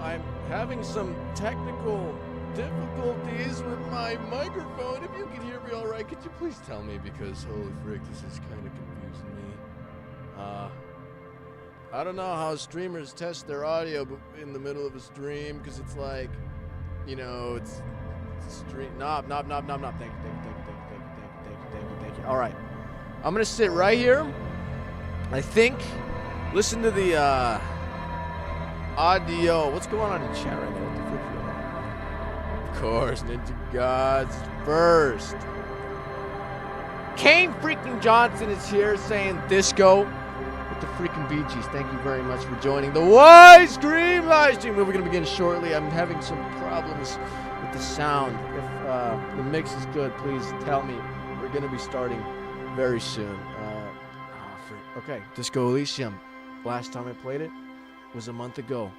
I'm having some technical difficulties with my microphone. If you can hear me all right, could you please tell me? Because holy frick, this is kind of confusing me. I don't know how streamers test their audio in the middle of a stream, because it's like, you know, it's stream knob. Thank you. All right, I'm gonna sit right here. I think. Listen to the audio. What's going on in chat right now? What the frick is going on? Of course, Ninja Gods first. Kane freaking Johnson is here saying disco with the freaking Bee Gees. Thank you very much for joining the WISECREAM livestream. We're going to begin shortly. I'm having some problems with the sound. If the mix is good, please tell me. We're going to be starting very soon. Okay, Disco Elysium. Last time I played it was a month ago.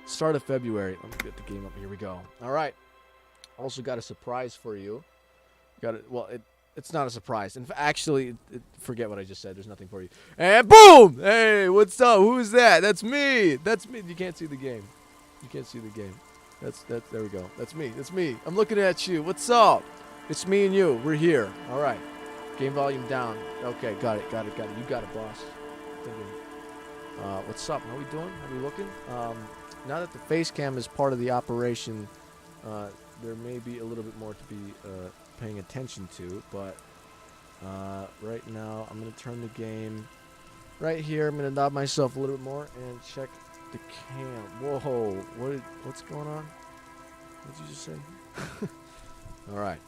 Start of February. Let me get the game up. Here we go. All right. Also got a surprise for you. It's not a surprise. And actually, forget what I just said. There's nothing for you. And boom! Hey, what's up? Who's that? That's me. That's me. You can't see the game. You can't see the game. There we go. That's me. That's me. I'm looking at you. What's up? It's me and you. We're here. All right. Game volume down. Okay, got it. You got it, boss. What's up? How we doing? How we looking? Now that the face cam is part of the operation, there may be a little bit more to be paying attention to, but right now I'm going to turn the game right here. I'm going to nod myself a little bit more and check the cam. Whoa, what's going on? What did you just say? All right.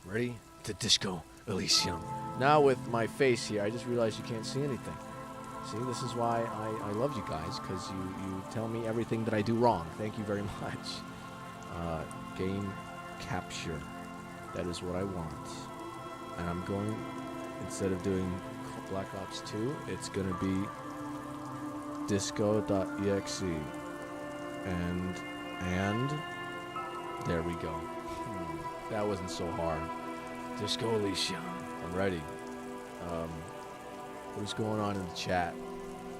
Ready to Disco Elysium. Now with my face here, I just realized you can't see anything. See, this is why I love you guys, because you tell me everything that I do wrong. Thank you very much. Game capture. That is what I want. And I'm going, instead of doing Black Ops 2, it's going to be disco.exe. And there we go. That wasn't so hard. Disco Elysium. I'm ready. What is going on in the chat?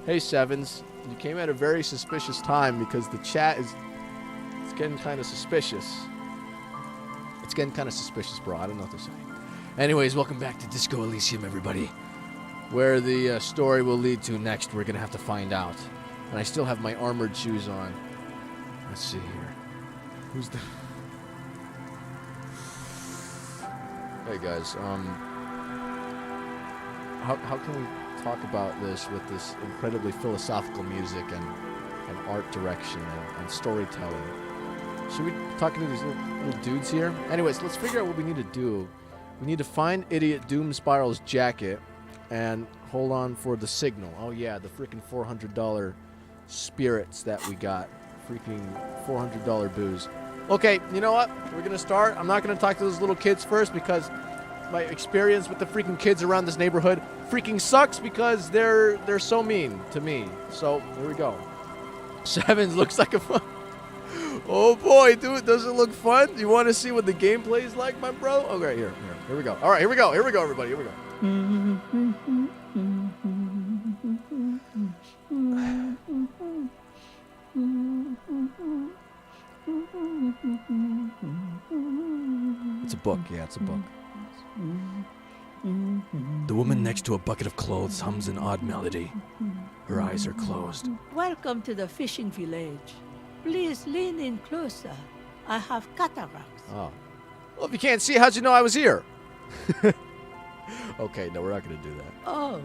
Hey, Sevens. You came at a very suspicious time, because the chat it's getting kind of suspicious. It's getting kind of suspicious, bro. I don't know what they're saying. Anyways, welcome back to Disco Elysium, everybody. Where the story will lead to next, we're going to have to find out. And I still have my armored shoes on. Let's see here. Who's the... Hey, guys. How can we talk about this with this incredibly philosophical music and art direction and storytelling? Should we be talking to these little dudes here? Anyways, let's figure out what we need to do. We need to find idiot Doomspiral's jacket and hold on for the signal. Oh yeah, the freaking $400 spirits that we got. Freaking $400 booze. Okay, you know what? We're gonna start. I'm not gonna talk to those little kids first, because my experience with the freaking kids around this neighborhood freaking sucks, because they're so mean to me. So here we go. Sevens looks like a fun. Oh boy, dude, does it look fun? You want to see what the gameplay is like, my bro? Okay, here we go. All right, here we go, everybody, here we go. It's a book, yeah, it's a book. The woman next to a bucket of clothes hums an odd melody. Her eyes are closed. Welcome to the fishing village. Please lean in closer. I have cataracts. Oh. Well, if you can't see, how'd you know I was here? Okay, no, we're not going to do that. Oh,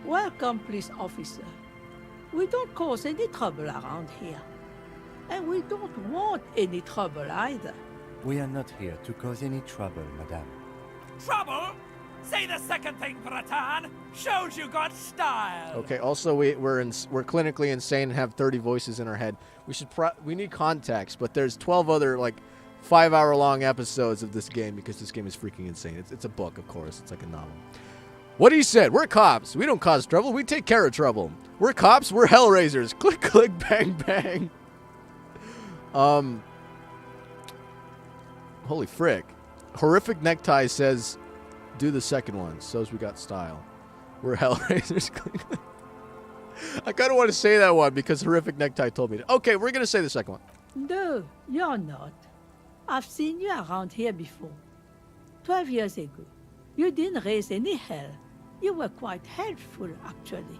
welcome, police officer. We don't cause any trouble around here. And we don't want any trouble either. We are not here to cause any trouble, madame. Trouble? Say the second thing, Bratan. Shows you got style. Okay. Also, we're clinically insane and have 30 voices in our head. We need context, but there's 12 other 5-hour-long episodes of this game, because this game is freaking insane. It's a book, of course. It's like a novel. What he said. We're cops. We don't cause trouble. We take care of trouble. We're cops. We're hellraisers. Click, click, bang, bang. Holy frick. Horrific Necktie says, do the second one. So's we got style. We're hellraisers. I kind of want to say that one because Horrific Necktie told me to. Okay, we're going to say the second one. No, you're not. I've seen you around here before. 12 years ago. You didn't raise any hell. You were quite helpful, actually.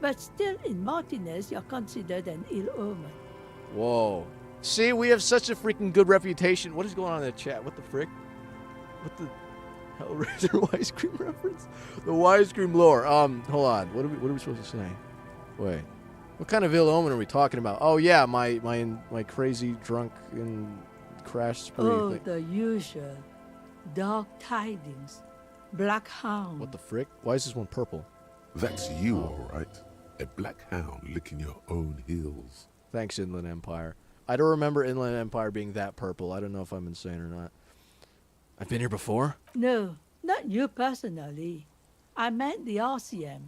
But still, in Martinez, you're considered an ill omen. Whoa. See, we have such a freaking good reputation. What is going on in the chat? What the frick? What the Hellraiser WISECREAM reference? The WISECREAM lore. Hold on. What are we supposed to say? Wait. What kind of ill omen are we talking about? Oh yeah, my crazy drunk and crash spree Oh, thing. the usual. Dark tidings. Black hound. What the frick? Why is this one purple? That's you, all right. A black hound licking your own heels. Thanks, Inland Empire. I don't remember Inland Empire being that purple. I don't know if I'm insane or not. I've been here before? No, not you personally. I meant the RCM.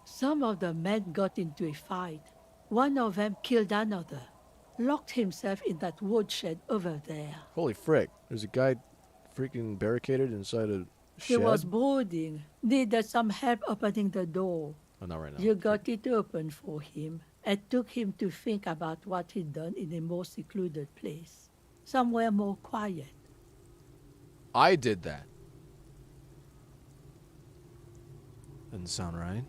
Some of the men got into a fight. One of them killed another. Locked himself in that woodshed over there. Holy frick. There's a guy freaking barricaded inside a He shed? was brooding. Needed some help opening the door. Oh, not right now. You got it open for him and took him to think about what he'd done in a more secluded place. Somewhere more quiet. I did that. Doesn't sound right.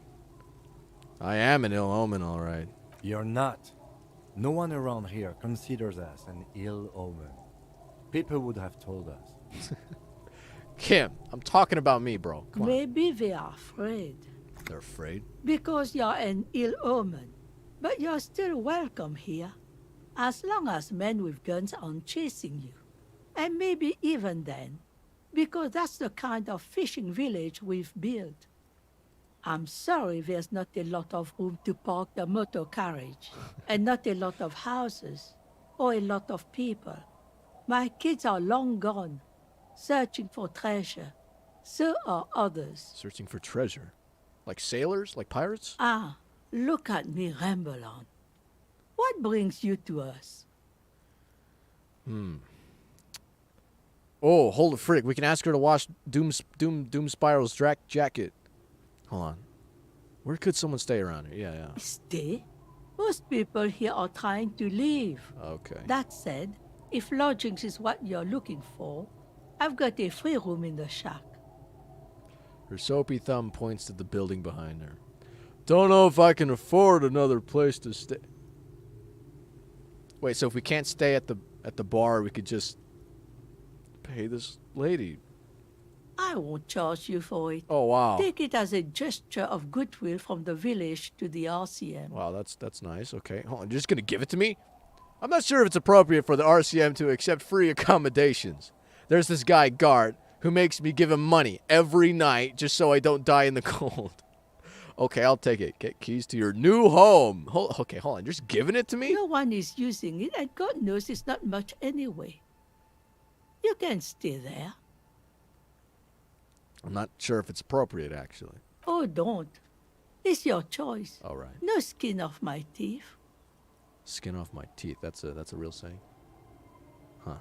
I am an ill omen, all right. You're not. No one around here considers us an ill omen. People would have told us. Kim, I'm talking about me, bro. Come on. Maybe they are afraid. They're afraid? Because you're an ill omen. But you're still welcome here. As long as men with guns aren't chasing you. And maybe even then. Because that's the kind of fishing village we've built. I'm sorry there's not a lot of room to park the motor carriage. And not a lot of houses. Or a lot of people. My kids are long gone. Searching for treasure. So are others. Searching for treasure. Like sailors? Like pirates? Ah, look at me ramble on. What brings you to us? Oh, hold the frick. We can ask her to wash Doomspiral's jacket. Hold on. Where could someone stay around here? Yeah. Stay? Most people here are trying to leave. Okay. That said, if lodgings is what you're looking for, I've got a free room in the shack. Her soapy thumb points to the building behind her. Don't know if I can afford another place to stay. Wait, so if we can't stay at the bar, we could just pay this lady. I won't charge you for it. Oh, wow. Take it as a gesture of goodwill from the village to the RCM. Wow, that's nice. Okay. Hold on. You're just going to give it to me? I'm not sure if it's appropriate for the RCM to accept free accommodations. There's this guy, Gart, who makes me give him money every night just so I don't die in the cold. Okay, I'll take it. Get keys to your new home. Okay, hold on. You're just giving it to me? No one is using it, and God knows it's not much anyway. You can stay there. I'm not sure if it's appropriate, actually. Oh, don't. It's your choice. All right. No skin off my teeth. Skin off my teeth. That's a real saying. Huh.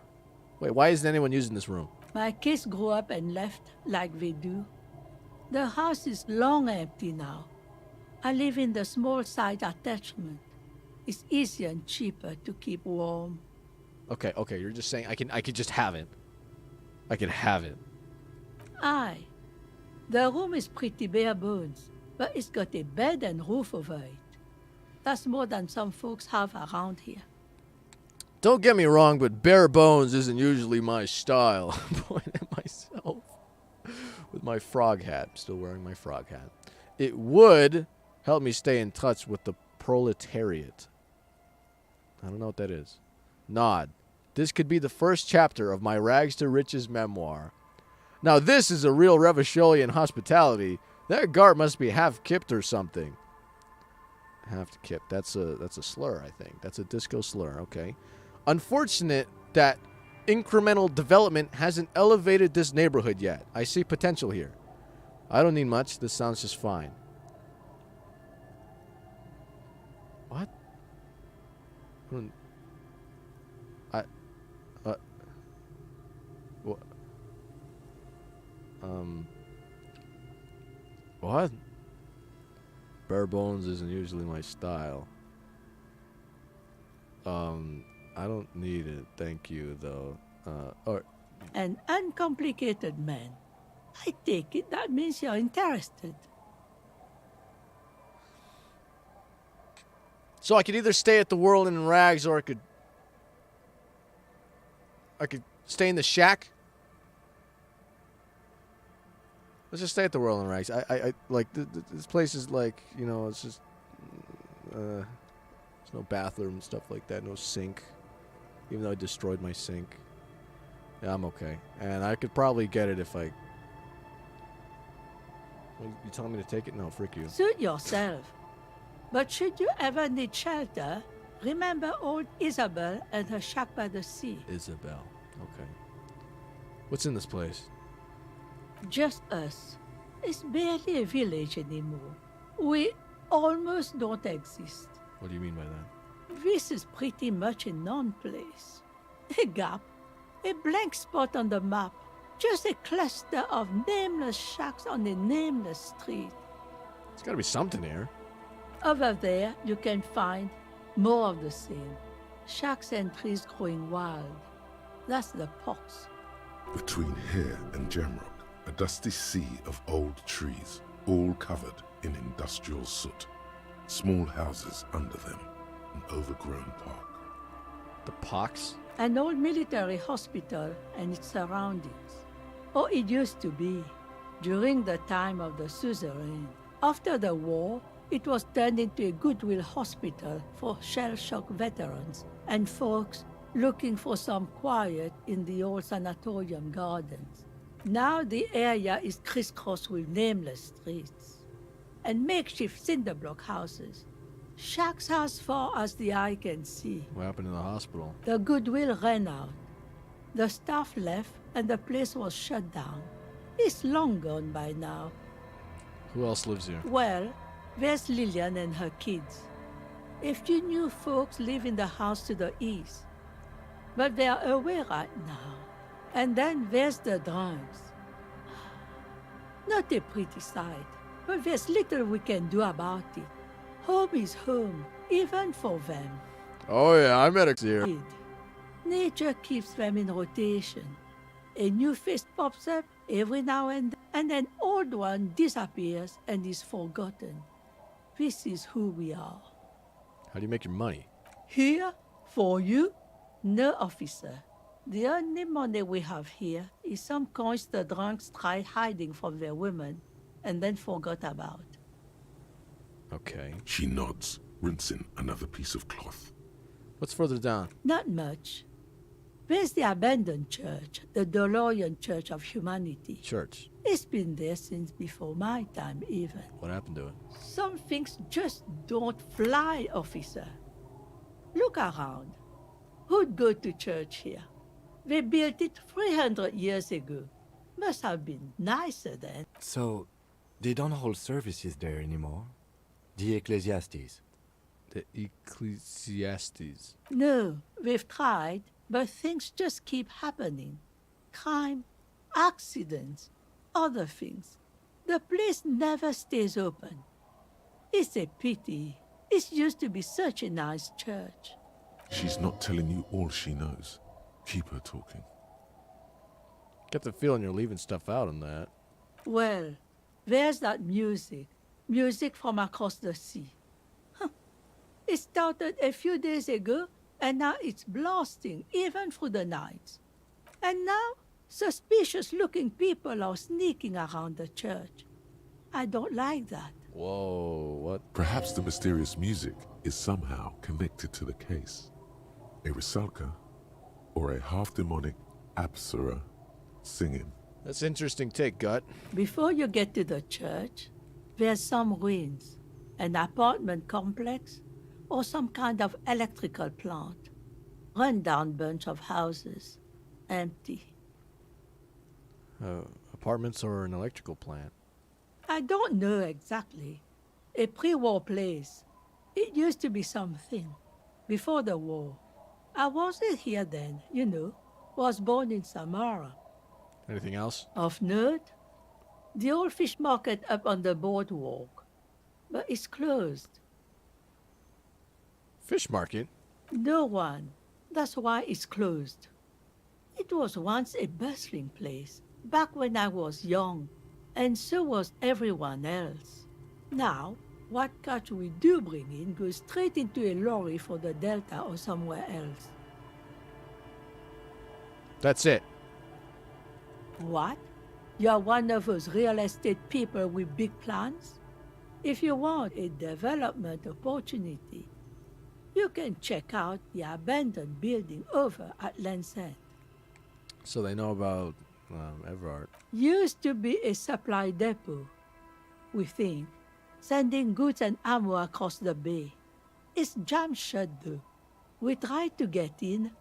Wait, why isn't anyone using this room? My kids grew up and left like they do. The house is long empty now. I live in the small side attachment. It's easier and cheaper to keep warm. Okay, you're just saying I could just have it. I can have it. Aye. The room is pretty bare bones, but it's got a bed and roof over it. That's more than some folks have around here. Don't get me wrong, but bare bones isn't usually my style. I'm pointing at myself with my frog hat. I'm still wearing my frog hat. It would help me stay in touch with the proletariat. I don't know what that is. Nod. This could be the first chapter of my rags to riches memoir. Now this is a real Revacholian hospitality. That Gart must be half-kipped or something. Half-kipped. That's a slur, I think. That's a disco slur. Okay. Unfortunate that incremental development hasn't elevated this neighborhood yet. I see potential here. I don't need much. This sounds just fine. What? What? Bare bones isn't usually my style. I don't need it, thank you, though. An uncomplicated man. I take it that means you're interested. So I could either stay at the Whirl in Rags, or I could stay in the shack. Let's just stay at the Whirl in Rags. I like this place is like, you know, it's just there's no bathroom and stuff like that, no sink. Even though I destroyed my sink. Yeah, I'm okay. And I could probably get it if I... Well, you telling me to take it? No, frick you. Suit yourself. But should you ever need shelter, remember old Isabel and her shack by the sea. Isabel. Okay. What's in this place? Just us. It's barely a village anymore. We almost don't exist. What do you mean by that? This is pretty much a non-place. A gap. A blank spot on the map. Just a cluster of nameless shacks on a nameless street. There's gotta be something here. Over there, you can find more of the same. Shacks and trees growing wild. That's the pox. Between here and Jamrock, a dusty sea of old trees, all covered in industrial soot. Small houses under them, an overgrown park. The pox? An old military hospital and its surroundings. Or it used to be, during the time of the suzerain. After the war, it was turned into a goodwill hospital for shell-shock veterans and folks looking for some quiet in the old sanatorium gardens. Now the area is crisscrossed with nameless streets and makeshift cinder block houses. Shacks as far as the eye can see. What happened in the hospital? The goodwill ran out. The staff left and the place was shut down. It's long gone by now. Who else lives here? Well, there's Lillian and her kids. A few new folks live in the house to the east. But they're away right now. And then there's the drunks. Not a pretty sight, but there's little we can do about it. Home is home, even for them. Oh yeah, I met here. Nature keeps them in rotation. A new face pops up every now and an old one disappears and is forgotten. This is who we are. How do you make your money? Here, for you, no officer. The only money we have here is some coins the drunks tried hiding from their women and then forgot about. Okay. She nods, rinsing another piece of cloth. What's further down? Not much. There's the abandoned church, the DeLorean Church of Humanity. Church. It's been there since before my time, even. What happened to it? Some things just don't fly, officer. Look around. Who'd go to church here? They built it 300 years ago. Must have been nicer then. So, they don't hold services there anymore? The Ecclesiastes. The Ecclesiastes. No, we've tried, but things just keep happening. Crime, accidents, other things. The place never stays open. It's a pity. It used to be such a nice church. She's not telling you all she knows. Keep her talking. Get the feeling you're leaving stuff out on that. Well, there's that music. Music from across the sea. Huh. It started a few days ago, and now it's blasting, even through the nights. And now, suspicious-looking people are sneaking around the church. I don't like that. Whoa, what? Perhaps the mysterious music is somehow connected to the case. A Rusalka or a half-demonic Apsara singing. That's interesting take, Gut. Before you get to the church, there's some ruins, an apartment complex, or some kind of electrical plant. Run-down bunch of houses, empty. Apartments or an electrical plant? I don't know exactly. A pre-war place. It used to be something. Before the war. I wasn't here then, you know. Was born in Samara. Anything else? Of note? The old fish market up on the boardwalk. but it's closed. Fish market? No one. That's why it's closed. It was once a bustling place, back when I was young, and so was everyone else. Now, what catch we do bring in goes straight into a lorry for the Delta or somewhere else. That's it. What? You're one of those real estate people with big plans? If you want a development opportunity, you can check out the abandoned building over at Land's End. So they know about Everard. Used to be a supply depot, we think, sending goods and ammo across the bay. It's jammed shut though. We tried to get in,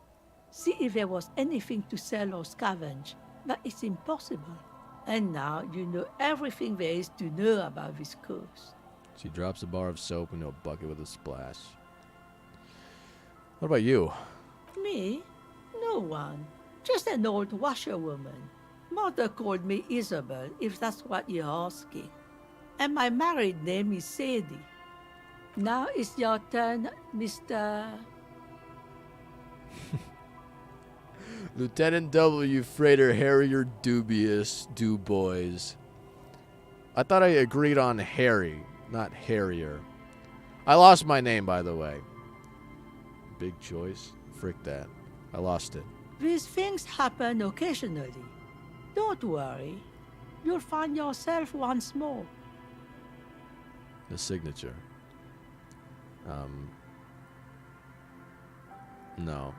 see if there was anything to sell or scavenge, but it's impossible. And now you know everything there is to know about this coast. She drops a bar of soap into a bucket with a splash. What about you? Me? No one. Just an old washerwoman. Mother called me Isabel, if that's what you're asking. And my married name is Sadie. Now it's your turn, Mr. Lieutenant W. Freighter Harrier Dubious Dubois. I thought I agreed on Harry, not Harrier. I lost my name, by the way. Big choice. Frick that. I lost it. These things happen occasionally. Don't worry. You'll find yourself once more. The signature. No.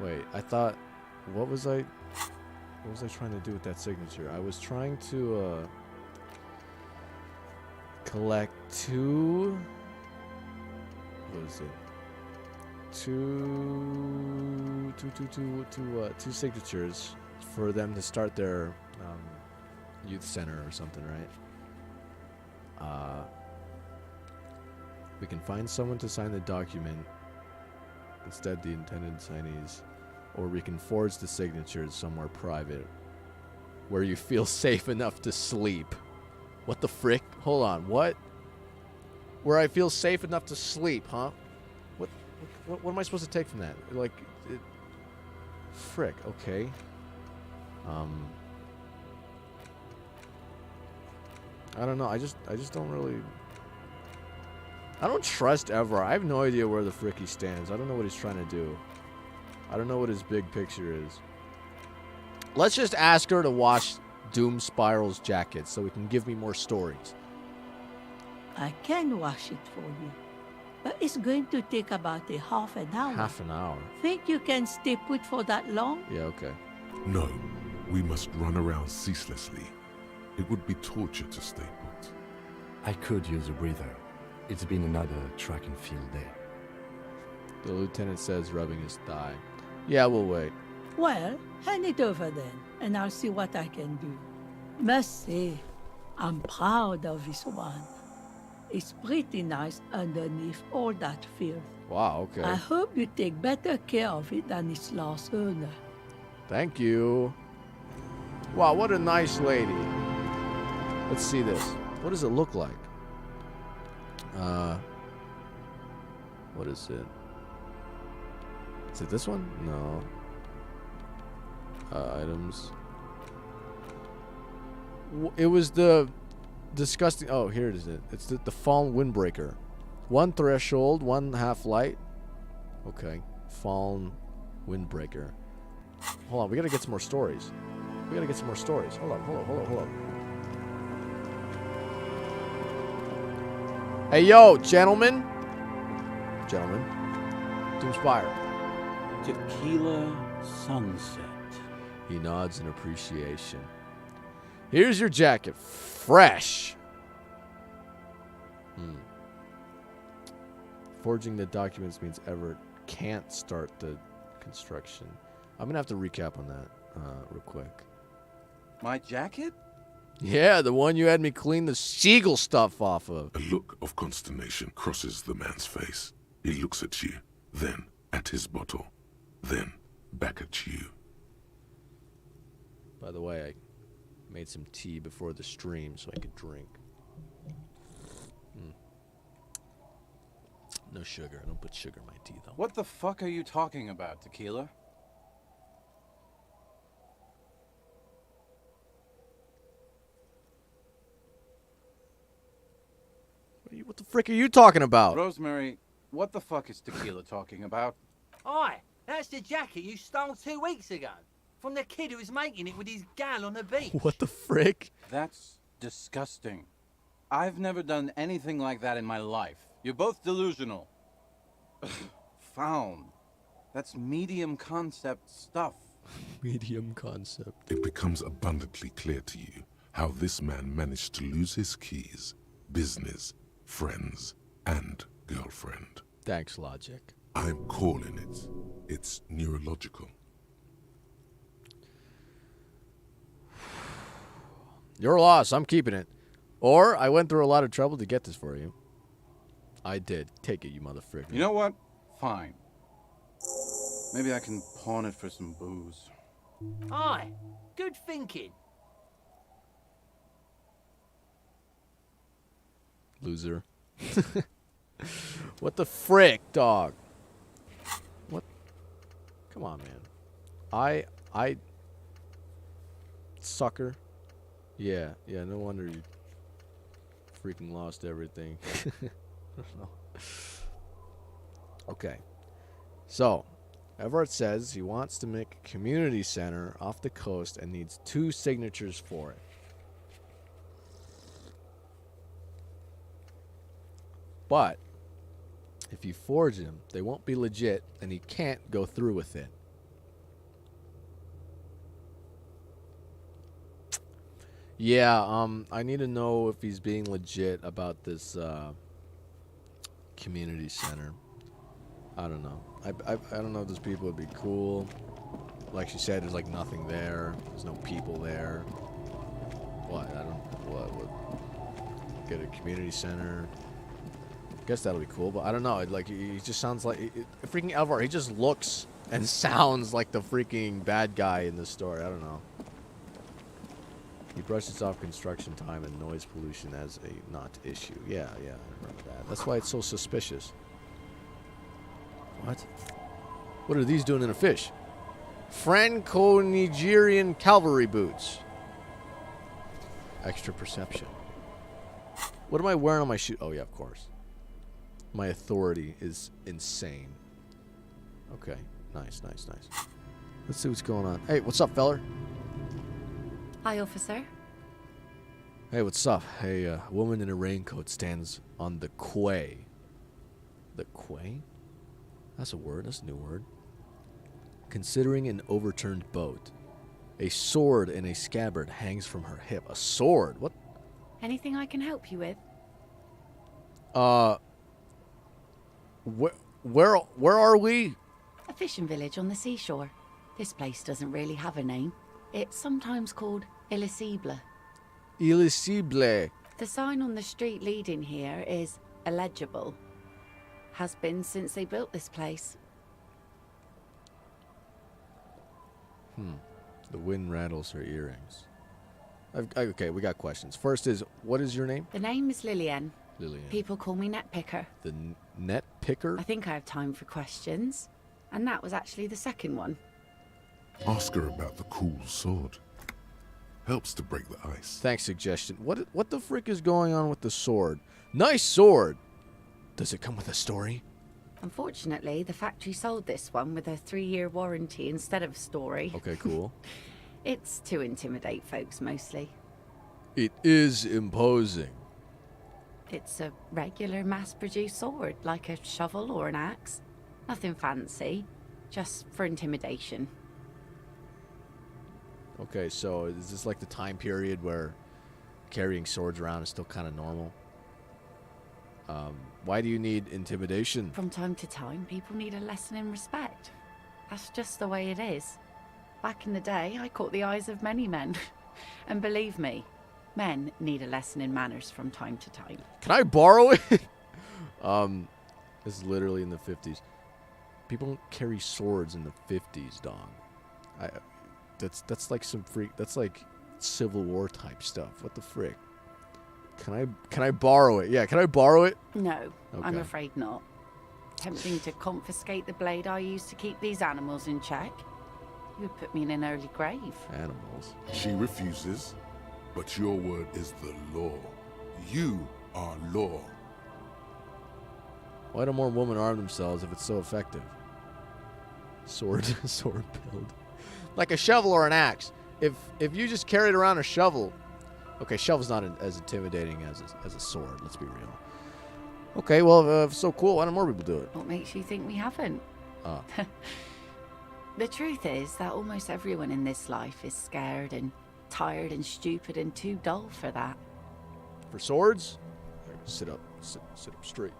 Wait, I thought... What was I trying to do with that signature? I was trying to, collect two... What is it? Two signatures for them to start their youth center or something, right? We can find someone to sign the document instead the intended signees, or we can forge the signatures somewhere private where you feel safe enough to sleep. What the frick? Hold on, what? Where I feel safe enough to sleep, huh? What am I supposed to take from that? Like, frick, okay. I don't know. I just don't really... I don't trust Everard. I have no idea where the frick he stands. I don't know what he's trying to do. I don't know what his big picture is. Let's just ask her to wash Doomspiral's jacket so he can give me more stories. I can wash it for you, but it's going to take about a half an hour. Half an hour? Think you can stay put for that long? Yeah, okay. No, we must run around ceaselessly. It would be torture to stay put. I could use a breather. It's been another track and field day. The lieutenant says, rubbing his thigh. Yeah, we'll wait. Well, hand it over then, and I'll see what I can do. Must say, I'm proud of this one. It's pretty nice underneath all that filth. Wow, okay. I hope you take better care of it than its last owner. Thank you. Wow, what a nice lady. Let's see this. What does it look like? What is it? Is it this one? No. Items. It was the disgusting... Oh, here it is. It's the Fallen Windbreaker. One threshold, one half light. Okay. Fallen Windbreaker. Hold on, we gotta get some more stories. Hold on. Hey, yo, gentlemen. Doomspire. Tequila sunset. He nods in appreciation. Here's your jacket. Fresh. Forging the documents means Everett can't start the construction. I'm going to have to recap on that real quick. My jacket? Yeah, the one you had me clean the seagull stuff off of. A look of consternation crosses the man's face. He looks at you, then at his bottle, then back at you. By the way, I made some tea before the stream so I could drink. No sugar. I don't put sugar in my tea, though. What the fuck are you talking about, Tequila? What the frick are you talking about? Rosemary, what the fuck is Tequila talking about? Aye, that's the jacket you stole 2 weeks ago. From the kid who was making it with his gal on the beach. What the frick? That's disgusting. I've never done anything like that in my life. You're both delusional. Found. That's medium concept stuff. Medium concept. It becomes abundantly clear to you how this man managed to lose his keys, business, friends, and girlfriend. Thanks, Logic. I'm calling it. It's neurological. Your loss. I'm keeping it. Or I went through a lot of trouble to get this for you. I did. Take it, you motherfucker. You know what? Fine. Maybe I can pawn it for some booze. Aye, good thinking. Loser. What the frick, dog? What? Come on, man. I sucker. Yeah, no wonder you freaking lost everything. I don't know. Okay. So, Everett says he wants to make a community center off the coast and needs 2 signatures for it. But if you forge them, they won't be legit and he can't go through with it. Yeah, I need to know if he's being legit about this community center. I don't know. I don't know if those people would be cool. Like she said, there's like nothing there. There's no people there. What? What? Get a community center. Guess that'll be cool, but I don't know. He just sounds like freaking Elvar. He just looks and sounds like the freaking bad guy in this story. I don't know. He brushes off construction time and noise pollution as a not issue. Yeah, I remember that. That's why it's so suspicious. What? What are these doing in a fish? Franco-Nigerian cavalry boots. Extra perception. What am I wearing on my shoe? Oh, yeah, of course. My authority is insane. Okay, nice. Let's see what's going on. Hey, what's up, feller? Hi, officer. Hey, what's up? Hey, a woman in a raincoat stands on the quay. The quay? That's a word. That's a new word. Considering an overturned boat. A sword in a scabbard hangs from her hip. A sword? What? Anything I can help you with? Where are we? A fishing village on the seashore. This place doesn't really have a name. It's sometimes called Elysium. Elysium. The sign on the street leading here is illegible. Has been since they built this place. The wind rattles her earrings. Okay, we got questions. First is, what is your name? The name is Lillian. Lillian. People call me Net Picker. The net picker? I think I have time for questions. And that was actually the second one. Ask her about the cool sword. Helps to break the ice. Thanks, suggestion. What the frick is going on with the sword? Nice sword! Does it come with a story? Unfortunately, the factory sold this one with a 3-year warranty instead of a story. Okay, cool. It's to intimidate folks, mostly. It is imposing. It's a regular mass-produced sword, like a shovel or an axe. Nothing fancy, just for intimidation. Okay, so is this like the time period where carrying swords around is still kind of normal? Why do you need intimidation? From time to time, people need a lesson in respect. That's just the way it is. Back in the day, I caught the eyes of many men. And believe me, men need a lesson in manners from time to time. Can I borrow it? This is literally in the 50s. People don't carry swords in the 50s, dog. That's like some freak. That's like Civil War type stuff. What the frick? Can I borrow it? Yeah, can I borrow it? No, I'm Okay. afraid not. Attempting to confiscate the blade I used to keep these animals in check. You would put me in an early grave. Animals. She refuses, but your word is the law. You are law. Why do more women arm themselves if it's so effective? Sword build. Like a shovel or an axe. If you just carried around a shovel, okay, shovel's not as intimidating as a sword. Let's be real. Okay, well, if so cool, why don't more people do it? What makes you think we haven't? The truth is that almost everyone in this life is scared and tired and stupid and too dull for that. For swords? Sit up straight.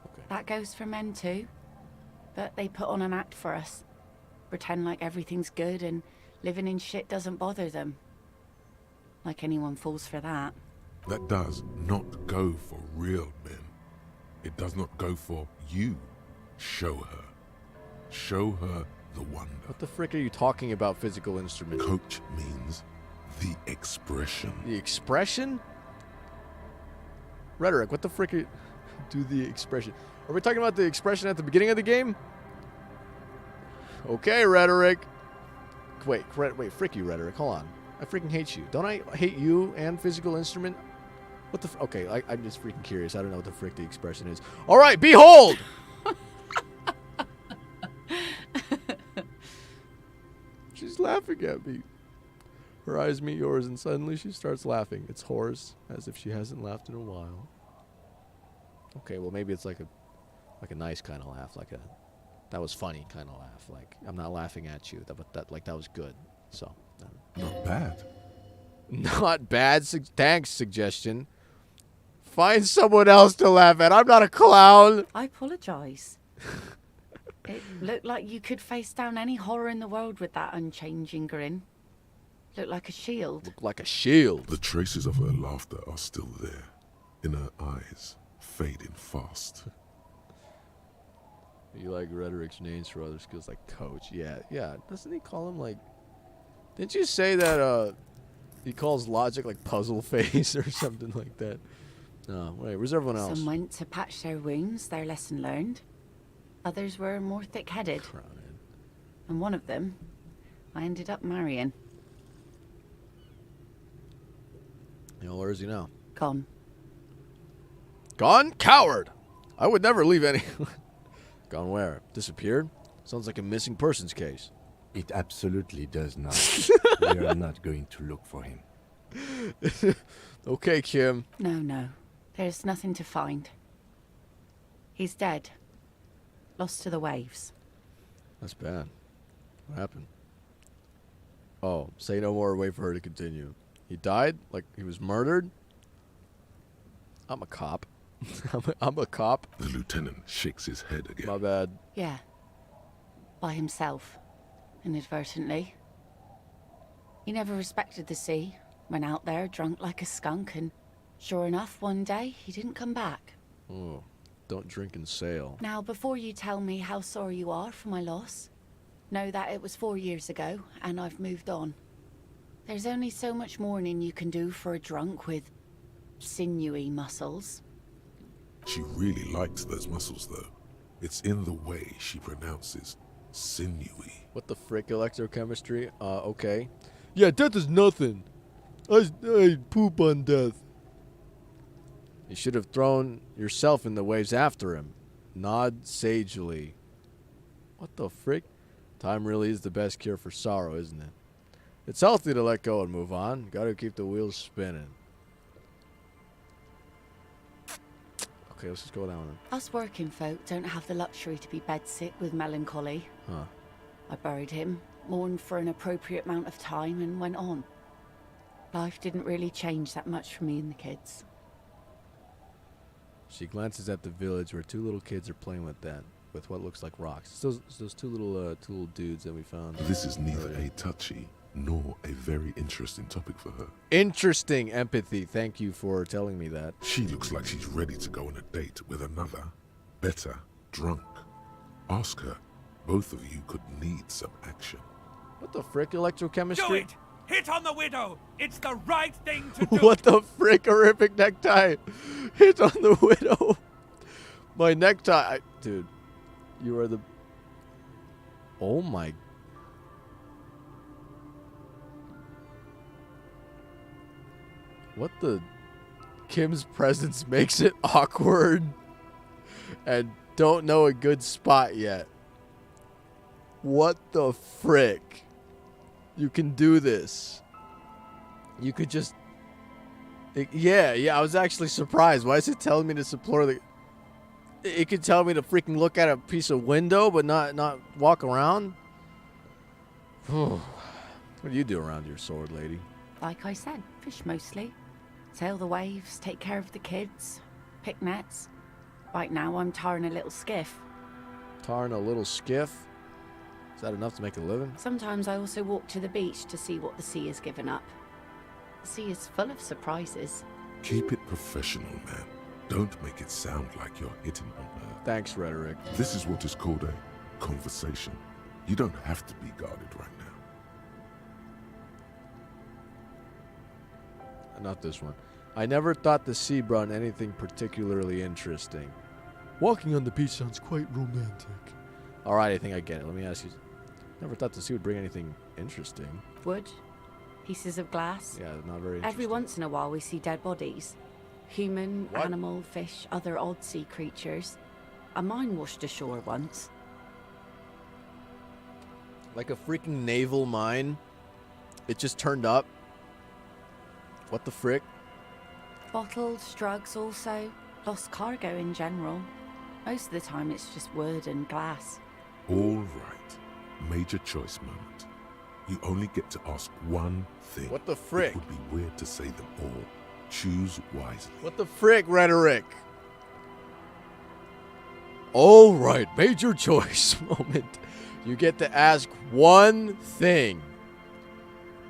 Okay. That goes for men too. But they put on an act for us. Pretend like everything's good and living in shit doesn't bother them. Like anyone falls for that. That does not go for real men. It does not go for you. Show her. Show her the wonder. What the frick are you talking about, physical instrument? Coach means the expression. The expression? Rhetoric, what the frick are you... Do the expression. Are we talking about the expression at the beginning of the game? Okay, Rhetoric. Wait, frick you, Rhetoric. Hold on. I freaking hate you. Don't I hate you and physical instrument? What the... Okay, I'm just freaking curious. I don't know what the frick the expression is. All right, behold! She's laughing at me. Her eyes meet yours, and suddenly she starts laughing. It's hoarse, as if she hasn't laughed in a while. Okay, well maybe it's like a nice kind of laugh, like a that was funny kind of laugh. Like I'm not laughing at you, but that was good. So not bad. Not bad. Thanks, suggestion. Find someone else to laugh at. I'm not a clown. I apologize. It looked like you could face down any horror in the world with that unchanging grin. Looked like a shield. Looked like a shield. The traces of her laughter are still there, in her eyes, fading fast. You like Rhetoric's names for other skills like coach. Yeah. Doesn't he call him like... Didn't you say that he calls logic like puzzle face or something like that? No, wait, where's everyone else? Some went to patch their wounds, their lesson learned. Others were more thick-headed. And one of them, I ended up marrying. You know, where is he now? Gone. Gone? Coward! I would never leave any... Gone where? Disappeared? Sounds like a missing persons case. It absolutely does not. We are not going to look for him. Okay, Kim. No. There's nothing to find. He's dead. Lost to the waves. That's bad. What happened? Oh, say no more, wait for her to continue. He died? Like he was murdered? I'm a cop. I'm a cop. The lieutenant shakes his head again. My bad. Yeah. By himself. Inadvertently. He never respected the sea. Went out there drunk like a skunk, and sure enough, one day, he didn't come back. Oh, don't drink and sail. Now, before you tell me how sorry you are for my loss, know that it was 4 years ago, and I've moved on. There's only so much mourning you can do for a drunk with sinewy muscles. She really likes those muscles, though. It's in the way she pronounces sinewy. What the frick, electrochemistry? Okay. Yeah, death is nothing. I poop on death. You should have thrown yourself in the waves after him. Nod sagely. What the frick? Time really is the best cure for sorrow, isn't it? It's healthy to let go and move on. Gotta keep the wheels spinning. Okay, let's just go down then. Us working folk don't have the luxury to be bedsick with melancholy. Huh. I buried him, mourned for an appropriate amount of time, and went on. Life didn't really change that much for me and the kids. She glances at the village where two little kids are playing with what looks like rocks. It's those two little dudes that we found. This is neither a touchy nor a very interesting topic for her. Interesting empathy. Thank you for telling me that. She looks like she's ready to go on a date with another, better, drunk. Ask her. Both of you could need some action. What the frick, electrochemistry? Do it! Hit on the widow! It's the right thing to do! What the frick, horrific necktie? Hit on the widow. My necktie. Dude, you are the... Oh my... What the... Kim's presence makes it awkward and don't know a good spot yet. What the frick? You can do this. You could just... Yeah, I was actually surprised. Why is it telling me to explore the... It could tell me to freaking look at a piece of window, but not walk around? What do you do around your sword, lady? Like I said, fish mostly. Sail the waves, take care of the kids, pick nets. Right now I'm tarring a little skiff. Tarring a little skiff? Is that enough to make a living? Sometimes I also walk to the beach to see what the sea has given up. The sea is full of surprises. Keep it professional, man. Don't make it sound like you're hitting on her. Thanks, Rhetoric. This is what is called a conversation. You don't have to be guarded right now. Not this one. I never thought the sea brought anything particularly interesting. Walking on the beach sounds quite romantic. Alright, I think I get it. Let me ask you. Never thought the sea would bring anything interesting. Wood, pieces of glass. Yeah, not very interesting. Every once in a while we see dead bodies. Human, What? animal, fish, other odd sea creatures. A mine washed ashore once. Like a freaking naval mine. It just turned up. What the frick? Bottles, drugs also. Lost cargo in general. Most of the time it's just wood and glass. All right. Major choice moment. You only get to ask one thing. What the frick? It would be weird to say them all. Choose wisely. What the frick, Rhetoric? Alright, major choice moment. You get to ask one thing.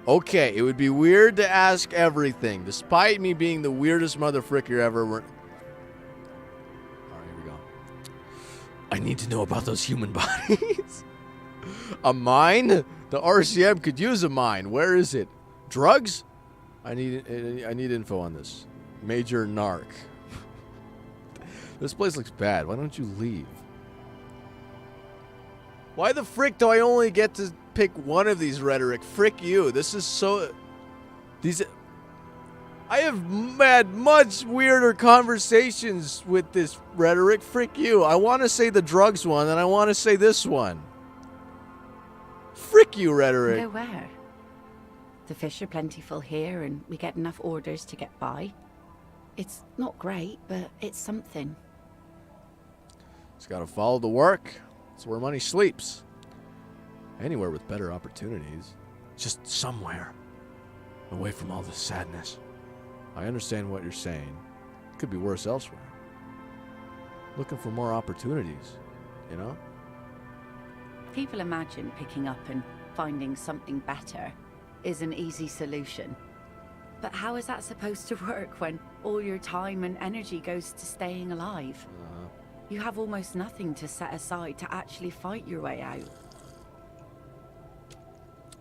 Okay, it would be weird to ask everything, despite me being the weirdest motherfricker ever. Alright, here we go. I need to know about those human bodies. A mine? The RCM could use a mine. Where is it? Drugs? I need info on this. Major narc. This place looks bad. Why don't you leave? Why the frick do I only get to pick one of these, Rhetoric? Frick you. This is so... I have had much weirder conversations with this, Rhetoric. Frick you. I want to say the drugs one, and I want to say this one. Frick you, Rhetoric. Go where? The fish are plentiful here, and we get enough orders to get by. It's not great, but it's something. Just gotta follow the work. It's where money sleeps. Anywhere with better opportunities. Just somewhere. Away from all this sadness. I understand what you're saying. It could be worse elsewhere. Looking for more opportunities, you know? People imagine picking up and finding something better is an easy solution. But how is that supposed to work when all your time and energy goes to staying alive? You have almost nothing to set aside to actually fight your way out.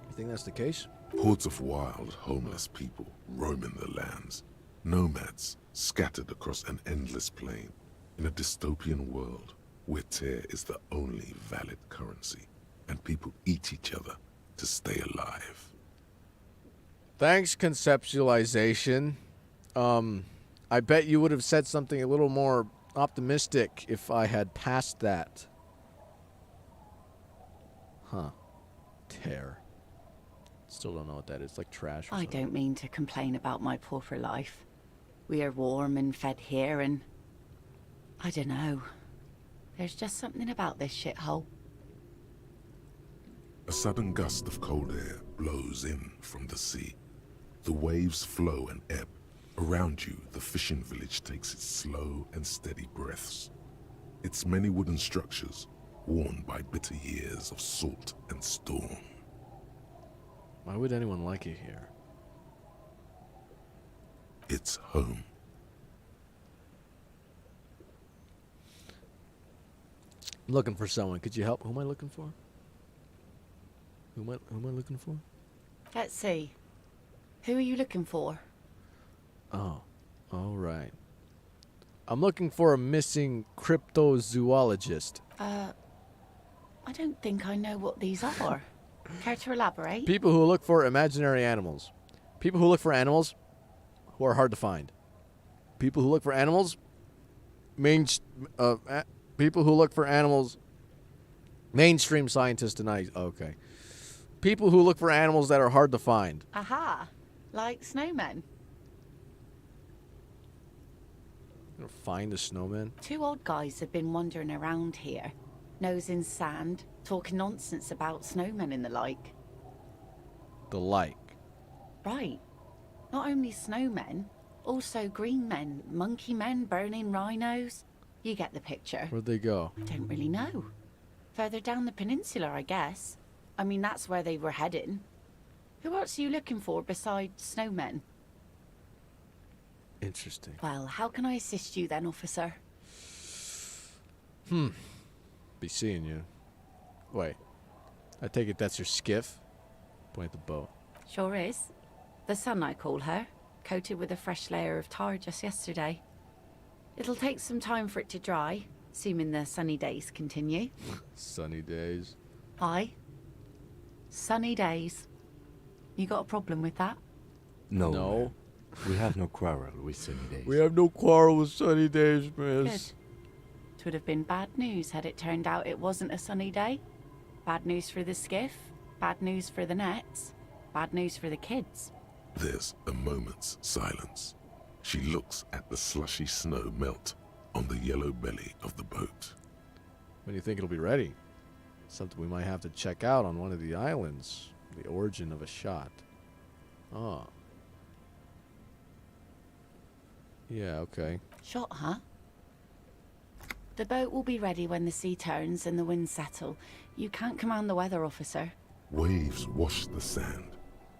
You think that's the case? Hordes of wild, homeless people roaming the lands. Nomads scattered across an endless plain. In a dystopian world where tear is the only valid currency, and people eat each other to stay alive. Thanks, conceptualization. I bet you would have said something a little more optimistic if I had passed that. Huh. Tear. Still don't know what that is. It's like trash or I something. don't mean to complain about my pauper life. We are warm and fed here, and I don't know. There's just something about this shithole. A sudden gust of cold air blows in from the sea. The waves flow and ebb. Around you, the fishing village takes its slow and steady breaths. Its many wooden structures, worn by bitter years of salt and storm. Why would anyone like it here? It's home. I'm looking for someone. Could you help? Who am I looking for? Who am I looking for? Let's see. Who are you looking for? Oh, all right. I'm looking for a missing cryptozoologist. I don't think I know what these are. Care to elaborate? People who look for imaginary animals. People who look for animals who are hard to find. People who look for animals. People who look for animals. Mainstream scientists deny. Okay. People who look for animals that are hard to find. Aha. Like snowmen. You find a snowman? 2 old guys have been wandering around here, nose in sand, talking nonsense about snowmen and the like. The like. Right. Not only snowmen, also green men, monkey men burning rhinos. You get the picture. Where'd they go? I don't really know. Further down the peninsula, I guess. I mean, that's where they were heading. Who else are you looking for besides snowmen? Interesting. Well, how can I assist you then, officer? Be seeing you. Wait. I take it that's your skiff? Point at the boat. Sure is. The Sun, I call her. Coated with a fresh layer of tar just yesterday. It'll take some time for it to dry, assuming the sunny days continue. Sunny days. Aye. Sunny days. You got a problem with that? No. No. We have no quarrel with sunny days. We have no quarrel with sunny days, Good. miss. It would have been bad news had it turned out it wasn't a sunny day. Bad news for the skiff, bad news for the nets, bad news for the kids. There's a moment's silence. She looks at the slushy snow melt on the yellow belly of the boat. When do you think it'll be ready? Something we might have to check out on one of the islands. The origin of a shot. Oh. Yeah, okay. Shot, huh? The boat will be ready when the sea turns and the winds settle. You can't command the weather, officer. Waves wash the sand.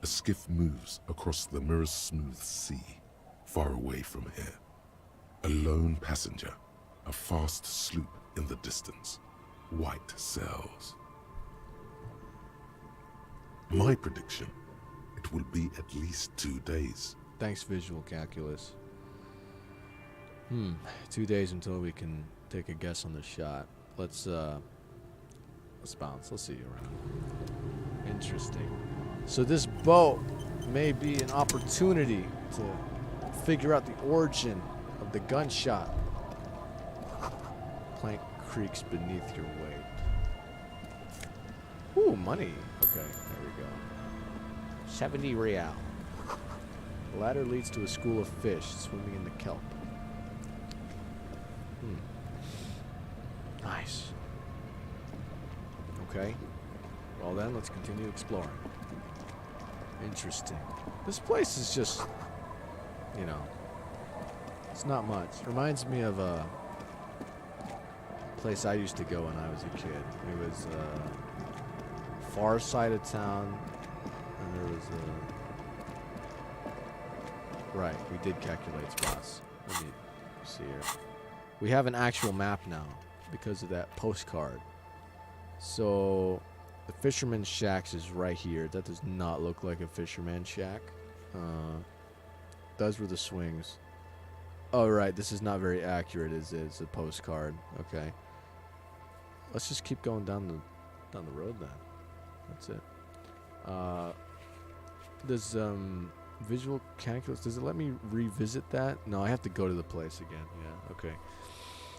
A skiff moves across the mirror-smooth sea, far away from here. A lone passenger, a fast sloop in the distance, white sails. My prediction, it will be at least 2 days. Thanks, visual calculus. 2 days until we can take a guess on the shot. Let's bounce. Let's see you around. Interesting. So this boat may be an opportunity to figure out the origin of the gunshot. Plank creaks beneath your weight. Ooh, money. Okay, there we go. 70 real. The ladder leads to a school of fish swimming in the kelp. Nice. Okay. Well then, let's continue exploring. Interesting. This place is just, you know, it's not much. Reminds me of a place I used to go when I was a kid. It was far side of town, and there was a... Right, we did calculate spots. Let me see here. We have an actual map now because of that postcard. So the fisherman's shacks is right here. That does not look like a fisherman's shack. Those were the swings. Oh, right. This is not very accurate, is it? It's a postcard. Okay. Let's just keep going down the road then. That's it. Does visual calculus, does it let me revisit that? No, I have to go to the place again. Yeah, okay.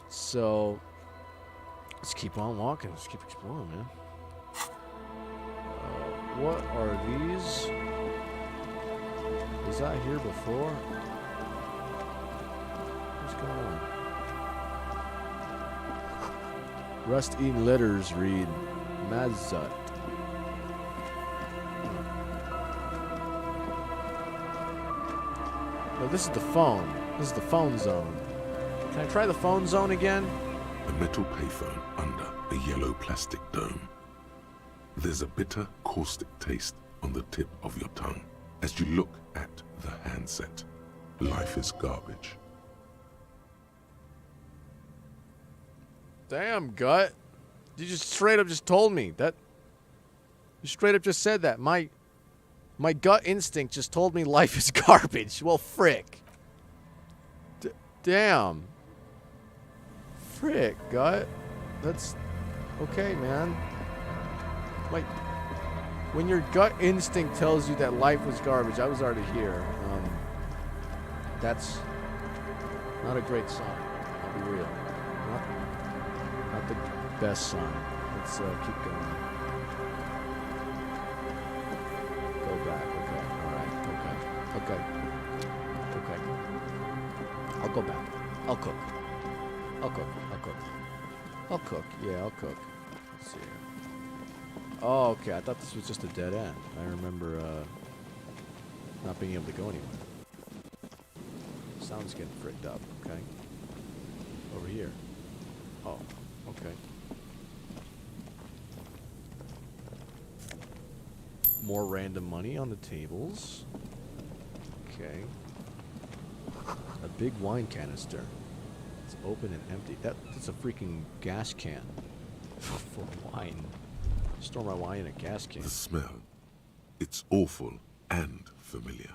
So let's keep on walking. Let's keep exploring, man. What are these? Was I here before? What's going on? Rust-eaten letters read Mazut. No, this is the phone. This is the phone zone. Can I try the phone zone again? A metal payphone under a yellow plastic dome. There's a bitter, caustic taste on the tip of your tongue as you look at the handset. Life is garbage. Damn, Gut. You just straight up just told me that. You straight up just said that. My gut instinct just told me life is garbage. Well, frick. Damn. frick, gut? That's okay, man. Like, when your gut instinct tells you that life was garbage, I was already here. That's not a great sign. I'll be real. Not the best sign. Let's keep going. Go back. Okay. All right. Okay. I'll go back. I'll cook. Yeah, I'll cook. Let's see here. Oh, okay. I thought this was just a dead end. I remember not being able to go anywhere. Sound's getting fricked up. Okay. Over here. Oh, okay. More random money on the tables. Okay. A big wine canister. It's open and empty. That's a freaking gas can for wine. Store my wine in a gas can. The smell. It's awful and familiar.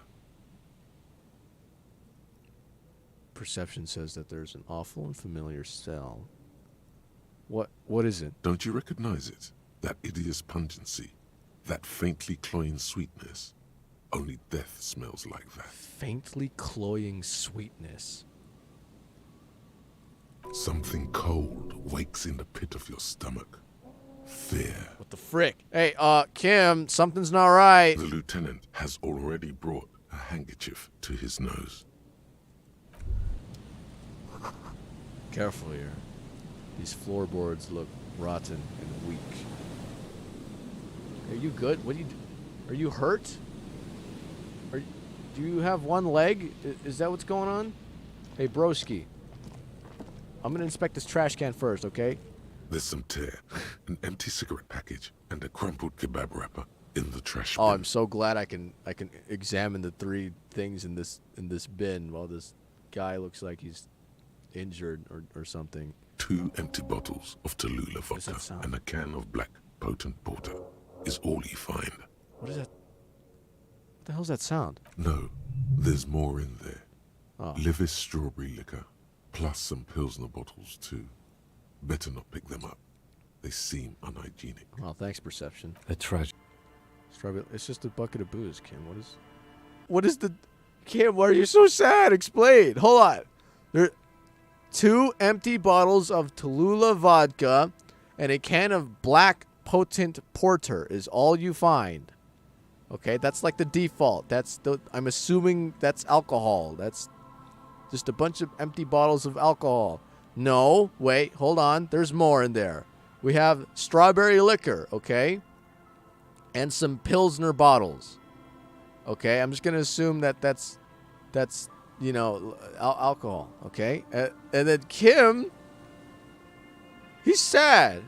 Perception says that there's an awful and familiar smell. What is it? Don't you recognize it? That hideous pungency. That faintly cloying sweetness. Only death smells like that. Faintly cloying sweetness. Something cold wakes in the pit of your stomach. Fear. What the frick? Hey, Kim, something's not right. The lieutenant has already brought a handkerchief to his nose. Careful here. These floorboards look rotten and weak. Are you good? What do you do? Are you hurt? Do you have one leg? Is that what's going on? Hey, broski. I'm gonna inspect this trash can first, okay? There's some tear, an empty cigarette package, and a crumpled kebab wrapper in the trash bin. Oh, I'm so glad I can examine the three things in this bin while this guy looks like he's injured or something. 2 empty bottles of Tallulah vodka and a can of black potent porter is all you find. What is that? What the hell's that sound? No, there's more in there. Oh. Livis strawberry liquor, plus some Pilsner bottles too. Better not pick them up. They seem unhygienic. Well, thanks, Perception. A tragic. Strawberry. It's just a bucket of booze, Kim. What is the? Kim, why are you so sad? Explain. Hold on. There are 2 empty bottles of Tallulah vodka and a can of black potent porter is all you find. Okay, that's like the default. I'm assuming that's alcohol. That's just a bunch of empty bottles of alcohol. No, wait, hold on. There's more in there. We have strawberry liquor, okay? And some Pilsner bottles. Okay, I'm just going to assume that's you know, alcohol, okay? And then Kim, he's sad.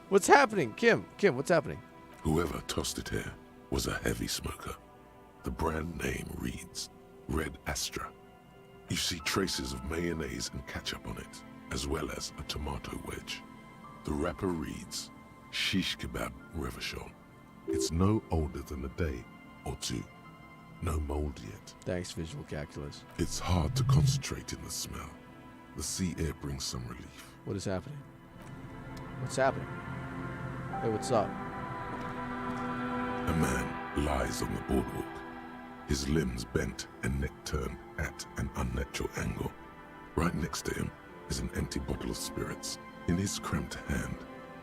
What's happening? Kim, what's happening? Whoever tossed it here was a heavy smoker. The brand name reads Red Astra. You see traces of mayonnaise and ketchup on it, as well as a tomato wedge. The wrapper reads Shish Kebab Revachol. It's no older than a day or 2. No mold yet. Thanks, visual calculus. It's hard to concentrate in the smell. The sea air brings some relief. What is happening? What's happening? Hey, what's up? A man lies on the boardwalk, his limbs bent and neck turned at an unnatural angle. Right next to him is an empty bottle of spirits. In his cramped hand,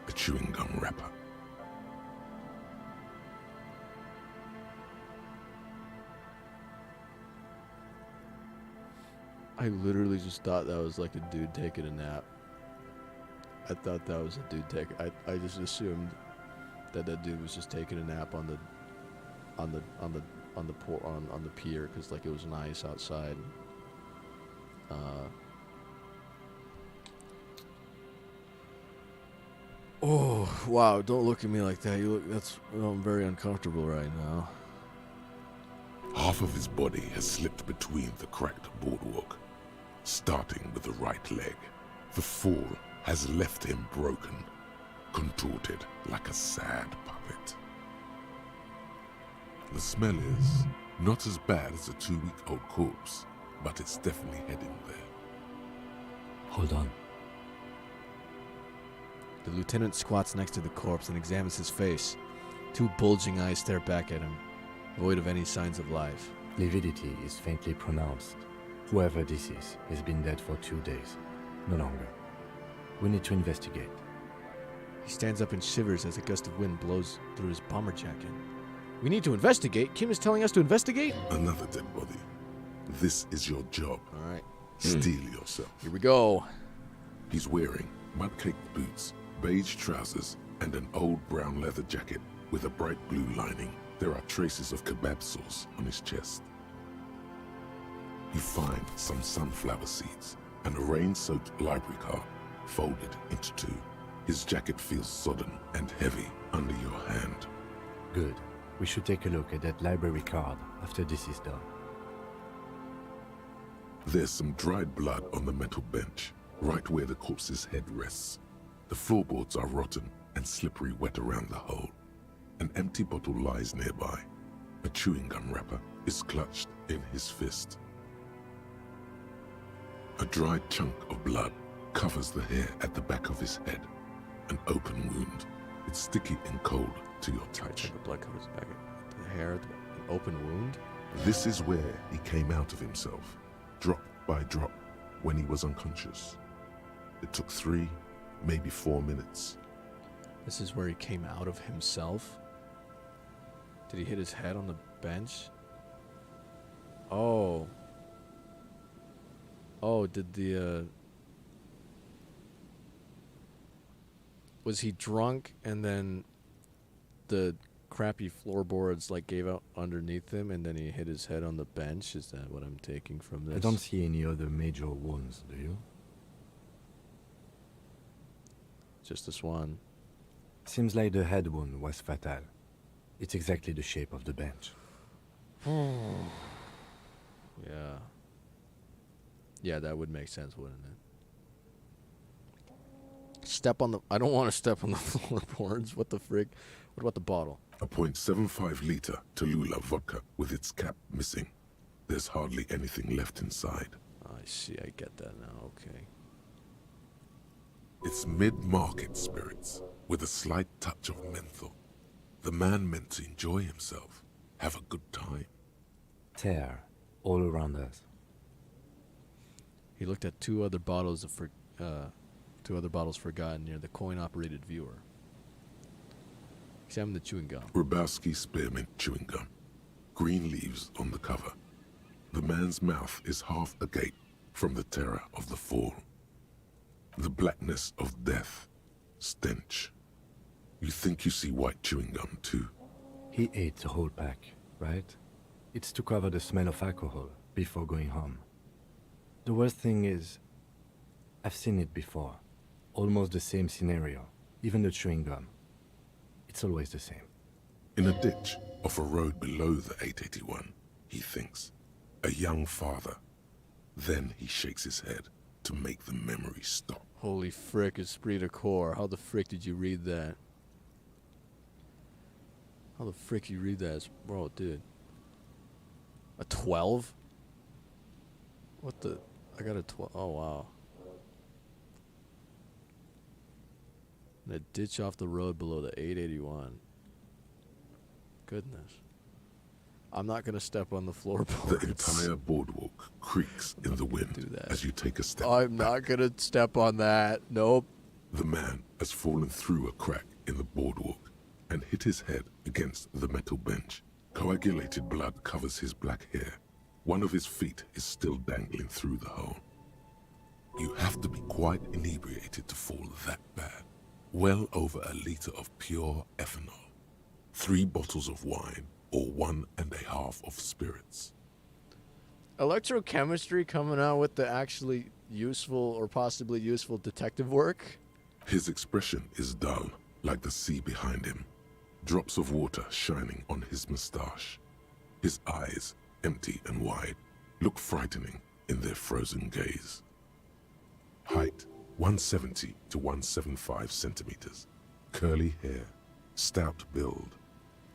a chewing gum wrapper. I literally just thought that was like a dude taking a nap. I thought that was a dude taking. I just assumed that dude was just taking a nap on the pier because like it was nice outside. Oh wow! Don't look at me like that. I'm very uncomfortable right now. Half of his body has slipped between the cracked boardwalk, starting with the right leg. The fall has left him broken, contorted like a sad puppet. The smell is not as bad as a 2-week-old corpse, but it's definitely heading there. Hold on. The lieutenant squats next to the corpse and examines his face. Two bulging eyes stare back at him, void of any signs of life. Lividity is faintly pronounced. Whoever this is has been dead for 2 days. No longer. We need to investigate. He stands up and shivers as a gust of wind blows through his bomber jacket. We need to investigate? Kim is telling us to investigate? Another dead body. This is your job. All right. Steel yourself. Here we go. He's wearing mud-caked boots, beige trousers, and an old brown leather jacket with a bright blue lining. There are traces of kebab sauce on his chest. You find some sunflower seeds and a rain-soaked library card folded into two. His jacket feels sodden and heavy under your hand. Good. We should take a look at that library card after this is done. There's some dried blood on the metal bench, right where the corpse's head rests. The floorboards are rotten and slippery wet around the hole. An empty bottle lies nearby. A chewing gum wrapper is clutched in his fist. A dried chunk of blood covers the hair at the back of his head. An open wound. It's sticky and cold to your touch. The blood covers the back of the hair, an open wound. This is where he came out of himself, drop by drop, when he was unconscious. It took 3, maybe 4 minutes. This is where he came out of himself? Did he hit his head on the bench? Oh. Oh, did the, was he drunk and then the crappy floorboards like gave out underneath him and then he hit his head on the bench? Is that what I'm taking from this? I don't see any other major wounds, do you? Just this one. Seems like the head wound was fatal. It's exactly the shape of the bench. Yeah. Yeah, that would make sense, wouldn't it? Step on the... I don't want to step on the floorboards. What the frick? What about the bottle? A .75 liter Tallulah vodka with its cap missing. There's hardly anything left inside. I see, I get that now, okay. It's mid-market spirits with a slight touch of menthol. The man meant to enjoy himself, have a good time. Tear all around us. He looked at two other bottles forgotten near the coin-operated viewer. Examine the chewing gum. Rubowski spearmint chewing gum. Green leaves on the cover. The man's mouth is half agape from the terror of the fall. The blackness of death. Stench. You think you see white chewing gum too? He ate the whole pack, right? It's to cover the smell of alcohol before going home. The worst thing is, I've seen it before. Almost the same scenario. Even the chewing gum. It's always the same. In a ditch off a road below the 881, he thinks. A young father. Then he shakes his head to make the memory stop. Holy frick, esprit de corps. How the frick did you read that? How the frick you read that? Bro, dude. A 12? What the? I got a 12. Oh, wow. In a ditch off the road below the 881. Goodness. I'm not going to step on the floorboards. The entire boardwalk creaks in the wind as you take a step I'm back. not going to step on that. Nope. The man has fallen through a crack in the boardwalk and hit his head against the metal bench. Coagulated blood covers his black hair. One of his feet is still dangling through the hole. You have to be quite inebriated to fall that bad. Well over a liter of pure ethanol. 3 bottles of wine or 1.5 of spirits. Electrochemistry coming out with the actually useful or possibly useful detective work. His expression is dull, like the sea behind him. Drops of water shining on his mustache. His eyes, empty and wide, look frightening in their frozen gaze. Height, 170 to 175 centimeters. Curly hair, stout build.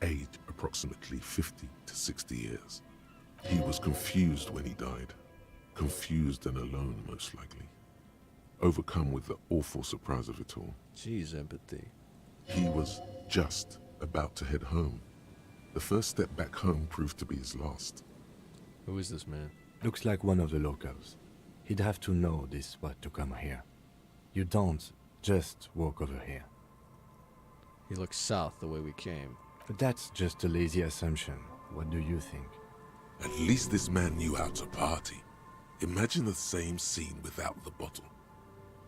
Age, approximately 50 to 60 years. He was confused when he died. Confused and alone, most likely. overcome with the awful surprise of it all. Jeez, empathy. He was just about to head home. The first step back home proved to be his last. Who is this man? Looks like one of the locals. He'd have to know this spot to come here. You don't just walk over here. He looks south the way we came. But that's just a lazy assumption. What do you think? At least this man knew how to party. Imagine the same scene without the bottle.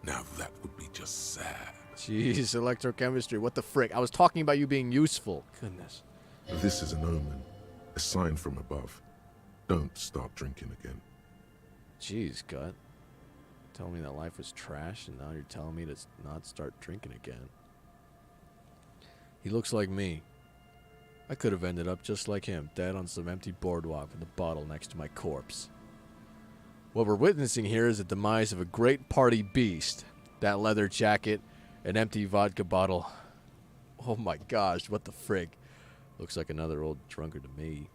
Now that would be just sad. Jeez, electrochemistry. What the frick? I was talking about you being useful. Goodness. This is an omen, a sign from above. Don't start drinking again. Jeez, Gut. Telling me that life was trash, and now you're telling me to not start drinking again. He looks like me. I could have ended up just like him, dead on some empty boardwalk with a bottle next to my corpse. What we're witnessing here is the demise of a great party beast. That leather jacket, an empty vodka bottle. Oh my gosh, what the frig. Looks like another old drunkard to me.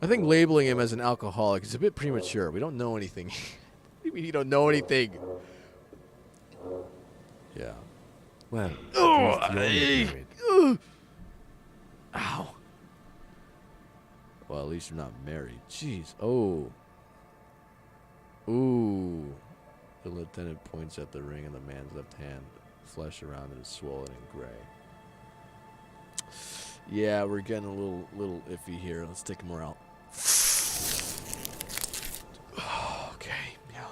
I think labeling him as an alcoholic is a bit premature. We don't know anything. What do you mean you don't know anything? Yeah. Well, Ow. Well, at least you're not married. Jeez. Oh. Ooh. The lieutenant points at the ring in the man's left hand. The flesh around it is swollen and gray. Yeah, we're getting a little iffy here. Let's take him out. Okay, yeah.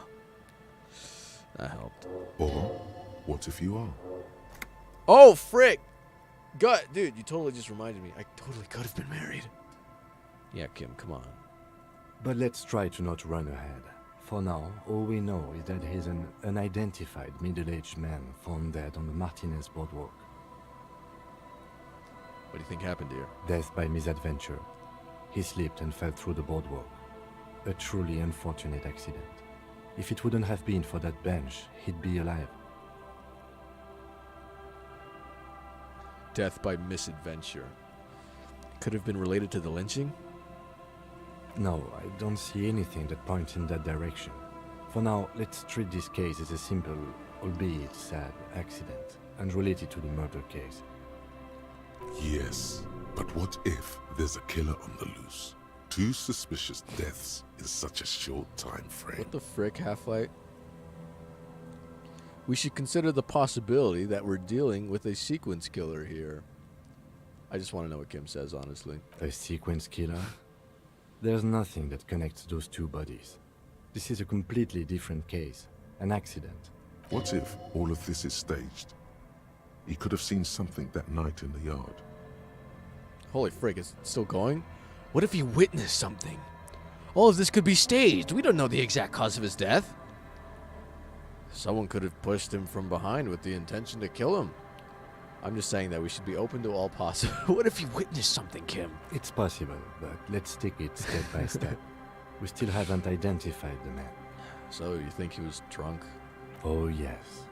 That helped. Or, what if you are? Oh, frick! Gut, dude, you totally just reminded me. I totally could have been married. Yeah, Kim, come on. But let's try to not run ahead. For now, all we know is that he's an unidentified middle-aged man found dead on the Martinez boardwalk. What do you think happened here? Death by misadventure. He slipped and fell through the boardwalk. A truly unfortunate accident. If it wouldn't have been for that bench, he'd be alive. Death by misadventure. Could have been related to the lynching? No, I don't see anything that points in that direction. For now, let's treat this case as a simple, albeit sad, accident, unrelated to the murder case. Yes, but what if there's a killer on the loose? 2 suspicious deaths in such a short time frame. What the frick, Half-Light? We should consider the possibility that we're dealing with a sequence killer here. I just want to know what Kim says, honestly. A sequence killer? There's nothing that connects those 2 bodies. This is a completely different case. An accident. What if all of this is staged? He could have seen something that night in the yard. Holy frick, is it still going? What if he witnessed something? All of this could be staged. We don't know the exact cause of his death. Someone could have pushed him from behind with the intention to kill him. I'm just saying that we should be open to all possible. What if he witnessed something, Kim? It's possible, but let's take it step by step. We still haven't identified the man. So, you think he was drunk? Oh, yes.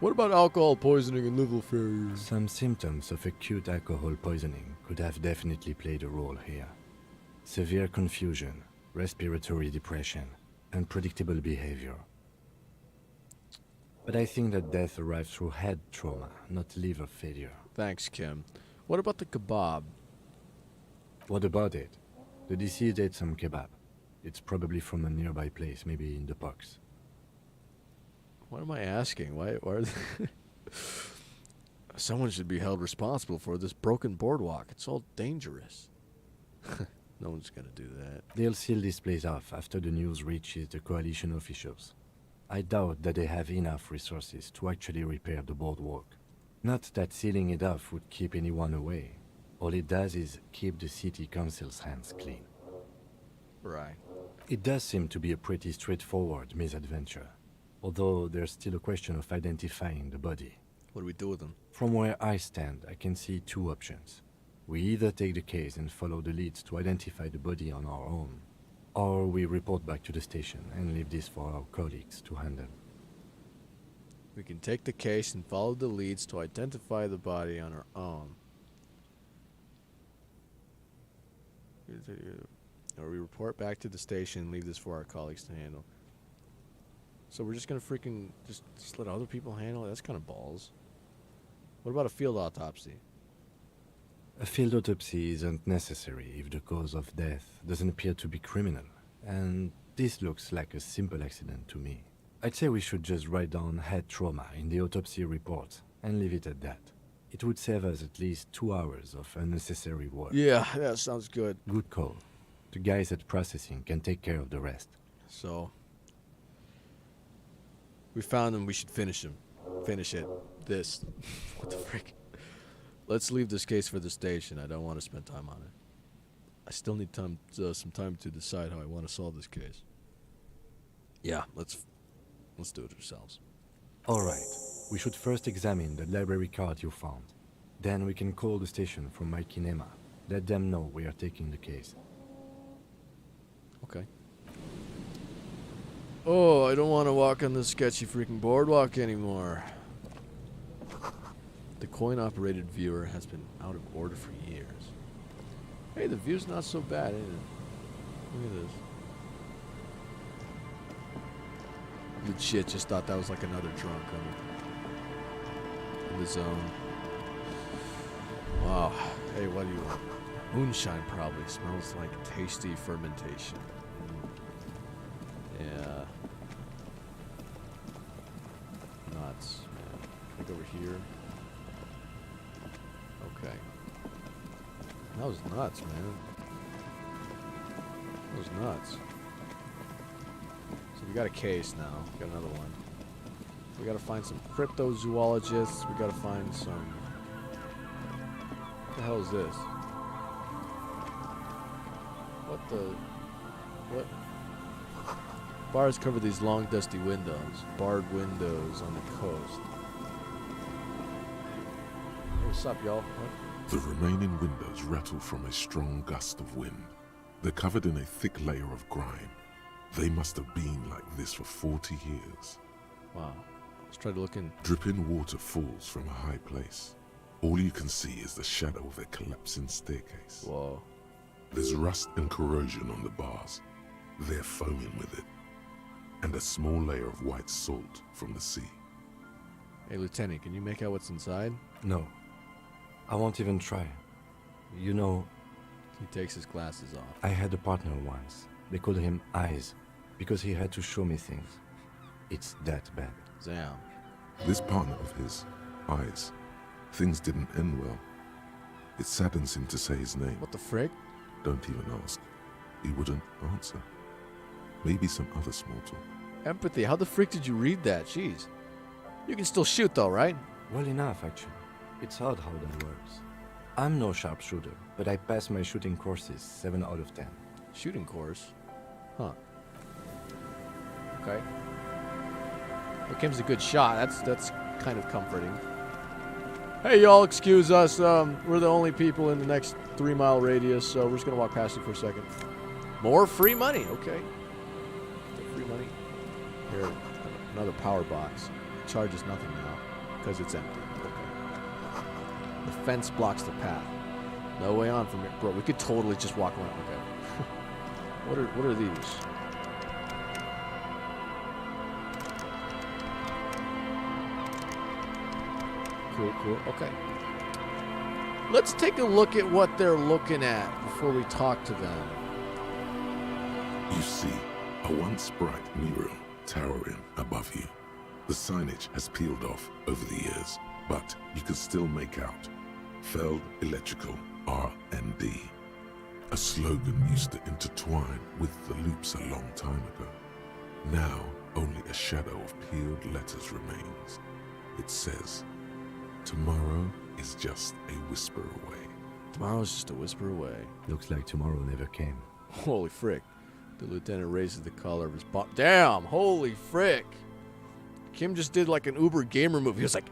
What about alcohol poisoning and liver failure? Some symptoms of acute alcohol poisoning could have definitely played a role here. Severe confusion, respiratory depression, unpredictable behavior. But I think that death arrived through head trauma, not liver failure. Thanks, Kim. What about the kebab? What about it? The deceased ate some kebab. It's probably from a nearby place, maybe in the parks. What am I asking? Why are they... Someone should be held responsible for this broken boardwalk. It's all dangerous. No one's gonna do that. They'll seal this place off after the news reaches the coalition officials. I doubt that they have enough resources to actually repair the boardwalk. Not that sealing it off would keep anyone away. All it does is keep the city council's hands clean. Right. It does seem to be a pretty straightforward misadventure, although there's still a question of identifying the body. What do we do with him? From where I stand, I can see 2 options. We either take the case and follow the leads to identify the body on our own, or we report back to the station and leave this for our colleagues to handle. We can take the case and follow the leads to identify the body on our own. Or we report back to the station and leave this for our colleagues to handle. So we're just gonna freaking just let other people handle it? That's kind of balls. What about a field autopsy? A field autopsy isn't necessary if the cause of death doesn't appear to be criminal, and this looks like a simple accident to me. I'd say we should just write down head trauma in the autopsy report and leave it at that. It would save us at least 2 hours of unnecessary work. Yeah, that sounds good. Good call. The guys at processing can take care of the rest. So we found him. We should finish him. Finish it. This. What the frick? Let's leave this case for the station. I don't want to spend time on it. I still need some time to decide how I want to solve this case. Yeah, let's do it ourselves. All right. We should first examine the library card you found. Then we can call the station from my kinema. Let them know we are taking the case. Okay. Oh, I don't want to walk on this sketchy freaking boardwalk anymore. The coin-operated viewer has been out of order for years. Hey, the view's not so bad, ain't it? Look at this. Legit, just thought that was like another drunk in the zone. Wow. Hey, what do you want? Moonshine probably smells like tasty fermentation. Yeah. Nuts, man. Look over here. Okay. That was nuts, man. That was nuts. So we got a case now. We got another one. We gotta find some cryptozoologists. We gotta find some... What the hell is this? What the... What? Bars cover these long, dusty windows. Barred windows on the coast. Hey, what's up, y'all? What? The remaining windows rattle from a strong gust of wind. They're covered in a thick layer of grime. They must have been like this for 40 years. Wow. Let's try to look in. Dripping water falls from a high place. All you can see is the shadow of a collapsing staircase. Whoa. There's rust and corrosion on the bars. They're foaming with it. And a small layer of white salt from the sea. Hey, Lieutenant, can you make out what's inside? No. I won't even try. You know, He takes his glasses off. I had a partner once. They called him Eyes, because he had to show me things. It's that bad. Damn. This partner of his, Eyes, things didn't end well. It saddens him to say his name. What the frick? Don't even ask. He wouldn't answer. Maybe some other small talk. Empathy. How the frick did you read that? Jeez. You can still shoot though, right? Well enough, actually. It's odd how that works. I'm no sharpshooter, but I passed my shooting courses 7 out of 10. Shooting course? Huh. Okay. Well, Kim's a good shot. That's kind of comforting. Hey, y'all, excuse us. We're the only people in the next 3-mile radius, so we're just gonna walk past you for a second. More free money. Okay. The free money. Here, another power box. It charges nothing now because it's empty. Okay. The fence blocks the path. No way on from here, bro. We could totally just walk around. Okay. What are these? Cool. Okay. Let's take a look at what they're looking at before we talk to them. You see a once bright mural towering above you. The signage has peeled off over the years, but you can still make out Feld Electrical R&D. A slogan used to intertwine with the loops a long time ago. Now, only a shadow of peeled letters remains. It says, "Tomorrow is just a whisper away." Tomorrow's just a whisper away. Looks like tomorrow never came. Holy frick. The lieutenant raises the collar of his bomb. Damn, holy frick. Kim just did like an Uber gamer move. He was like,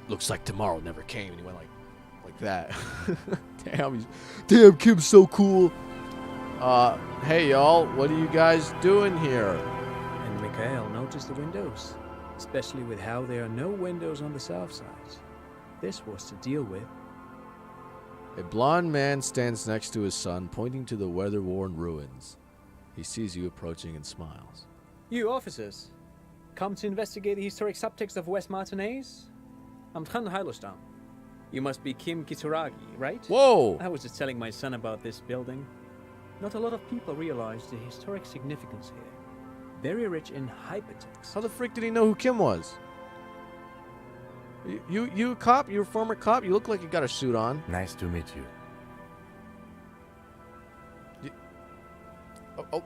looks like tomorrow never came. And he went like that. Damn, Kim's so cool. Hey, y'all, what are you guys doing here? And Mikhail noticed the windows, especially with how there are no windows on the south side. This was to deal with. A blond man stands next to his son, pointing to the weather-worn ruins. He sees you approaching and smiles. You officers, Come to investigate the historic subtext of West Martinez? I'm Tran Heilostam. You must be Kim Kituragi, right? Whoa! I was just telling my son about this building. Not a lot of people realize the historic significance here. Very rich in hypertext. How the freak did he know who Kim was? You a cop? You a former cop? You look like you got a suit on. Nice to meet you.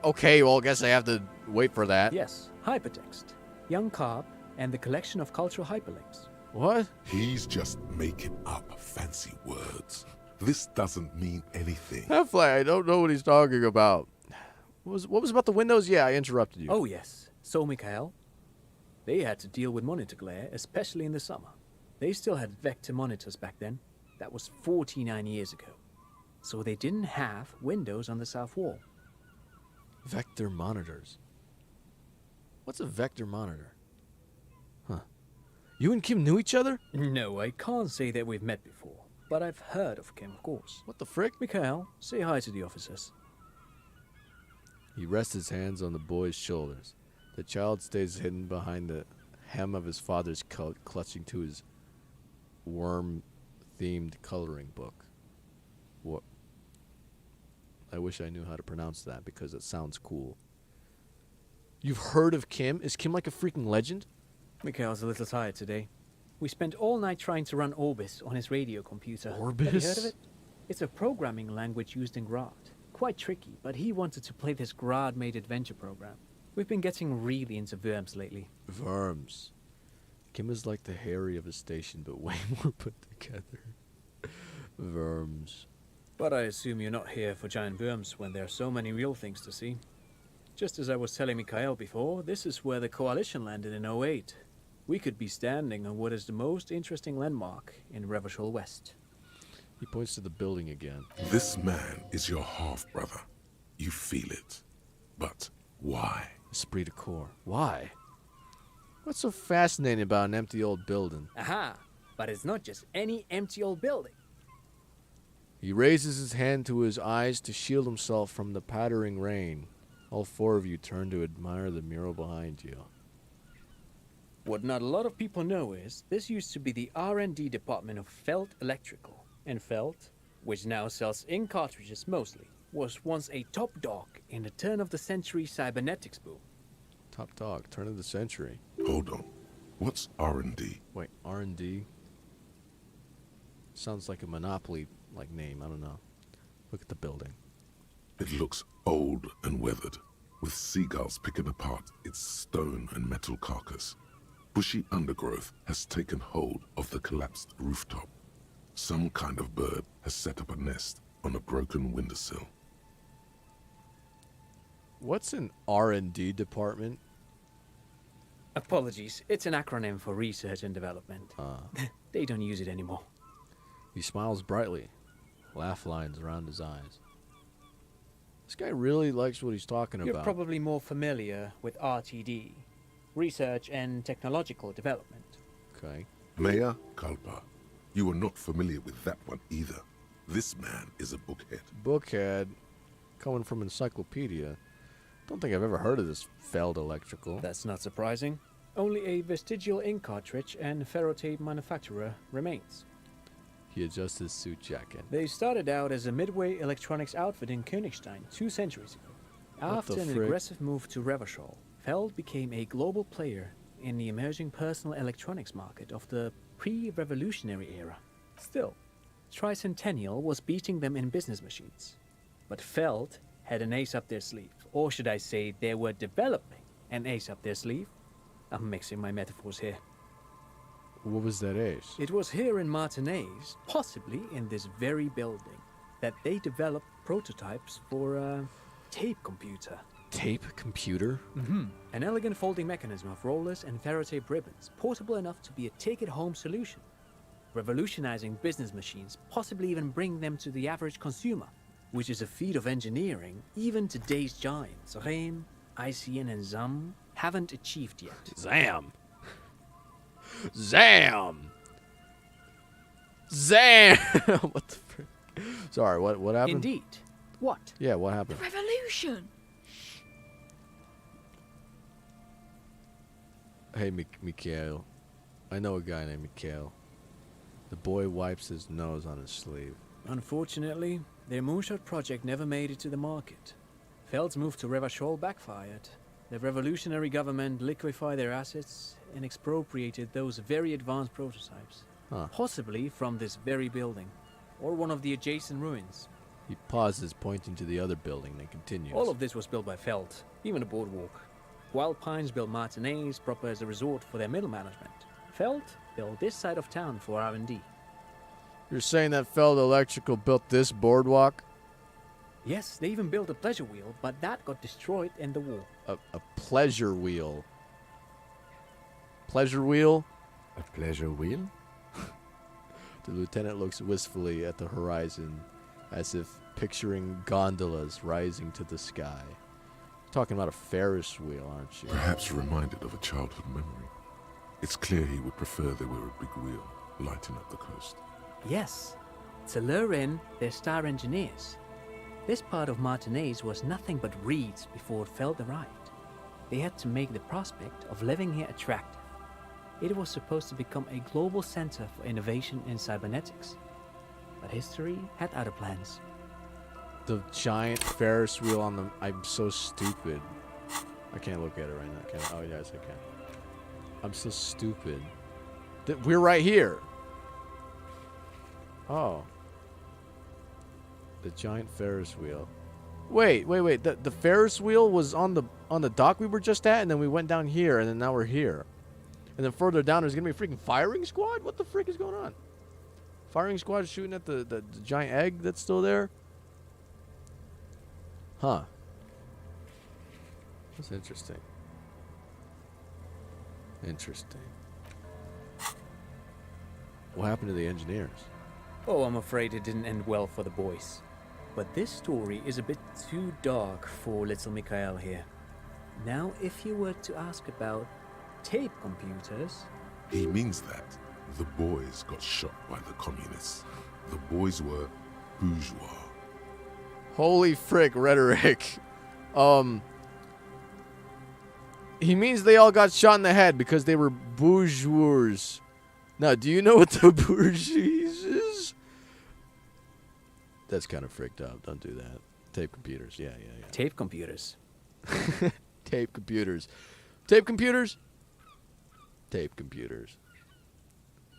Okay, well, I guess I have to wait for that. Yes, hypertext. Young cop and the collection of cultural hyperlinks. What? He's just making up fancy words. This doesn't mean anything. Half-Life, I don't know what he's talking about. What was about the windows? Yeah, I interrupted you. Oh, yes. So, Mikhail, they had to deal with monitor glare, especially in the summer. They still had vector monitors back then. That was 49 years ago. So they didn't have windows on the south wall. Vector monitors. What's a vector monitor? Huh. You and Kim knew each other? No, I can't say that we've met before, but I've heard of Kim, of course. What the frick? Mikhail, say hi to the officers. He rests his hands on the boy's shoulders. The child stays hidden behind the hem of his father's coat, clutching to his worm-themed coloring book. What? I wish I knew how to pronounce that because it sounds cool. You've heard of Kim? Is Kim like a freaking legend? Mikhail's a little tired today. We spent all night trying to run Orbis on his radio computer. Orbis? Have you heard of it? It's a programming language used in Grad. Quite tricky, but he wanted to play this Grad-made adventure program. We've been getting really into Worms lately. Worms. Kim is like the Harry of his station, but way more put together. Worms. But I assume you're not here for giant worms when there are so many real things to see. Just as I was telling Mikhail before, this is where the Coalition landed in '08. We could be standing on what is the most interesting landmark in Revachol West. He points to the building again. This man is your half-brother. You feel it. But why? Esprit de corps. Why? What's so fascinating about an empty old building? Aha! But it's not just any empty old building. He raises his hand to his eyes to shield himself from the pattering rain. All four of you turn to admire the mural behind you. What not a lot of people know is, this used to be the R&D department of Felt Electrical. And Felt, which now sells ink cartridges mostly, was once a top dog in the turn-of-the-century cybernetics boom. Top dog, turn of the century. Hold on. What's R&D? Wait, R&D? Sounds like a Monopoly-like name, I don't know. Look at the building. It looks old and weathered, with seagulls picking apart its stone and metal carcass. Bushy undergrowth has taken hold of the collapsed rooftop. Some kind of bird has set up a nest on a broken windowsill. What's an R&D department? Apologies, it's an acronym for research and development. They don't use it anymore. He smiles brightly. Laugh lines around his eyes. This guy really likes what he's talking You're about. probably more familiar with RTD, Research and Technological Development. Okay. Mea culpa. You are not familiar with that one either. This man is a bookhead. Bookhead, coming from Encyclopedia. Don't think I've ever heard of this Feld Electrical. That's not surprising. Only a vestigial ink cartridge and ferrotape manufacturer remains. He adjusts his suit jacket. They started out as a midway electronics outfit in Königstein 2 centuries ago. After an frick? aggressive move to Revachol, Feld became a global player in the emerging personal electronics market of the pre-revolutionary era. Still, Tricentennial was beating them in business machines. But Feld had an ace up their sleeve, or should I say they were developing an ace up their sleeve. I'm mixing my metaphors here. What was that ace? It was here in Martinez, possibly in this very building, that they developed prototypes for a tape computer. Tape computer? An elegant folding mechanism of rollers and ferrotape ribbons, portable enough to be a take-it-home solution. Revolutionizing business machines, possibly even bring them to the average consumer, which is a feat of engineering even today's giants, Rehm, ICN and ZAM, haven't achieved yet. Zam! Zam! Zam! What the frick? Sorry, what happened? Indeed. What? Yeah, what happened? Revolution! Hey, Mikhail. I know a guy named Mikhail. The boy wipes his nose on his sleeve. Unfortunately, their moonshot project never made it to the market. Feld's move to Revachol backfired. The revolutionary government liquefied their assets and expropriated those very advanced prototypes. Possibly from this very building, or one of the adjacent ruins. He pauses, pointing to the other building, then continues. All of this was built by Feld, even the boardwalk. Wild Pines built Martinez proper as a resort for their middle management. Feld built this side of town for R&D. You're saying that Feld Electrical built this boardwalk? Yes, they even built a pleasure wheel, but that got destroyed in the war. A pleasure wheel? Pleasure wheel? A pleasure wheel? The lieutenant looks wistfully at the horizon, as if picturing gondolas rising to the sky. You're talking about a Ferris wheel, aren't you? Perhaps reminded of a childhood memory. It's clear he would prefer they were a big wheel, lighting up the coast. Yes, to lure in their star engineers. This part of Martinez was nothing but reeds before Feld arrived. They had to make the prospect of living here attractive. It was supposed to become a global center for innovation in cybernetics. But history had other plans. The giant Ferris wheel on the... I'm so stupid. I can't look at it right now, can I? Oh, yes, I can. I'm so stupid. We're right here. Oh. The giant Ferris wheel. Wait. The Ferris wheel was on the dock we were just at, and then we went down here, and then now we're here. And then further down, there's going to be a freaking firing squad? What the frick is going on? Firing squad is shooting at the giant egg that's still there? Huh. That's interesting. Interesting. What happened to the engineers? Oh, I'm afraid it didn't end well for the boys. But this story is a bit too dark for little Mikhail here. Now, if you were to ask about tape computers... He means that. The boys got shot by the communists. The boys were bourgeois. Holy frick, rhetoric. He means they all got shot in the head because they were bourgeois. Now, do you know what the bourgeois is? That's kind of fricked up. Don't do that. Tape computers. Yeah. Tape computers. Tape computers. Tape computers? Tape computers.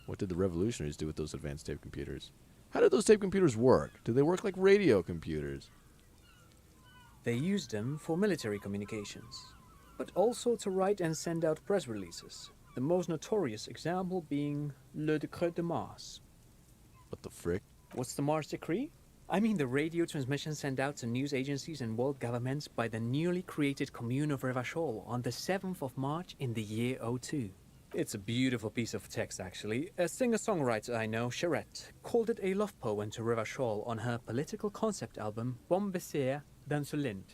What did the revolutionaries do with those advanced tape computers? How did those tape computers work? Did they work like radio computers? They used them for military communications, but also to write and send out press releases. The most notorious example being Le Décret de Mars. What the frick? What's the Mars Decree? I mean the radio transmission sent out to news agencies and world governments by the newly created Commune of Revachol on the 7th of March in the year 02. It's a beautiful piece of text, actually. A singer-songwriter I know, Charette, called it a love poem to Revachol on her political concept album, Bon Baiser dans le Lind.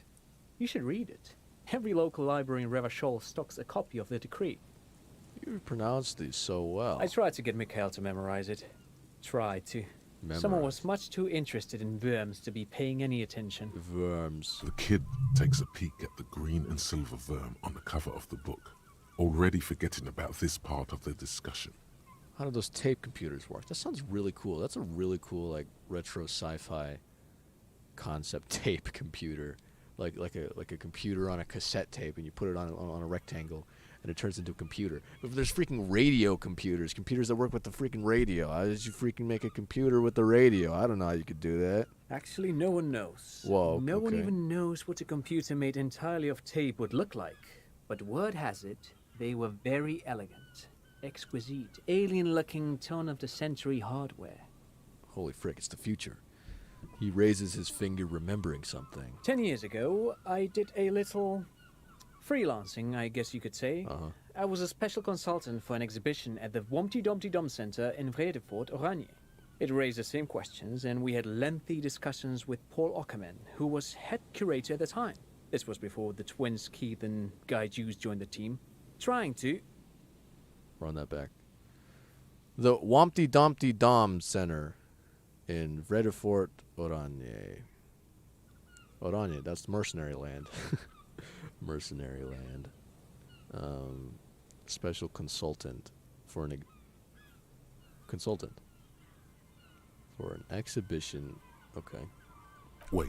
You should read it. Every local library in Revachol stocks a copy of the decree. You pronounce these so well. I tried to get Mikhail to memorize it. Someone was much too interested in worms to be paying any attention. Worms. The kid takes a peek at the green and silver worm on the cover of the book, already forgetting about this part of the discussion. How do those tape computers work? That sounds really cool. That's a really cool, like, retro sci-fi concept tape computer. Like a computer on a cassette tape, and you put it on a rectangle, and it turns into a computer. If there's freaking radio computers that work with the freaking radio, how did you freaking make a computer with the radio? I don't know how you could do that. Actually, no one knows. Whoa, No one okay. even knows what a computer made entirely of tape would look like. But word has it, they were very elegant, exquisite, alien-looking turn-of-the-century hardware. Holy frick, it's the future. He raises his finger, remembering something. 10 years ago, I did a little freelancing, I guess you could say. I was a special consultant for an exhibition at the Wompty Dumpty Dum Center in Vredefort, Oranje. It raised the same questions, and we had lengthy discussions with Paul Ockerman, who was head curator at the time. This was before the twins Keith and Guy Hughes joined the team, trying to... Run that back. The Wompty Dumpty Dom Center in Vredefort, Oranje. Oranje, that's mercenary land. Mercenary land. Special consultant for an consultant for an exhibition. Okay. Wait,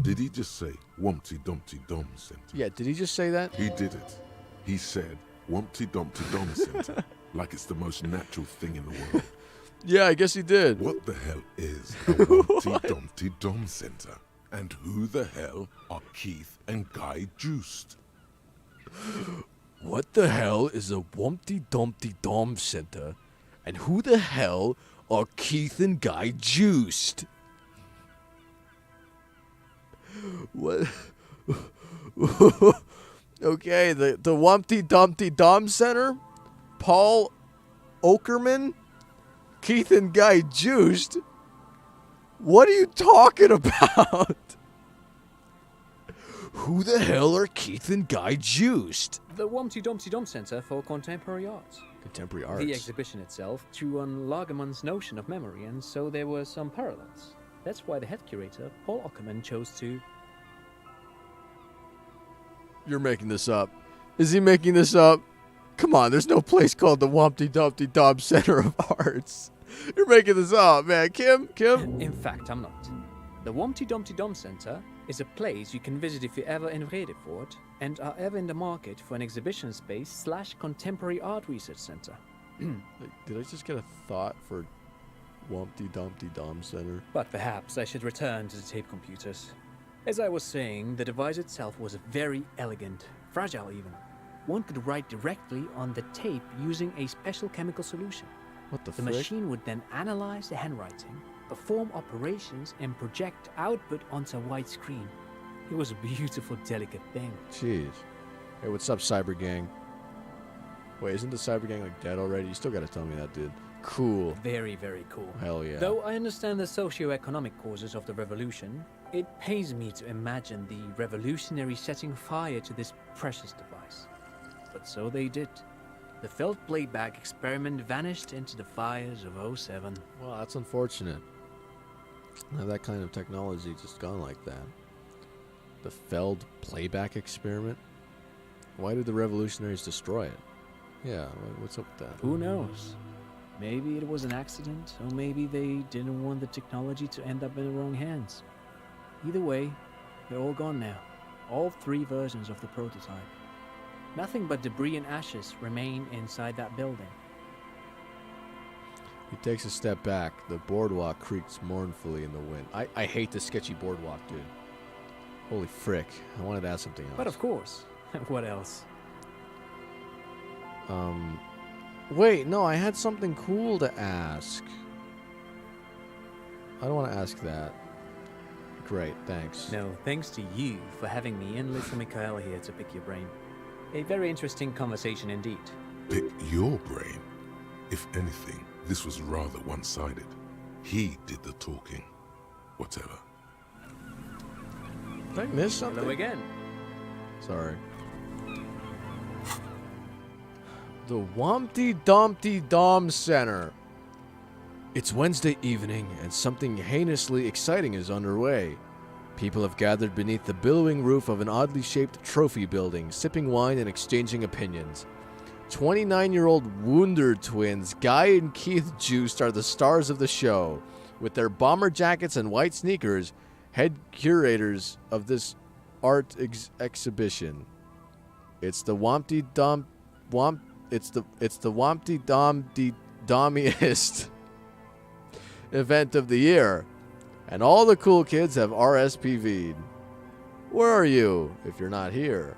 did he just say Wumpty Dumpty Dom Center? Yeah, did he just say that? He did it. He said Wumpty Dumpty Dom Center, like it's the most natural thing in the world. Yeah, I guess he did. What the hell is a Wumpty Dumpty Dom Center? And who the hell are Keith and Guy Juiced? What the hell is a Wumpty Dumpty Dom Center? And who the hell are Keith and Guy Juiced? What? Okay, the Wumpty Dumpty Dom Center? Paul Okerman? Keith and Guy Juiced? What are you talking about? Who the hell are Keith and Guy Juiced? The Wumpty Dumpty Dom Center for Contemporary Arts. Contemporary arts. The exhibition itself drew on Lagerman's notion of memory, and so there were some parallels. That's why the head curator, Paul Ockerman, chose to... You're making this up. Is he making this up? Come on, there's no place called the Wumpty Dumpty Dom Center of Arts. You're making this up, man. Kim? In fact, I'm not. The Wumpty Dumpty Dom Center is a place you can visit if you're ever in Vredefort and are ever in the market for an exhibition space / contemporary art research center. Did I just get a thought for Wumpty Dumpty Dom Center? But perhaps I should return to the tape computers. As I was saying, the device itself was very elegant, fragile even. One could write directly on the tape using a special chemical solution. What the The frick? machine would then analyze the handwriting, perform operations, and project output onto a white screen. It was a beautiful, delicate thing. Jeez. Hey, what's up, Cyber Gang? Wait, isn't the Cyber Gang like dead already? You still gotta tell me that, dude. Cool. Very, very cool. Hell yeah. Though I understand the socio-economic causes of the revolution, it pains me to imagine the revolutionaries setting fire to this precious device. But so they did. The felt playback experiment vanished into the fires of '07. Well, that's unfortunate. Have that kind of technology just gone like that. The failed playback experiment? Why did the revolutionaries destroy it? Yeah, what's up with that? Who knows? Maybe it was an accident, or maybe they didn't want the technology to end up in the wrong hands. Either way, they're all gone now. All 3 versions of the prototype. Nothing but debris and ashes remain inside that building. He takes a step back. The boardwalk creaks mournfully in the wind. I hate the sketchy boardwalk, dude. Holy frick. I wanted to ask something else. But of course, what else? Wait, no, I had something cool to ask. I don't want to ask that. Great, thanks. No, thanks to you for having me and Lisa Michaela here to pick your brain. A very interesting conversation indeed. Pick your brain. If anything, this was rather one-sided. He did the talking. Whatever. Did I miss something? Hello again. Sorry. The Wumpty Dumpty Dom Center. It's Wednesday evening, and something heinously exciting is underway. People have gathered beneath the billowing roof of an oddly shaped trophy building, sipping wine and exchanging opinions. 29-year-old Wunder twins Guy and Keith Juiced are the stars of the show. With their bomber jackets and white sneakers, head curators of this art exhibition. It's the Wumpty Dum It's the Wumpty Dumpty Dommiest event of the year, and all the cool kids have RSPV'd. Where are you if you're not here?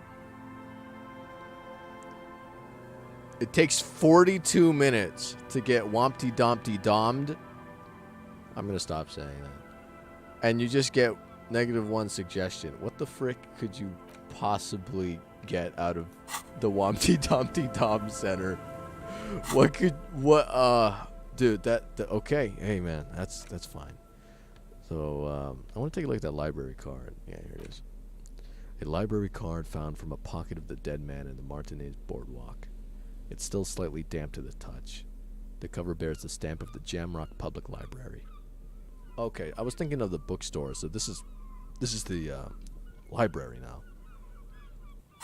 It takes 42 minutes to get Wumpty Dumpty Dommed. I'm gonna stop saying that. And you just get -1 suggestion. What the frick could you possibly get out of the Wumpty Dumpty Dom Center? Dude, okay. Hey man, that's fine. So I want to take a look at that library card. Yeah, here it is. A library card found from a pocket of the dead man in the Martinez boardwalk. It's still slightly damp to the touch. The cover bears the stamp of the Jamrock Public Library. Okay, I was thinking of the bookstore, so this is the library now.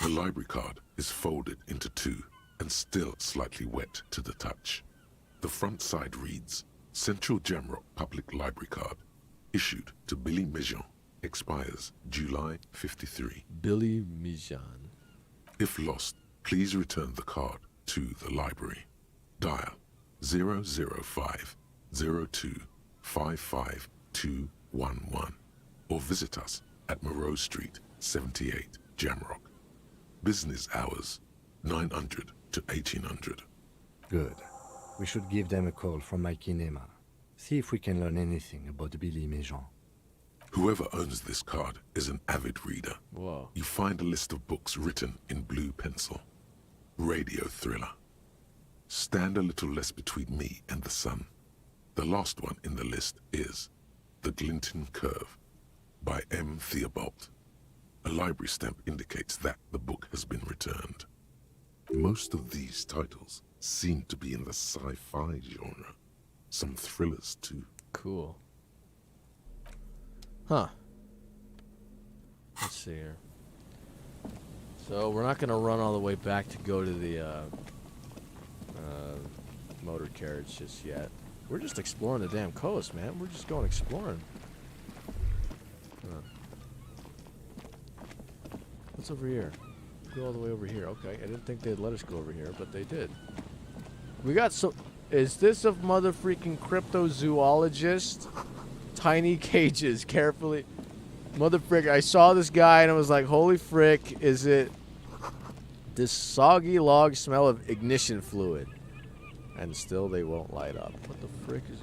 The library card is folded into 2 and still slightly wet to the touch. The front side reads, Central Jamrock Public Library Card, issued to Billy Mijon, expires July 53. Billy Mijan. If lost, please return the card to the library. Dial 005 02 55211 or visit us at Moreau Street, 78, Jamrock. Business hours, 900 to 1800. Good. We should give them a call from my kinema. See if we can learn anything about Billy Mijon. Whoever owns this card is an avid reader. Whoa. You find a list of books written in blue pencil. Radio thriller. Stand a little less between me and the sun. The last one in the list is The Glinton Curve by M. Theobald. A library stamp indicates that the book has been returned. Most of these titles seem to be in the sci-fi genre. Some thrillers too. Cool. Huh. Let's see here. So we're not going to run all the way back to go to the motor carriage just yet. We're just exploring the damn coast, man. We're just going exploring. Huh. What's over here? Go all the way over here. Okay, I didn't think they'd let us go over here, but they did. We got so... Is this a mother freaking cryptozoologist? Tiny cages, carefully. Mother frick, I saw this guy and I was like, holy frick, is it this soggy log smell of ignition fluid? And still they won't light up. What the frick is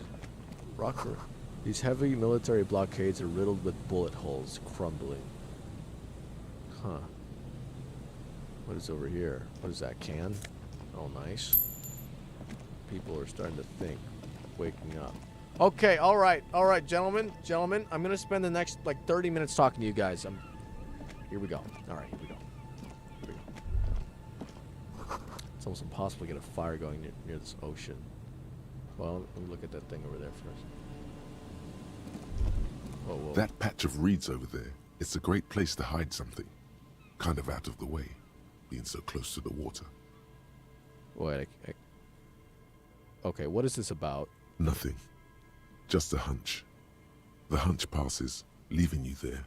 rocker? These heavy military blockades are riddled with bullet holes crumbling. Huh. What is over here? What is that, can? Oh, nice. People are starting to think. Waking up. Okay, alright, gentlemen, I'm gonna spend the next, like, 30 minutes talking to you guys. Here we go. Alright, here we go. It's almost impossible to get a fire going near this ocean. Well, let me look at that thing over there first. Whoa, whoa. That patch of reeds over there, it's a great place to hide something. Kind of out of the way, being so close to the water. Wait, okay, what is this about? Nothing. Just a hunch. The hunch passes, leaving you there,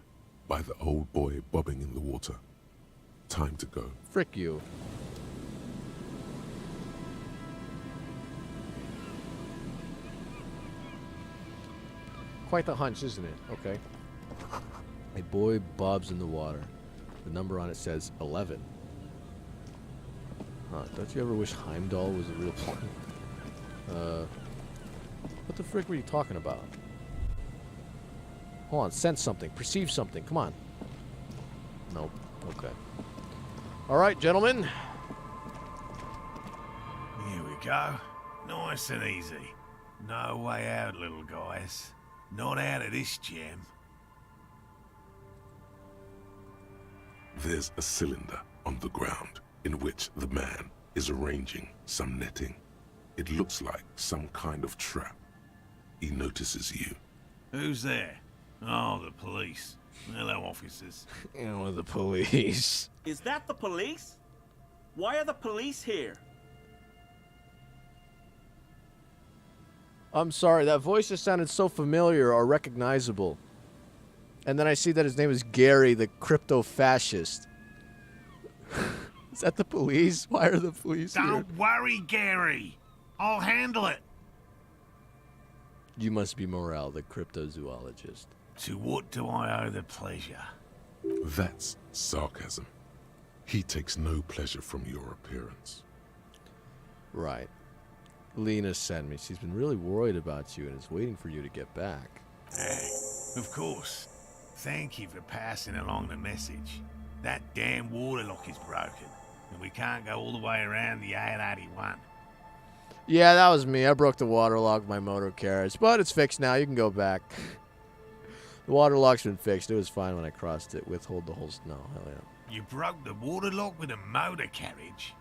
by the old boy bobbing in the water. Time to go. Frick you. Quite the hunch, isn't it? Okay. A boy bobs in the water. The number on it says 11. Huh, don't you ever wish Heimdall was a real planet? What the frick were you talking about? Hold on, sense something, perceive something, come on. Nope, okay. Alright, gentlemen. Here we go. Nice and easy. No way out, little guys. Not out of this jam. There's a cylinder on the ground in which the man is arranging some netting. It looks like some kind of trap. He notices you. Who's there? Oh, the police. Hello, officers. Oh, the police. Is that the police? Why are the police here? I'm sorry, that voice just sounded so familiar or recognizable. And then I see that his name is Gary, the crypto-fascist. Is that the police? Why are the police here? Don't worry, Gary. I'll handle it. You must be Morel, the cryptozoologist. To what do I owe the pleasure? That's sarcasm. He takes no pleasure from your appearance. Right. Lena sent me. She's been really worried about you and is waiting for you to get back. Of course. Thank you for passing along the message. That damn water lock is broken, and we can't go all the way around the 881. Yeah, that was me. I broke the water lock with my motor carriage, but it's fixed now. You can go back. The water lock's been fixed. It was fine when I crossed it. Withhold the whole snow. Hell yeah. You broke the water lock with a motor carriage?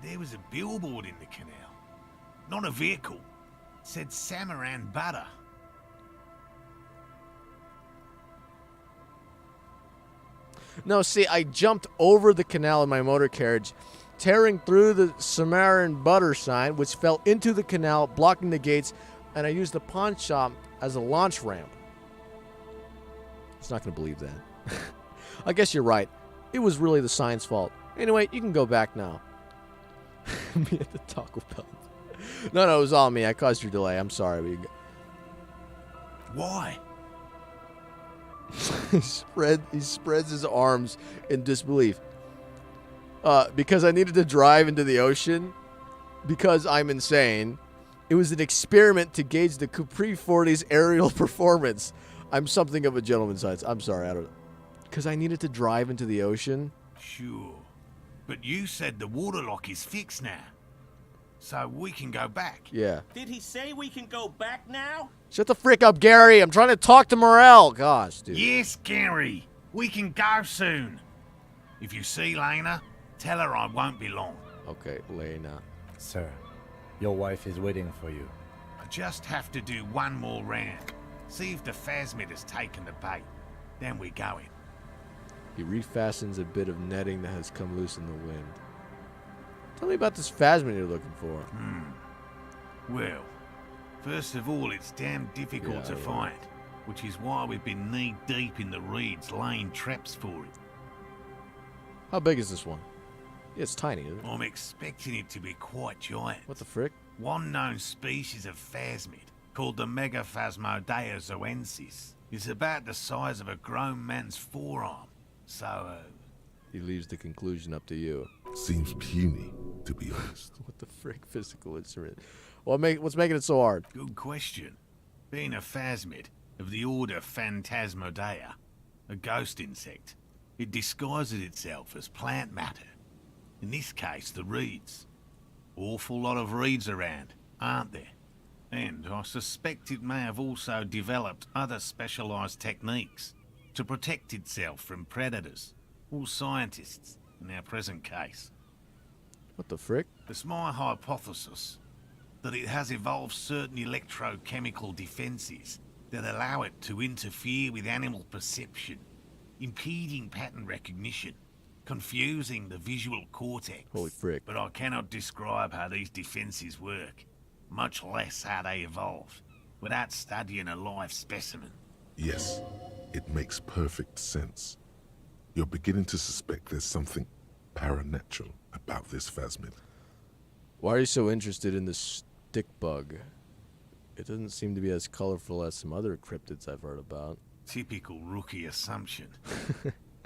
There was a billboard in the canal. Not a vehicle. It said Samaran Butter. No, see, I jumped over the canal in my motor carriage tearing through the Samaritan butter sign, which fell into the canal, blocking the gates, and I used the pawn shop as a launch ramp. He's not going to believe that. I guess you're right. It was really the sign's fault. Anyway, you can go back now. Me at the Taco Bell. No, it was all me. I caused your delay. I'm sorry. Why? He spreads his arms in disbelief. Because I needed to drive into the ocean. Because I'm insane. It was an experiment to gauge the Capri 40's aerial performance. I'm something of a gentleman's heights. I'm sorry, I don't know. Because I needed to drive into the ocean? Sure. But you said the water lock is fixed now. So we can go back. Yeah. Did he say we can go back now? Shut the frick up, Gary. I'm trying to talk to Morel. Gosh, dude. Yes, Gary. We can go soon. If you see Lena, tell her I won't be long. Okay, Lena. Sir, your wife is waiting for you. I just have to do one more round. See if the phasmid has taken the bait. Then we're going. He refastens a bit of netting that has come loose in the wind. Tell me about this phasmid you're looking for. Well, first of all, it's damn difficult to find, which is why we've been knee-deep in the reeds laying traps for it. How big is this one? Yeah, it's tiny, isn't it? I'm expecting it to be quite giant. What the frick? One known species of phasmid, called the Megaphasmodea zoensis, is about the size of a grown man's forearm. So, He leaves the conclusion up to you. Seems puny, to be honest. What the frick physical instrument? What's making it so hard? Good question. Being a phasmid of the order Phantasmodea, a ghost insect, it disguises itself as plant matter. In this case, the reeds. Awful lot of reeds around, aren't there? And I suspect it may have also developed other specialised techniques to protect itself from predators, or scientists, in our present case. What the frick? It's my hypothesis that it has evolved certain electrochemical defenses that allow it to interfere with animal perception, impeding pattern recognition, confusing the visual cortex. Holy frick. But I cannot describe how these defenses work, much less how they evolved, without studying a live specimen. Yes, it makes perfect sense. You're beginning to suspect there's something paranatural about this phasmid. Why are you so interested in this stick bug? It doesn't seem to be as colorful as some other cryptids I've heard about. Typical rookie assumption.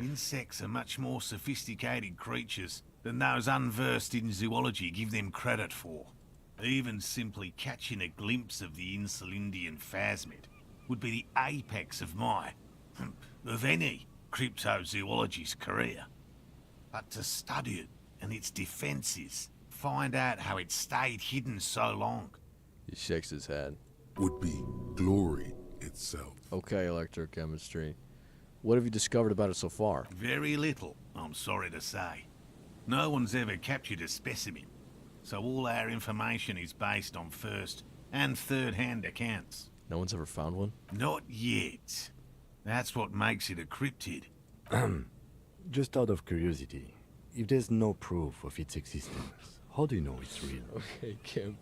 Insects are much more sophisticated creatures than those unversed in zoology give them credit for. Even simply catching a glimpse of the Insulindian phasmid would be the apex of any cryptozoologist's career. But to study it and its defenses, find out how it stayed hidden so long. He shakes his head. Would be glory itself. Okay, electrochemistry. What have you discovered about it so far? Very little, I'm sorry to say. No one's ever captured a specimen, so all our information is based on first and third-hand accounts. No one's ever found one? Not yet. That's what makes it a cryptid. Just out of curiosity, if there's no proof of its existence, how do you know it's real? Okay, Kim.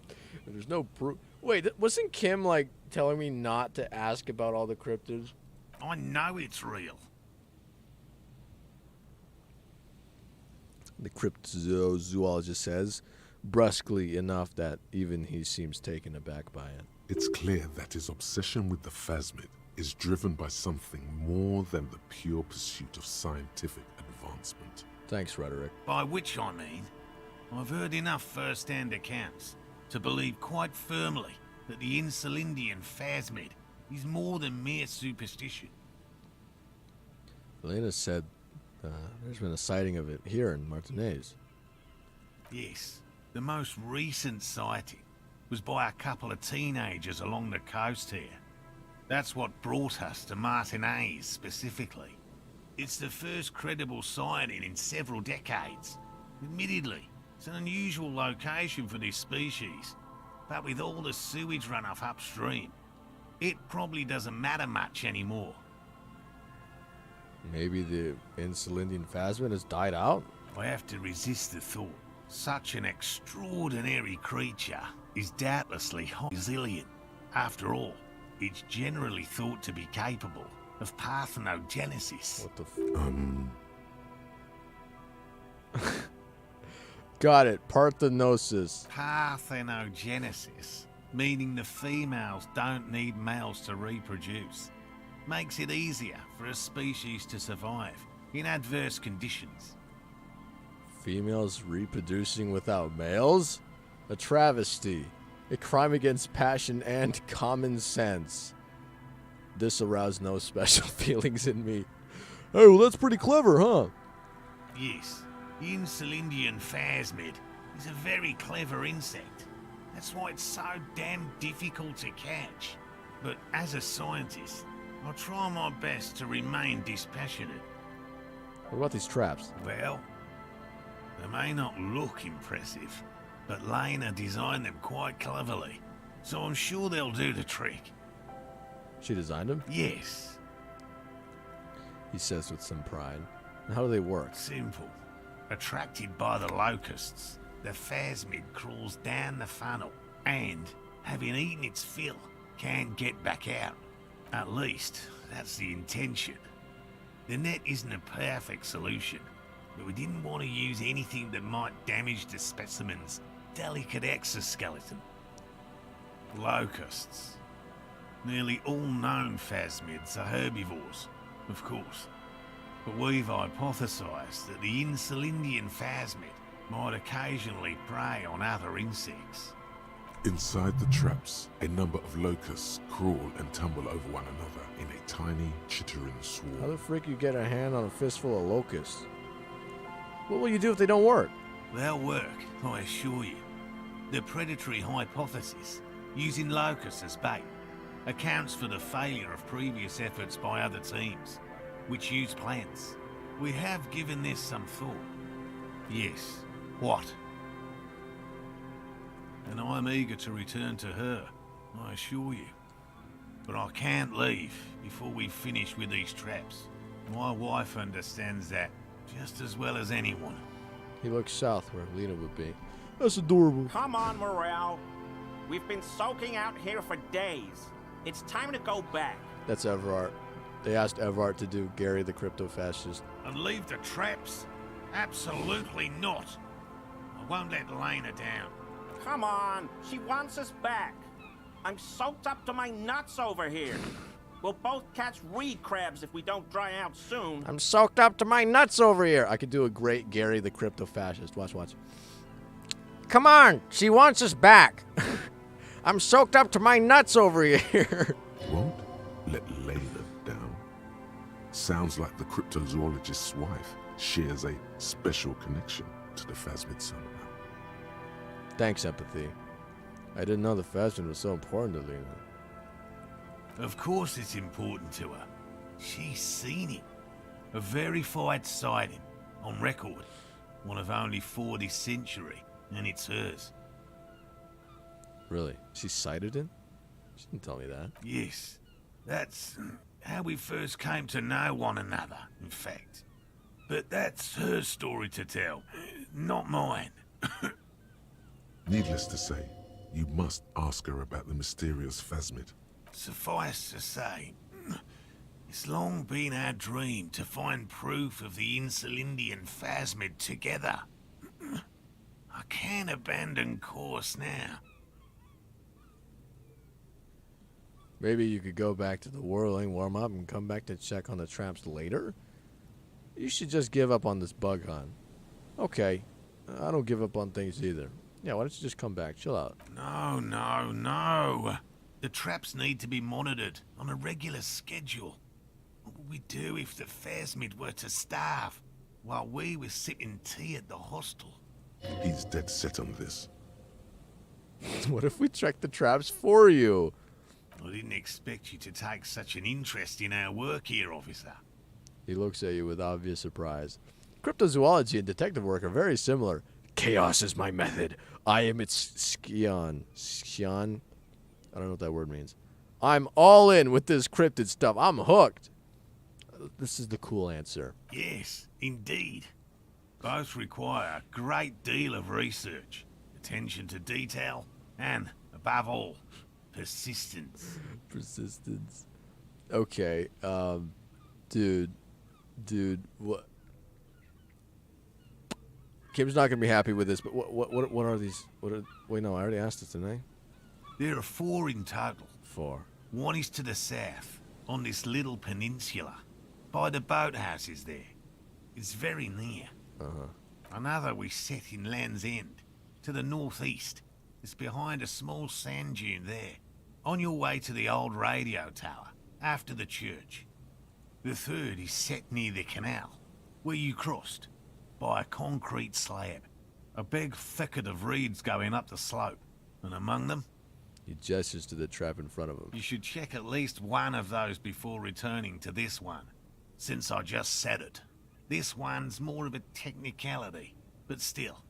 There's no proof. Wait, wasn't Kim, like, telling me not to ask about all the cryptids? I know it's real. The cryptozoologist says, brusquely enough that even he seems taken aback by it. It's clear that his obsession with the phasmid is driven by something more than the pure pursuit of scientific advancement. Thanks, Rhetoric. By which I mean, I've heard enough first-hand accounts to believe quite firmly that the Insulindian phasmid is more than mere superstition. Elena said there's been a sighting of it here in Martinez. Yes, the most recent sighting was by a couple of teenagers along the coast here. That's what brought us to Martinez specifically. It's the first credible sighting in several decades. Admittedly, it's an unusual location for this species, but with all the sewage runoff upstream, it probably doesn't matter much anymore. Maybe the Insulindian phasmid has died out? I have to resist the thought, Such an extraordinary creature is doubtlessly resilient. After all, it's generally thought to be capable of parthenogenesis. What the Got it. Parthenosis. Parthenogenesis, meaning the females don't need males to reproduce. Makes it easier for a species to survive in adverse conditions. Females reproducing without males? A travesty. A crime against passion and common sense. This aroused no special feelings in me. Hey, well, that's pretty clever, huh? Yes, the Insulindian phasmid is a very clever insect. That's why it's so damn difficult to catch. But as a scientist, I'll try my best to remain dispassionate. What about these traps? Well, they may not look impressive, but Lena designed them quite cleverly, so I'm sure they'll do the trick. She designed them? Yes. He says with some pride. And how do they work? Simple. Attracted by the locusts, the phasmid crawls down the funnel and, having eaten its fill, can't get back out. At least, that's the intention. The net isn't a perfect solution, but we didn't want to use anything that might damage the specimen's delicate exoskeleton. Locusts. Nearly all known phasmids are herbivores, of course. But we've hypothesized that the Insulindian phasmid might occasionally prey on other insects. Inside the traps, a number of locusts crawl and tumble over one another in a tiny, chittering How swarm. the frick you get a hand on a fistful of locusts? What will you do if they don't work? They'll work, I assure you. The predatory hypothesis, using locusts as bait, accounts for the failure of previous efforts by other teams, which use plants. We have given this some thought. Yes. What? And I'm eager to return to her, I assure you. But I can't leave before we finish with these traps. My wife understands that just as well as anyone. He looks south where Lena would be. That's adorable. Come on, Morel. We've been soaking out here for days. It's time to go back. That's Everard. They asked Everard to do Gary the Crypto-Fascist. And leave the traps? Absolutely not. I won't let Lena down. Come on, she wants us back. I'm soaked up to my nuts over here. We'll both catch reed crabs if we don't dry out soon. I'm soaked up to my nuts over here. I could do a great Gary the Crypto-Fascist. Watch, watch. Come on, she wants us back. I'm soaked up to my nuts over here. Won't let Lena down. Sounds like the cryptozoologist's wife shares a special connection to the phasmid somehow. Thanks, empathy. I didn't know the phasmid was so important to Lena. Of course it's important to her. She's seen it. A verified sighting, on record. One of only 4 this century, and it's hers. Really? She sighted it? She didn't tell me that. Yes. That's how we first came to know one another, in fact. But that's her story to tell, not mine. Needless to say, you must ask her about the mysterious phasmid. Suffice to say, it's long been our dream to find proof of the Insulindian phasmid together. I can't abandon course now. Maybe you could go back to the whirling, warm up, and come back to check on the traps later? You should just give up on this bug hunt. Okay, I don't give up on things either. Yeah, why don't you just come back? Chill out. No. The traps need to be monitored on a regular schedule. What would we do if the phasmid were to starve while we were sipping tea at the hostel? He's dead set on this. What if we check the traps for you? I didn't expect you to take such an interest in our work here, officer. He looks at you with obvious surprise. Cryptozoology and detective work are very similar. Chaos is my method. I am its scion. Scion? I don't know what that word means. I'm all in with this cryptid stuff. I'm hooked. This is the cool answer. Yes, indeed. Both require a great deal of research, attention to detail, and, above all, persistence. Persistence. Okay, dude, what? Kim's not gonna be happy with this, but what are these? Wait, no, I already asked this, didn't I? There are 4 in total. 4. One is to the south, on this little peninsula, by the boathouses there. It's very near. Another we set in Land's End, to the northeast. It's behind a small sand dune there, on your way to the old radio tower, after the church. The third is set near the canal, where you crossed, by a concrete slab. A big thicket of reeds going up the slope, and among them... He gestures to the trap in front of him. You should check at least one of those before returning to this one, since I just said it. This one's more of a technicality, but still,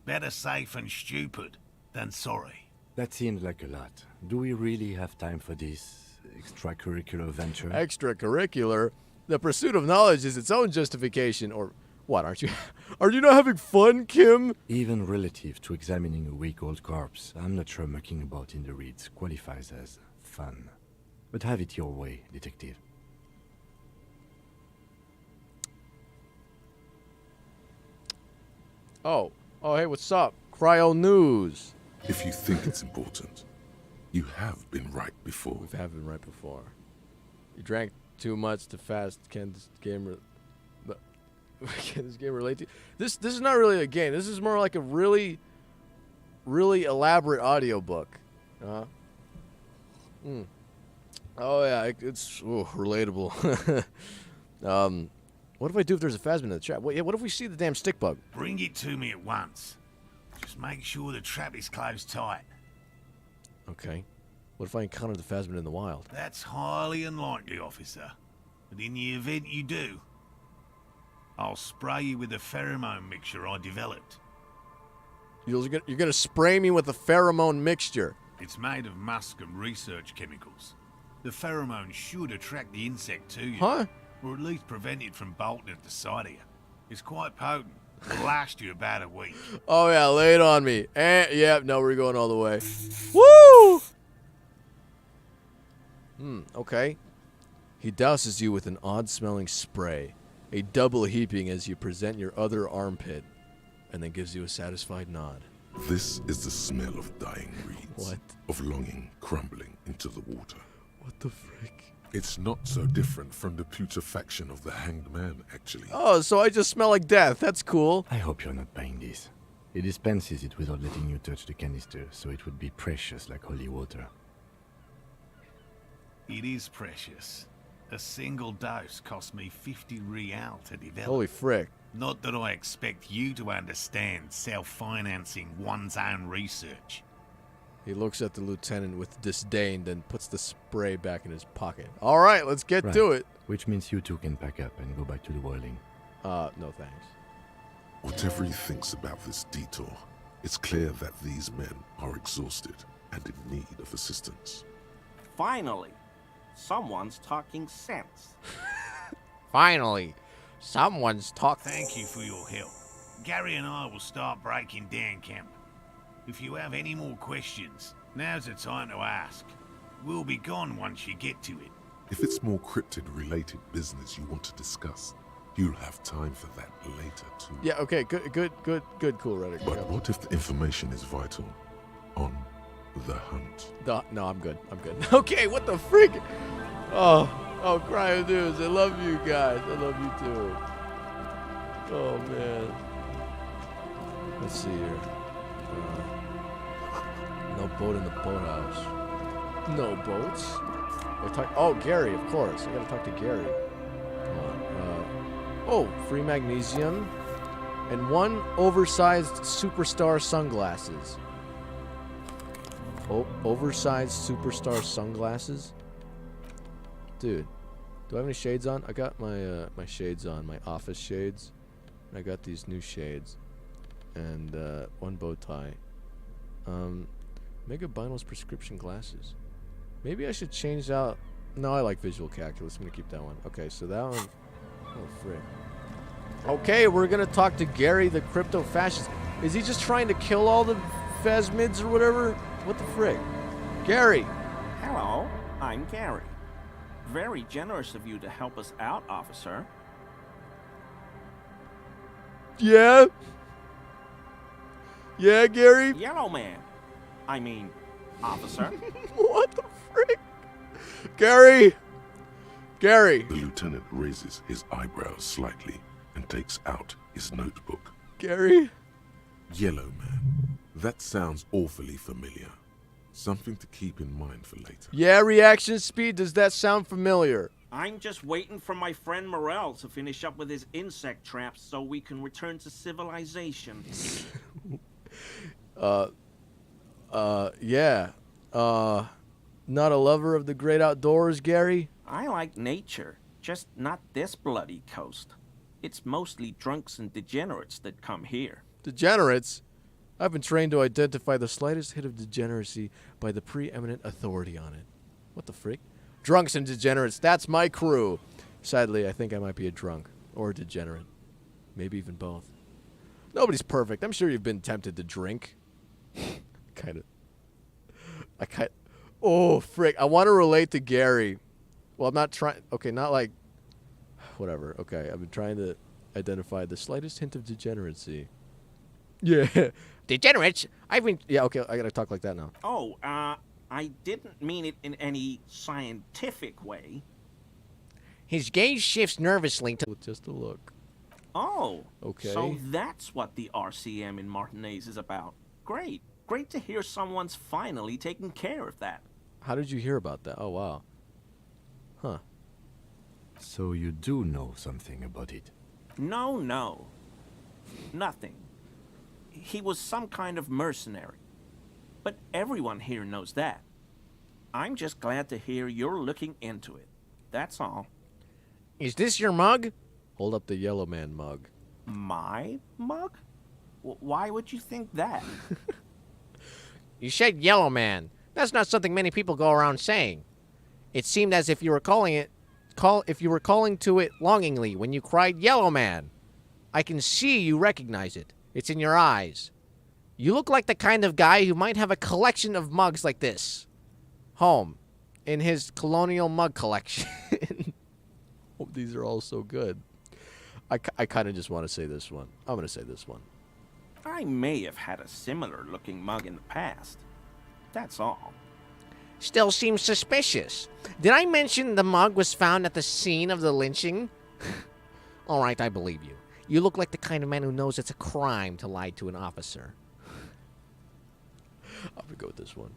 better safe and stupid than sorry. That seems like a lot. Do we really have time for this extracurricular venture? Extracurricular? The pursuit of knowledge is its own justification, or what, aren't you? Are you not having fun, Kim? Even relative to examining a week-old corpse, I'm not sure mucking about in the reeds qualifies as fun. But have it your way, detective. Oh, hey, what's up? Cryo News. If you think it's important, you have been right before. We have been right before. You drank too much too fast. Can this game relate to you? This is not really a game. This is more like a really elaborate audiobook. Oh yeah, it's relatable. What if I do if there's a Phasmin in the trap? What if we see the damn stick bug? Bring it to me at once. Just make sure the trap is closed tight. Okay. What if I encounter the Phasmin in the wild? That's highly unlikely, officer. But in the event you do, I'll spray you with a pheromone mixture I developed. You're gonna spray me with a pheromone mixture? It's made of musk and research chemicals. The pheromone should attract the insect to you. Huh? Or at least prevent it from bolting at the sight of you. It's quite potent. It'll last you about a week. Oh yeah, lay it on me. Yeah, no, we're going all the way. Woo! Okay. He douses you with an odd-smelling spray, a double heaping as you present your other armpit, and then gives you a satisfied nod. This is the smell of dying reeds. What? Of longing crumbling into the water. What the frick? It's not so different from the putrefaction of the hanged man, actually. Oh, so I just smell like death. That's cool. I hope you're not buying this. It dispenses it without letting you touch the canister, so it would be precious like holy water. It is precious. A single dose cost me 50 real to develop. Holy frick. Not that I expect you to understand self-financing one's own research. He looks at the lieutenant with disdain, then puts the spray back in his pocket. All right, let's get to it. Which means you two can pack up and go back to the boiling. No thanks. Whatever he thinks about this detour, it's clear that these men are exhausted and in need of assistance. Finally, someone's talking sense. Finally, someone's talking. Thank you for your help. Gary and I will start breaking down camp. If you have any more questions, now's the time to ask. We'll be gone once you get to it. If it's more cryptid-related business you want to discuss, you'll have time for that later too. Yeah, okay, good, cool, Reddick. But what if the information is vital on the hunt? No, I'm good. Okay, what the freak? Oh, Cryo News, I love you guys. I love you too. Oh, man. Let's see here. No boat in the boathouse. No boats? Oh, Gary, of course. I gotta talk to Gary. Come on. Free magnesium. And 1 oversized superstar sunglasses. Oversized superstar sunglasses? Dude, do I have any shades on? I got my my shades on, my office shades. And I got these new shades. And 1 bow tie. Mega Binals prescription glasses. Maybe I should change out. No, I like visual calculus. I'm gonna keep that one. Okay, so that one. Oh frick. Okay, we're gonna talk to Gary, the crypto fascist. Is he just trying to kill all the phasmids or whatever? What the frick? Gary! Hello, I'm Gary. Very generous of you to help us out, officer. Yeah? Yeah, Gary? Yellow man. I mean, officer. What the frick? Gary! Gary! The lieutenant raises his eyebrows slightly and takes out his notebook. Gary? Yellow man. That sounds awfully familiar. Something to keep in mind for later. Yeah, reaction speed, does that sound familiar? I'm just waiting for my friend Morel to finish up with his insect traps so we can return to civilization. Yeah. Not a lover of the great outdoors, Gary? I like nature, just not this bloody coast. It's mostly drunks and degenerates that come here. Degenerates? I've been trained to identify the slightest hint of degeneracy by the preeminent authority on it. What the frick? Drunks and degenerates, that's my crew. Sadly, I think I might be a drunk. Or a degenerate. Maybe even both. Nobody's perfect. I'm sure you've been tempted to drink. Oh, frick. I want to relate to Gary. Well, I'm not trying... Okay, not like... Whatever. Okay, I've been trying to identify the slightest hint of degeneracy. Yeah. Degenerates? I've been... Yeah, okay, I gotta talk like that now. Oh, I didn't mean it in any scientific way. His gaze shifts nervously to... Just a look. Oh. Okay. So that's what the RCM in Martinez is about. Great. Great to hear someone's finally taking care of that. How did you hear about that? Oh, wow. Huh. So you do know something about it? No. Nothing. He was some kind of mercenary. But everyone here knows that. I'm just glad to hear you're looking into it. That's all. Is this your mug? Hold up the yellow man mug. My mug? Why would you think that? You said yellow man. That's not something many people go around saying. It seemed as if you were calling to it longingly when you cried yellow man. I can see you recognize it. It's in your eyes. You look like the kind of guy who might have a collection of mugs like this. Home. In his colonial mug collection. Oh, these are all so good. I kind of just want to say this one. I'm going to say this one. I may have had a similar looking mug in the past. That's all. Still seems suspicious. Did I mention the mug was found at the scene of the lynching? All right, I believe you. You look like the kind of man who knows it's a crime to lie to an officer. I'm gonna go with this one.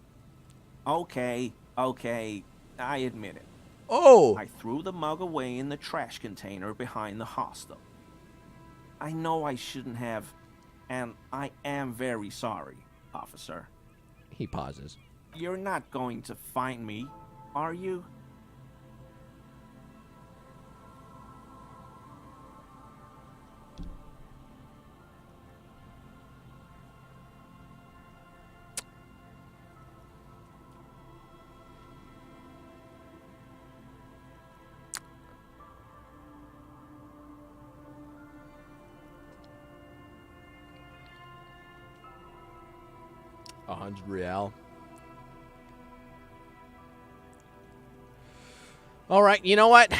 Okay. I admit it. Oh! I threw the mug away in the trash container behind the hostel. I know I shouldn't have, and I am very sorry, officer. He pauses. You're not going to find me, are you? $100. All right, you know what?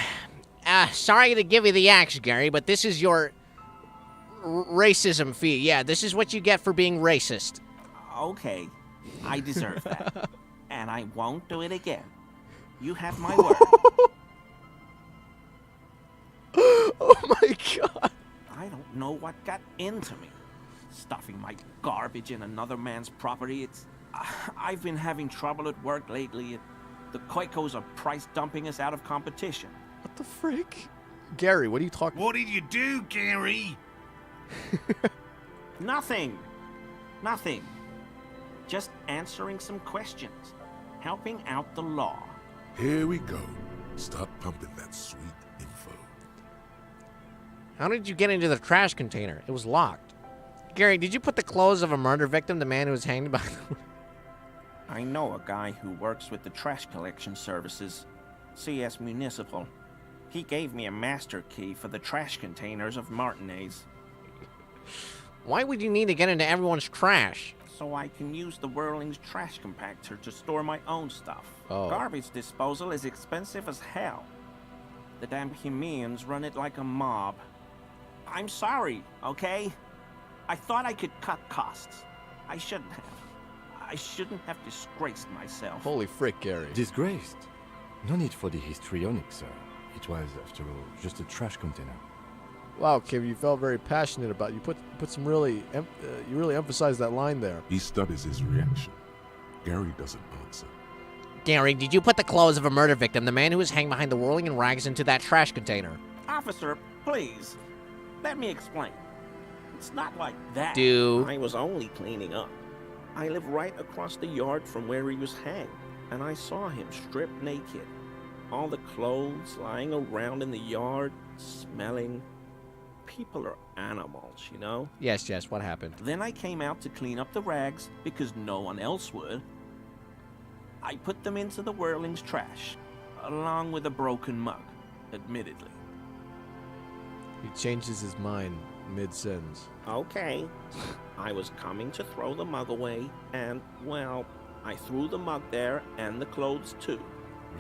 Sorry to give you the axe, Gary, but this is your racism fee. Yeah, this is what you get for being racist. Okay, I deserve that. And I won't do it again. You have my word. Oh my god. I don't know what got into me. Stuffing my garbage in another man's property. I've been having trouble at work lately. The Koikos are price dumping us out of competition. What the frick? Gary, what are you talking about? What did you do, Gary? Nothing. Just answering some questions. Helping out the law. Here we go. Start pumping that sweet info. How did you get into the trash container? It was locked. Gary, did you put the clothes of a murder victim, the man who was hanged by the... I know a guy who works with the trash collection services. CS Municipal. He gave me a master key for the trash containers of Martinez, Why would you need to get into everyone's trash? so I can use the Whirling's trash compactor to store my own stuff. Oh. Garbage disposal is expensive as hell. The damn Bohemians run it like a mob. I'm sorry, okay? I thought I could cut costs. I shouldn't have. I shouldn't have disgraced myself. Holy frick, Gary. Disgraced? No need for the histrionic, sir. It was, after all, just a trash container. Wow, Kim, you felt very passionate about it. You put some really, you really emphasized that line there. He studies his reaction. Gary doesn't answer. Gary, did you put the clothes of a murder victim, the man who was hanging behind the whirling and rags, into that trash container? Officer, please, let me explain. It's not like that. I was only cleaning up. I live right across the yard from where he was hanged, and I saw him stripped naked. All the clothes lying around in the yard, smelling. People are animals, you know? Yes, what happened? Then I came out to clean up the rags because no one else would. I put them into the Whirling's trash, along with a broken mug, admittedly. He changes his mind mid-sentence. Okay. I was coming to throw the mug away, and, well, I threw the mug there and the clothes too.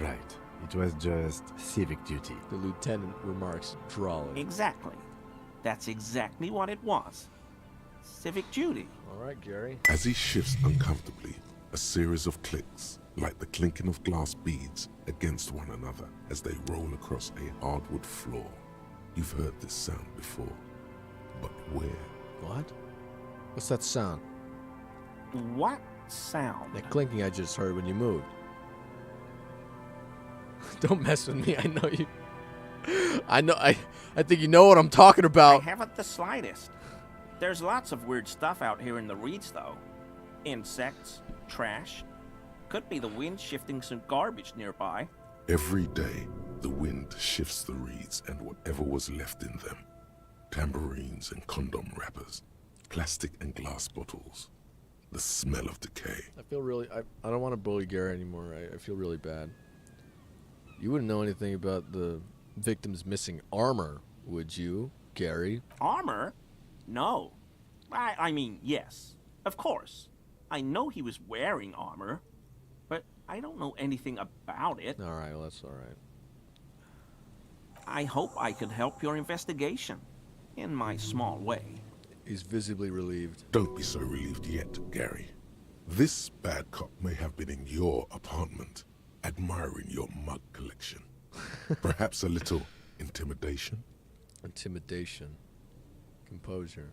Right. It was just civic duty. The lieutenant remarks drawling. Exactly. That's exactly what it was. Civic duty. All right, Gary. As he shifts uncomfortably, a series of clicks, like the clinking of glass beads against one another as they roll across a hardwood floor. You've heard this sound before, but where? What? What's that sound? What sound? That clinking I just heard when you moved. Don't mess with me. I know you. I think you know what I'm talking about. I haven't the slightest. There's lots of weird stuff out here in the reeds, though. Insects, trash. Could be the wind shifting some garbage nearby. Every day, the wind shifts the reeds and whatever was left in them. Tambourines and condom wrappers, plastic and glass bottles. The smell of decay. I feel really... I don't want to bully Gary anymore. I feel really bad. You wouldn't know anything about the victim's missing armor, would you, Gary? Armor? No. I mean, yes. Of course. I know he was wearing armor, but I don't know anything about it. All right, well, that's all right. I hope I could help your investigation, in my small way. He's visibly relieved. Don't be so relieved yet, Gary. This bad cop may have been in your apartment, admiring your mug collection. Perhaps a little intimidation? Intimidation. Composure.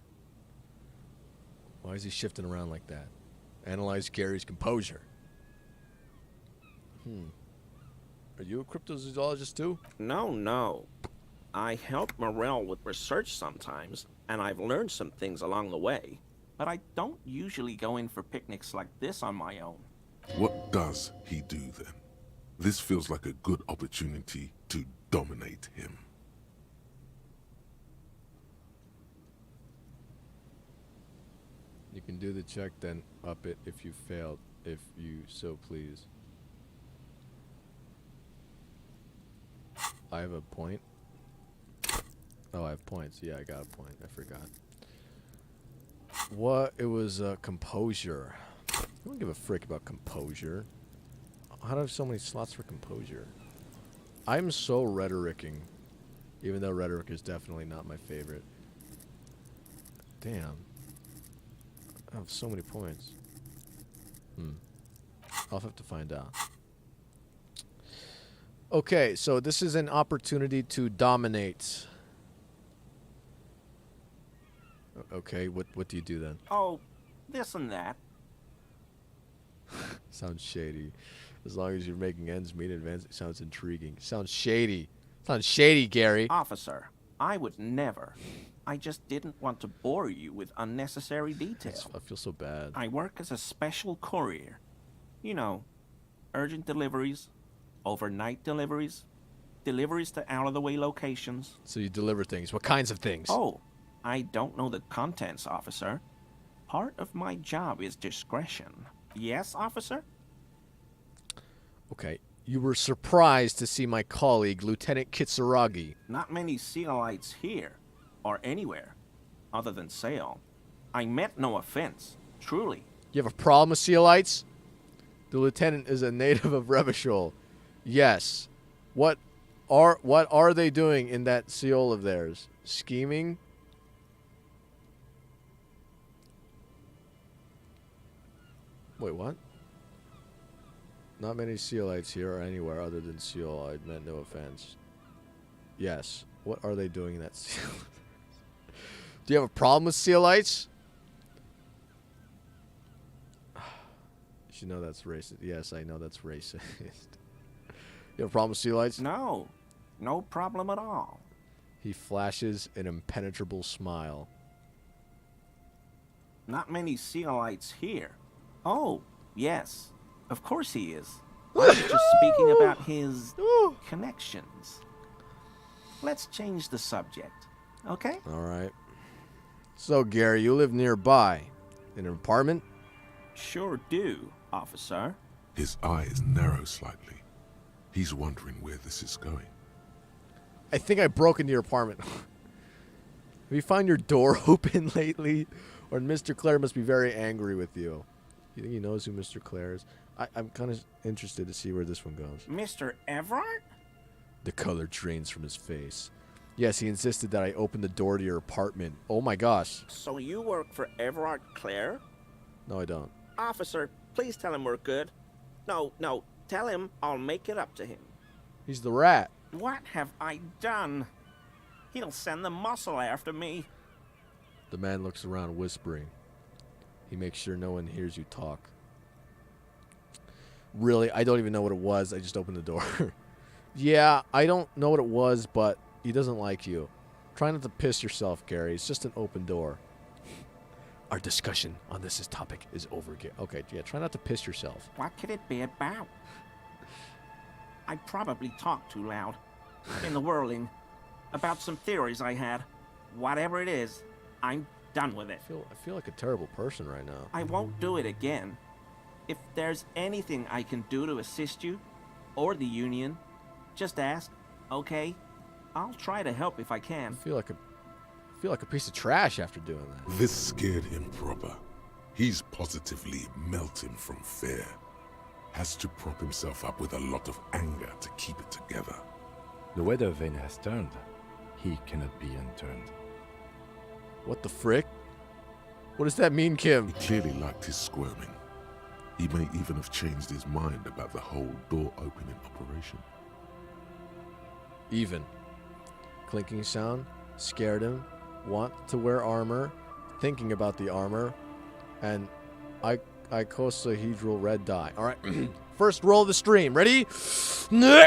Why is he shifting around like that? Analyze Gary's composure. Are you a cryptozoologist too? No. I help Morell with research sometimes, and I've learned some things along the way. But I don't usually go in for picnics like this on my own. What does he do then? This feels like a good opportunity to dominate him. You can do the check, then up it if you failed, if you so please. I have a point. Oh, I have points. Yeah, I got a point. I forgot. What? It was composure. I don't give a frick about composure. How do I have so many slots for composure? I'm so rhetoricking, even though rhetoric is definitely not my favorite. Damn. I have so many points. I'll have to find out. Okay, so this is an opportunity to dominate. Okay, what do you do then? Oh, this and that. Sounds shady. As long as you're making ends meet in advance, it sounds intriguing. Sounds shady. Sounds shady, Gary. Officer, I would never. I just didn't want to bore you with unnecessary detail. I feel so bad. I work as a special courier. You know, urgent deliveries, overnight deliveries, deliveries to out-of-the-way locations. So you deliver things. What kinds of things? Oh, I don't know the contents, officer. Part of my job is discretion. Yes, officer? Okay. You were surprised to see my colleague, Lieutenant Kitsuragi. Not many Sealites here, or anywhere, other than Sail. I meant no offense, truly. You have a problem with Sealites? The lieutenant is a native of Revachol. Yes. What are they doing in that Seol of theirs? Scheming? Wait, what? Not many Sealites here or anywhere other than Seol. I meant no offense. Yes. What are they doing in that Seol? Do you have a problem with Sealites? You know that's racist. Yes, I know that's racist. You have a problem with Sealites? No. No problem at all. He flashes an impenetrable smile. Not many Sealites here. Oh, yes. Of course he is. I was just speaking about his connections. Let's change the subject, okay? All right. So, Gary, you live nearby. In an apartment? Sure do, officer. His eyes narrow slightly. He's wondering where this is going. I think I broke into your apartment. Have you found your door open lately? Or Mr. Clare must be very angry with you. You think he knows who Mr. Clare is? I'm kind of interested to see where this one goes. Mr. Everard? The color drains from his face. Yes, he insisted that I open the door to your apartment. Oh my gosh. So you work for Everard Clare? No, I don't. Officer, please tell him we're good. No, tell him I'll make it up to him. He's the rat. What have I done? He'll send the muscle after me. The man looks around, whispering. He makes sure no one hears you talk. Really, I don't even know what it was. I just opened the door. Yeah, I don't know what it was, but he doesn't like you. Try not to piss yourself, Gary. It's just an open door. Our discussion on this topic is over, Gary. Okay, yeah, try not to piss yourself. What could it be about? I probably talked too loud. In the whirling. About some theories I had. Whatever it is, I'm done with it. I feel like a terrible person right now. I won't do it again. If there's anything I can do to assist you, or the Union, just ask, okay? I'll try to help if I can. I feel like a piece of trash after doing that. This scared him proper. He's positively melting from fear. Has to prop himself up with a lot of anger to keep it together. The weather vane has turned. He cannot be unturned. What the frick? What does that mean, Kim? He clearly liked his squirming. He may even have changed his mind about the whole door opening operation. Even. Clinking sound scared him. Want to wear armor. Thinking about the armor. And icosahedral red dye. All right. First roll of the stream. Ready?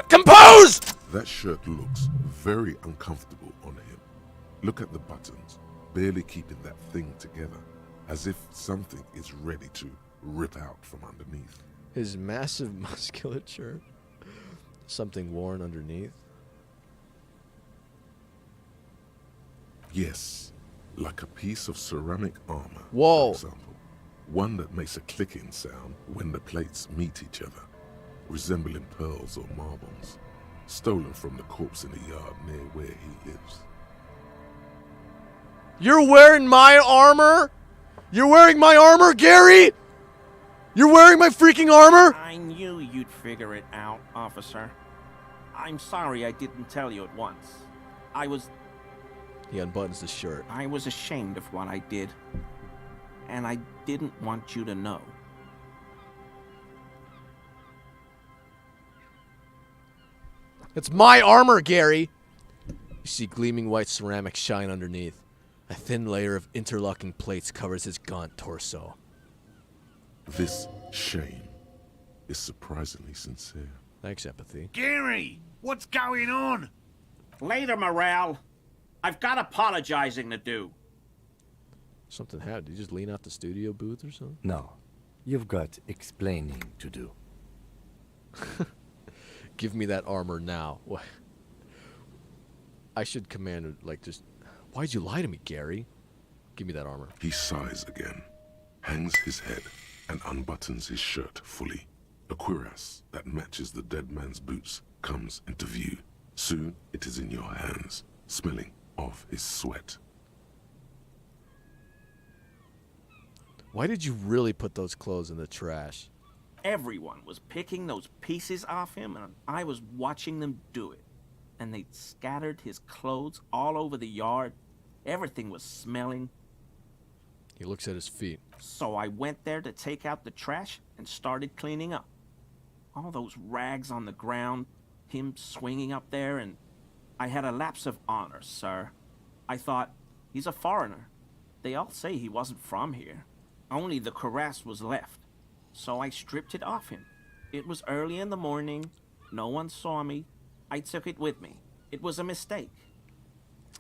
Compose! That shirt looks very uncomfortable on him. Look at the buttons, barely keeping that thing together, as if something is ready to rip out from underneath. His massive musculature. Something worn underneath. Yes, like a piece of ceramic armor, Whoa. for example. One that makes a clicking sound when the plates meet each other, resembling pearls or marbles, stolen from the corpse in the yard near where he lives. You're wearing my armor? You're wearing my armor, Gary? You're wearing my freaking armor? I knew you'd figure it out, officer. I'm sorry I didn't tell you at once. He unbuttons the shirt. I was ashamed of what I did. And I didn't want you to know. It's my armor, Gary. You see gleaming white ceramic shine underneath. A thin layer of interlocking plates covers his gaunt torso. This shame is surprisingly sincere. Thanks, empathy. Gary, what's going on? Later, Morale. I've got apologizing to do. Something happened. Did you just lean out the studio booth or something? No. You've got explaining to do. Give me that armor now. What? I should command it, like, just... Why'd you lie to me, Gary? Give me that armor. He sighs again, hangs his head, and unbuttons his shirt fully. A cuirass that matches the dead man's boots comes into view. Soon it is in your hands, smelling of his sweat. Why did you really put those clothes in the trash? Everyone was picking those pieces off him, and I was watching them do it. And they'd scattered his clothes all over the yard. Everything was smelling. He looks at his feet. So I went there to take out the trash and started cleaning up. All those rags on the ground, him swinging up there, and I had a lapse of honor, sir. I thought, he's a foreigner. They all say he wasn't from here. Only the cuirass was left. So I stripped it off him. It was early in the morning. No one saw me. I took it with me. It was a mistake.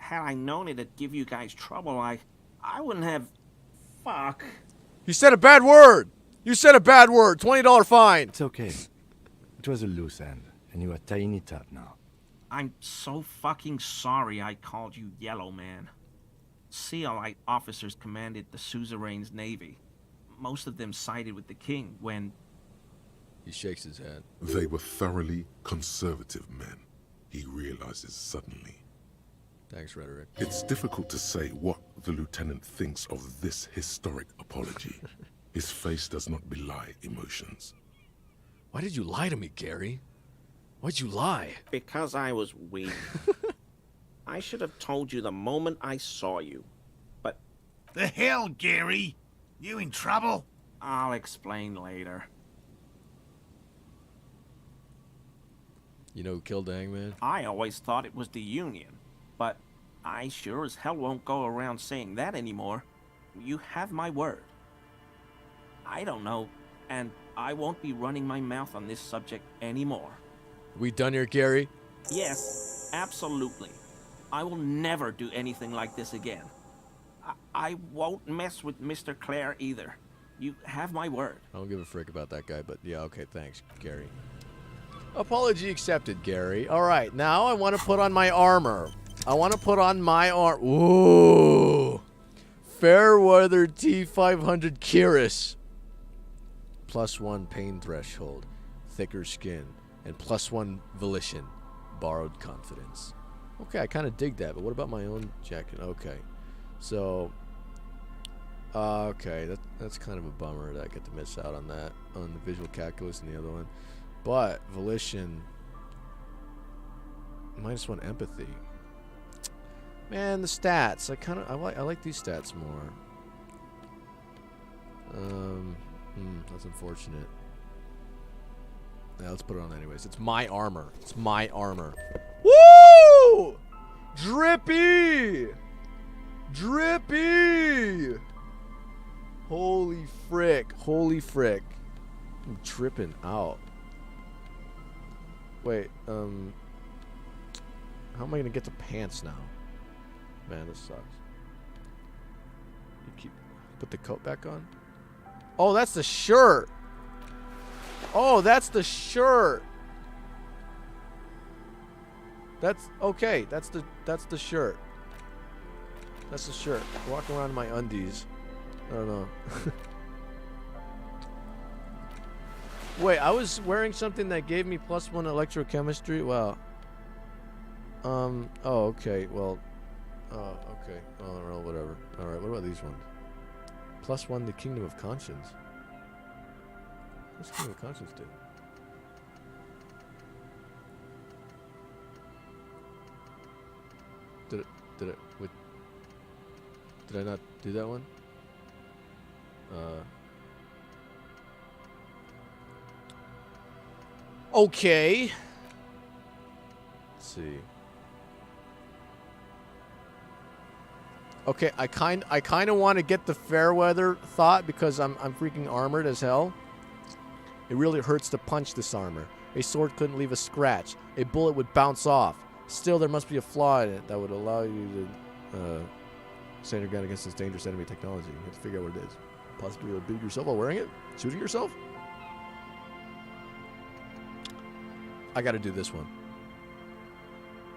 Had I known it'd give you guys trouble, I wouldn't have... Fuck. You said a bad word! You said a bad word! $20 fine! It's okay. It was a loose end, and you are tying it up now. I'm so fucking sorry I called you Yellow Man. Sealite officers commanded the suzerain's navy. Most of them sided with the king when... He shakes his head. They were thoroughly conservative men, he realizes suddenly. Thanks, Rhetoric. It's difficult to say what the lieutenant thinks of this historic apology. His face does not belie emotions. Why did you lie to me, Gary? Why'd you lie? Because I was weak. I should have told you the moment I saw you. But... The hell, Gary? You in trouble? I'll explain later. You know who killed the hangman? I always thought it was the Union. But I sure as hell won't go around saying that anymore. You have my word. I don't know, and I won't be running my mouth on this subject anymore. We done here, Gary? Yes, absolutely. I will never do anything like this again. I won't mess with Mr. Clare either. You have my word. I don't give a frick about that guy, but yeah, okay, thanks, Gary. Apology accepted, Gary. All right, now I want to put on my armor. I want to put on my armor. Ooh. Fairweather T500 Kiris. +1 pain threshold, thicker skin, and +1 volition, borrowed confidence. Okay, I kind of dig that, but what about my own jacket? Okay, so, okay, that's kind of a bummer that I get to miss out on that, on the visual calculus and the other one. But volition, -1 empathy. Man, the stats. I like these stats more. That's unfortunate. Yeah, let's put it on anyways. It's my armor. It's my armor. Woo! Drippy! Drippy! Holy frick. Holy frick. I'm tripping out. Wait, how am I gonna get the pants now? Man, this sucks. You put the coat back on? Oh, that's the shirt. Oh, that's the shirt. That's okay. That's the shirt. That's the shirt. Walk around in my undies. I don't know. Wait, I was wearing something that gave me +1 electrochemistry. Wow. Oh, okay. Well. Oh, okay. Oh, well, whatever. All right. What about these ones? +1 the Kingdom of Conscience. What's Kingdom of Conscience do? Did I not do that one? Okay. Let's see. Okay, I kind of want to get the Fairweather thought because I'm freaking armored as hell. It really hurts to punch this armor. A sword couldn't leave a scratch. A bullet would bounce off. Still, there must be a flaw in it that would allow you to stand your ground against this dangerous enemy technology. You have to figure out what it is. Possibly you'll beat yourself while wearing it? Shooting yourself? I gotta do this one.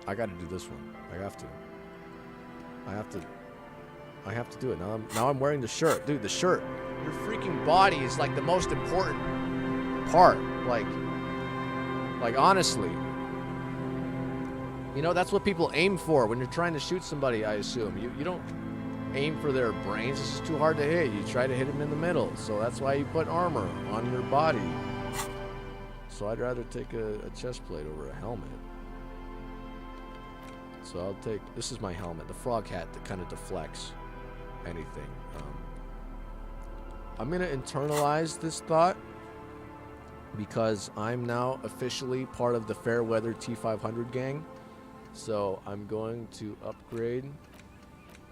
I gotta do this one. I have to do it. Now I'm wearing the shirt. Dude, the shirt. Your freaking body is like the most important part. Like honestly. You know, that's what people aim for when you're trying to shoot somebody, I assume. You don't aim for their brains. It's just too hard to hit. You try to hit them in the middle. So that's why you put armor on your body. So I'd rather take a chest plate over a helmet. So I'll take, this is my helmet, the frog hat that kind of deflects anything. I'm going to internalize this thought because I'm now officially part of the Fairweather T500 gang. So I'm going to upgrade.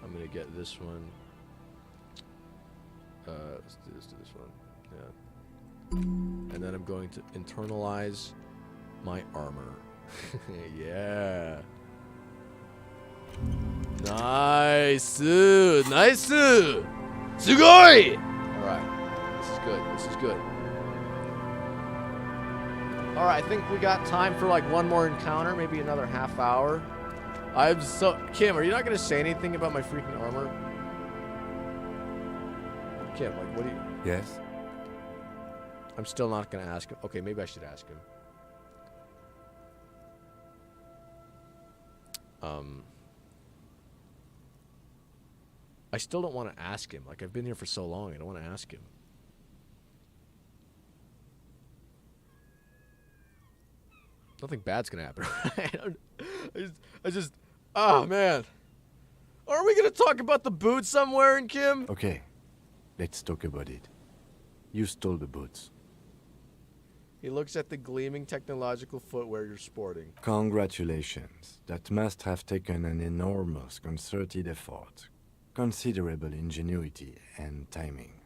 I'm going to get this one. Let's do this one. Yeah. And then I'm going to internalize my armor. Yeah. Nice. Nice. Sugoi! Alright. This is good. This is good. Alright, I think we got time for like one more encounter, maybe another half hour. I'm so... Kim, are you not going to say anything about my freaking armor? Kim, like, what do you... Yes? I'm still not going to ask him. Okay, maybe I should ask him. I still don't want to ask him. Like, I've been here for so long, I don't want to ask him. Nothing bad's going to happen. I just... Oh, man. Are we going to talk about the boots somewhere in Kim? Okay, let's talk about it. You stole the boots. He looks at the gleaming technological footwear you're sporting. Congratulations. That must have taken an enormous concerted effort, considerable ingenuity, and timing.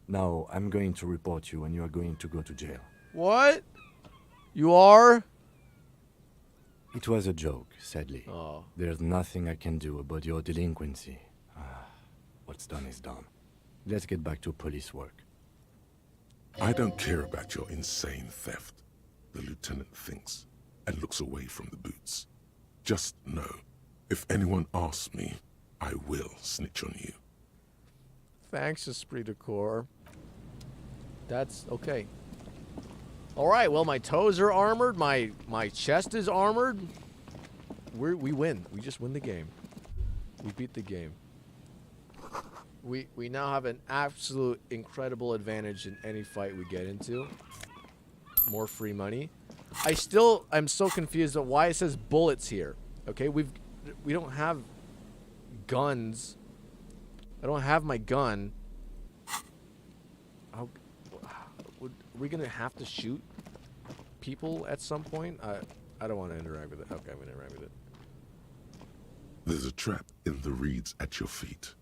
Now, I'm going to report you and you are going to go to jail. What? You are? It was a joke, sadly. Oh. There's nothing I can do about your delinquency. What's done is done. Let's get back to police work. I don't care about your insane theft, the lieutenant thinks, and looks away from the boots. Just know, if anyone asks me, I will snitch on you. Thanks, Esprit de Corps. That's okay. Alright, well, my toes are armored, my chest is armored. We win. We just win the game. We beat the game. We now have an absolute incredible advantage in any fight we get into. More free money. I'm so confused at why it says bullets here. Okay, we don't have guns. I don't have my gun. Are we gonna have to shoot people at some point? I don't want to interact with it. Okay, I'm gonna interact with it. There's a trap in the reeds at your feet.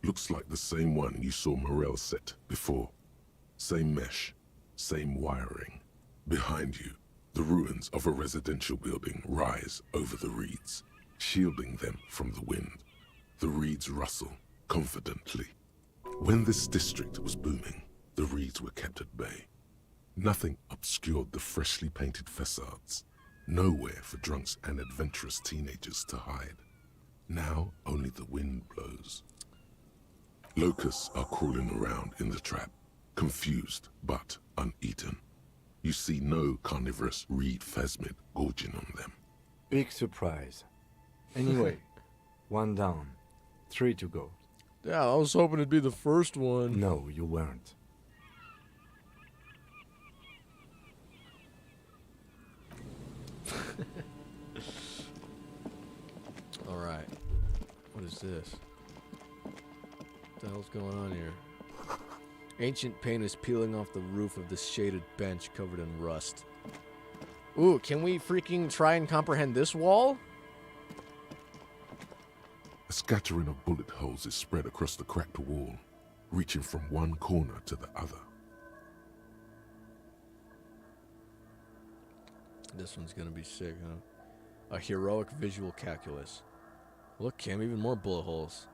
Looks like the same one you saw Morel set before. Same mesh, same wiring. Behind you, the ruins of a residential building rise over the reeds, shielding them from the wind. The reeds rustle confidently. When this district was booming, the reeds were kept at bay. Nothing obscured the freshly painted facades. Nowhere for drunks and adventurous teenagers to hide. Now only the wind blows. Locusts are crawling around in the trap, confused but uneaten. You see no carnivorous reed phasmid gorging on them. Big surprise. Anyway, 1 down, 3 to go. Yeah, I was hoping it'd be the first one. No, you weren't. Alright. What is this? What the hell's going on here? Ancient paint is peeling off the roof of this shaded bench covered in rust. Ooh, can we freaking try and comprehend this wall? A scattering of bullet holes is spread across the cracked wall, reaching from one corner to the other. This one's gonna be sick, huh? A heroic visual calculus. Look, Kim, even more bullet holes.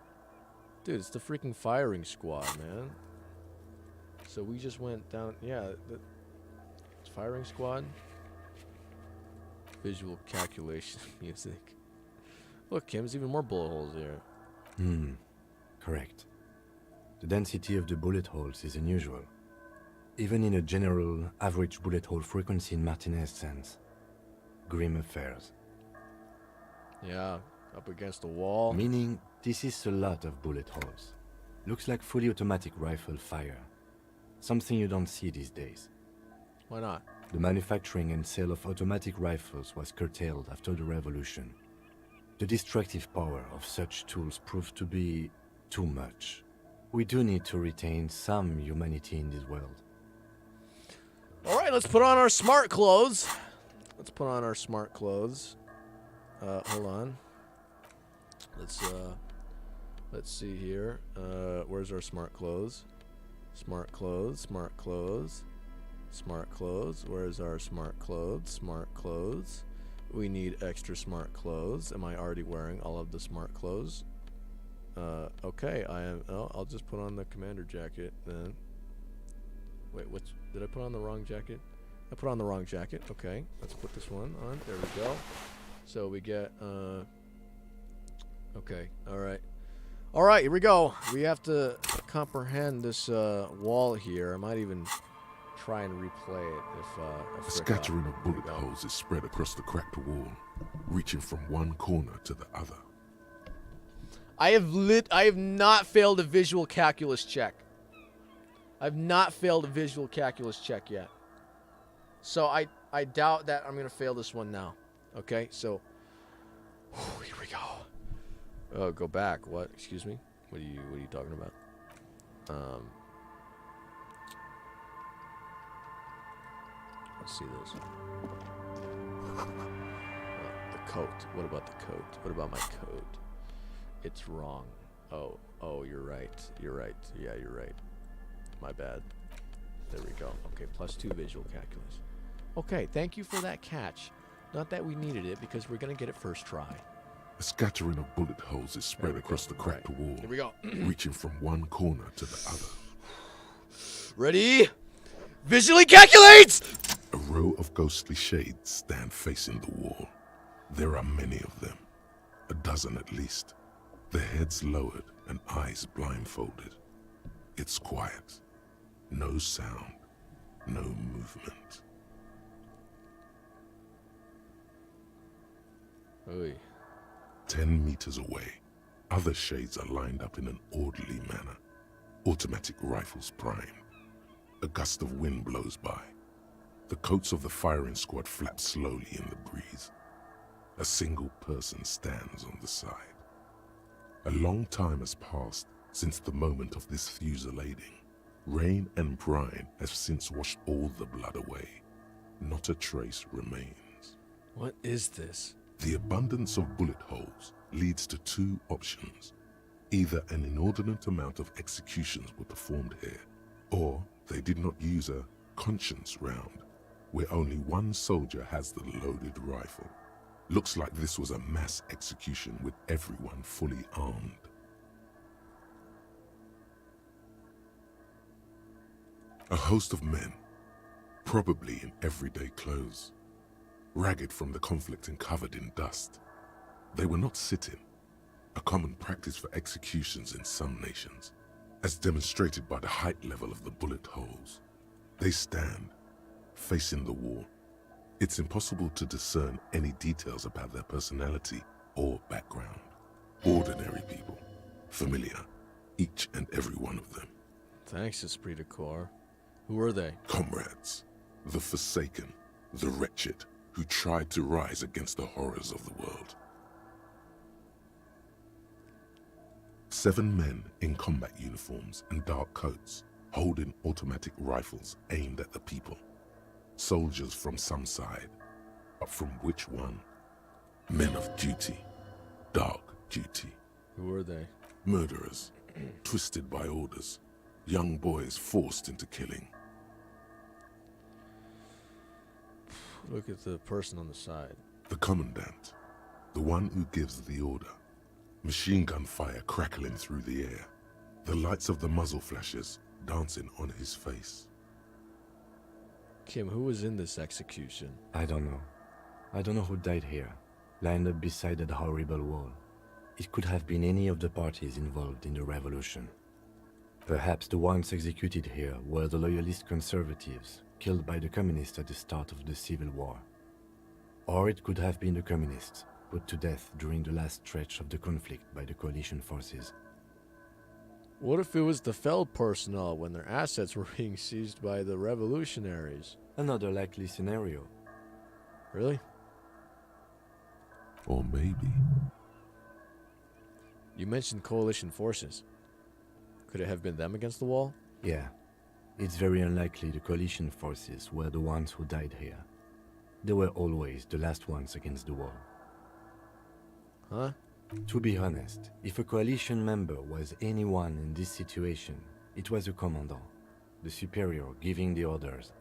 Dude, it's the freaking firing squad, man. So we just went down, yeah, it's firing squad. Visual calculation music. Look, Kim, there's even more bullet holes here. Correct. The density of the bullet holes is unusual. even in a general average bullet hole frequency in Martinez sense. Grim affairs. Yeah, up against the wall. Meaning, this is a lot of bullet holes. Looks like fully automatic rifle fire. Something you don't see these days. Why not? The manufacturing and sale of automatic rifles was curtailed after the revolution. The destructive power of such tools proved to be too much. We do need to retain some humanity in this world. Alright, let's put on our smart clothes. Let's put on our smart clothes. Hold on. Let's see here. Where's our smart clothes? Smart clothes, smart clothes, smart clothes. Where's our smart clothes? Smart clothes. We need extra smart clothes. Am I already wearing all of the smart clothes? Okay, I am. Oh, I'll just put on the commander jacket then. Wait, did I put on the wrong jacket? I put on the wrong jacket. Okay, let's put this one on. There we go. So we get, okay, alright. Alright, here we go. We have to comprehend this wall here. I might even try and replay it if A scattering of bullet holes is spread across the cracked wall, reaching from one corner to the other. I have not failed a visual calculus check. I've not failed a visual calculus check yet. So I doubt that I'm gonna fail this one now. Okay, so here we go. Oh, go back. What? Excuse me? What are you talking about? Let's see this. The coat. What about the coat? What about my coat? It's wrong. Oh, you're right. You're right. Yeah, you're right. My bad. There we go. Okay, +2 visual calculus. Okay, thank you for that catch. Not that we needed it, because we're going to get it first try. A scattering of bullet holes is spread across the cracked wall, Here we go. reaching from one corner to the other. Ready? Visually calculate! A row of ghostly shades stand facing the wall. There are many of them, a dozen at least, their heads lowered and eyes blindfolded. It's quiet. No sound, no movement. Oy. 10 meters away, other shades are lined up in an orderly manner. Automatic rifles primed. A gust of wind blows by. The coats of the firing squad flap slowly in the breeze. A single person stands on the side. A long time has passed since the moment of this fusillading. Rain and brine have since washed all the blood away. Not a trace remains. What is this? The abundance of bullet holes leads to two options. Either an inordinate amount of executions were performed here, or they did not use a conscience round, where only one soldier has the loaded rifle. Looks like this was a mass execution with everyone fully armed. A host of men, probably in everyday clothes, ragged from the conflict and covered in dust. They were not sitting, a common practice for executions in some nations, as demonstrated by the height level of the bullet holes. They stand, facing the wall. It's impossible to discern any details about their personality or background. Ordinary people, familiar, each and every one of them. Thanks, Esprit de Corps. Who are they? Comrades, the forsaken, the wretched, who tried to rise against the horrors of the world. 7 men in combat uniforms and dark coats, holding automatic rifles aimed at the people. Soldiers from some side, but from which one? Men of duty, dark duty. Who are they? Murderers, twisted by orders, young boys forced into killing. Look at the person on the side. The commandant, the one who gives the order. Machine gun fire crackling through the air. The lights of the muzzle flashes dancing on his face. Kim, who was in this execution? I don't know. I don't know who died here, lined up beside that horrible wall. It could have been any of the parties involved in the revolution. Perhaps the ones executed here were the loyalist conservatives, killed by the communists at the start of the Civil War. Or it could have been the communists, put to death during the last stretch of the conflict by the coalition forces. What if it was the Feld personnel when their assets were being seized by the revolutionaries? Another likely scenario. Really? Or maybe. You mentioned coalition forces. Could it have been them against the wall? Yeah. It's very unlikely the coalition forces were the ones who died here. They were always the last ones against the wall. Huh? To be honest, if a coalition member was anyone in this situation, it was a commandant, the superior giving the orders.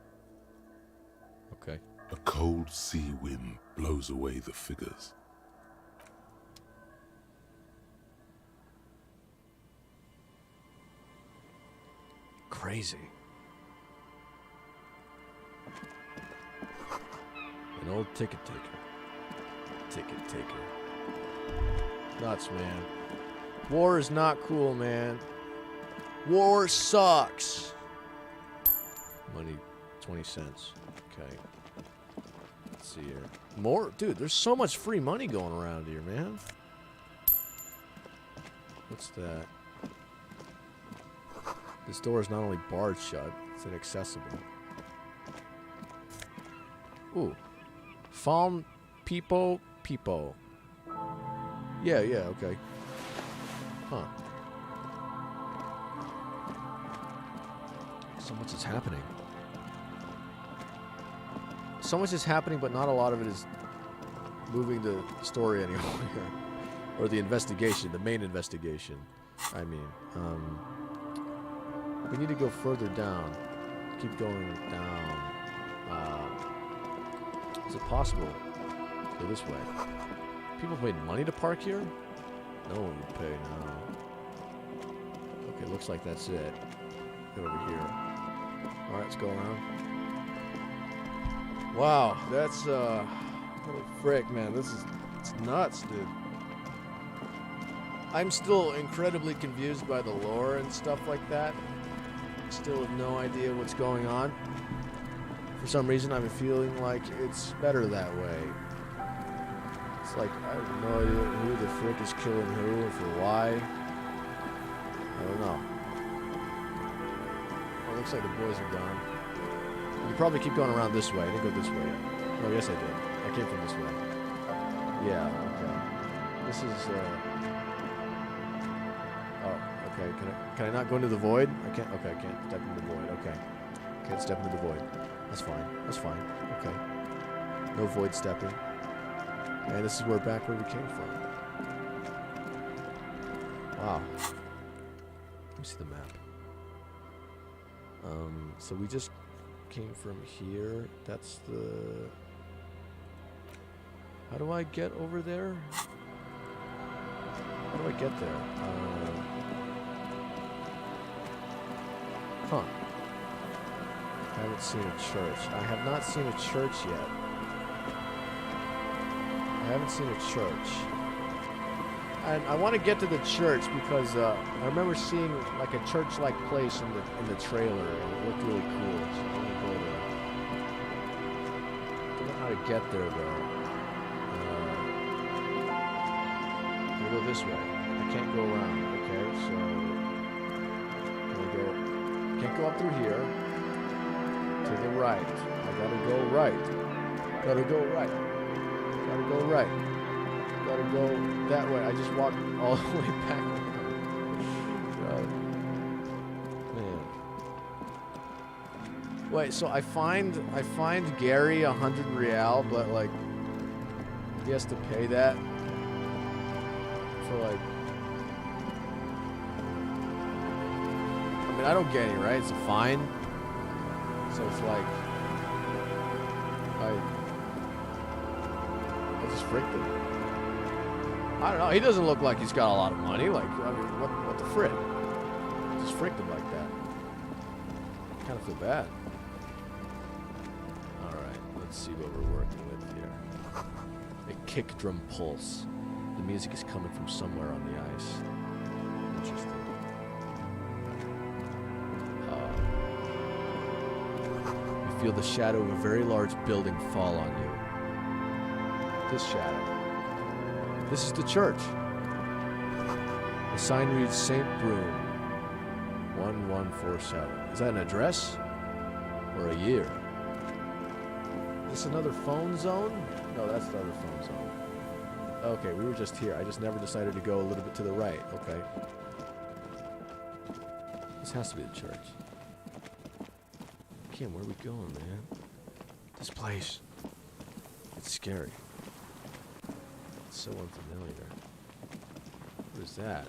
Okay. A cold sea wind blows away the figures. Crazy. An old ticket taker. Ticket taker. Nuts, man. War is not cool, man. War sucks. Money, 20 cents. Okay. Let's see here. More? Dude, there's so much free money going around here, man. What's that? This door is not only barred shut, it's inaccessible. Ooh. Fawn Peepo Peepo. Yeah, okay. Huh. So much is happening. So much is happening, but not a lot of it is moving the story anywhere. Or the investigation, the main investigation. I mean, we need to go further down. Keep going down. Is it possible to go this way? People paid money to park here? No one would pay, no. Okay, looks like that's it. Get over here. Alright, let's go around. Wow, that's, holy frick, man. It's nuts, dude. I'm still incredibly confused by the lore and stuff like that. Still have no idea what's going on. For some reason, I'm feeling like it's better that way. It's like, I have no idea who the frick is killing who and for why. I don't know. Oh, it looks like the boys are gone. You probably keep going around this way. I didn't go this way. Oh, yes I did. I came from this way. Yeah, okay. This is, oh, okay. Can I not go into the void? I can't, okay, I can't step into the void. Okay. Can't step into the void. That's fine. That's fine. Okay. No void stepping. And this is back where we came from. Wow. Let me see the map. So we just came from here. That's the... How do I get over there? How do I get there? Huh. I haven't seen a church. I have not seen a church yet. I haven't seen a church. And I want to get to the church because I remember seeing like a church-like place in the trailer, and it looked really cool. So I want to go there. I don't know how to get there though. I'm gonna go this way. I can't go around. Okay, so I'm gonna go. Can't go up through here. To the right. I gotta go right. Gotta go right. Gotta go right. Gotta go that way. I just walked all the way back. Man. Wait, so I find Gary 100 real, but like he has to pay that for like. I mean, I don't get any, right? It's a fine. So it's like, I just fricked him. I don't know. He doesn't look like he's got a lot of money. Like, I mean, what the frick? Just fricked him like that. I kind of feel bad. All right, let's see what we're working with here. A kick drum pulse. The music is coming from somewhere on the ice. Interesting. feel the shadow of a very large building fall on you. This shadow. This is the church. The sign reads St. Broom, 1147. Is that an address? Or a year? Is this another phone zone? No, that's the other phone zone. Okay, we were just here. I just never decided to go a little bit to the right. Okay. This has to be the church. Kim, where are we going, man? This place. It's scary. It's so unfamiliar. What is that?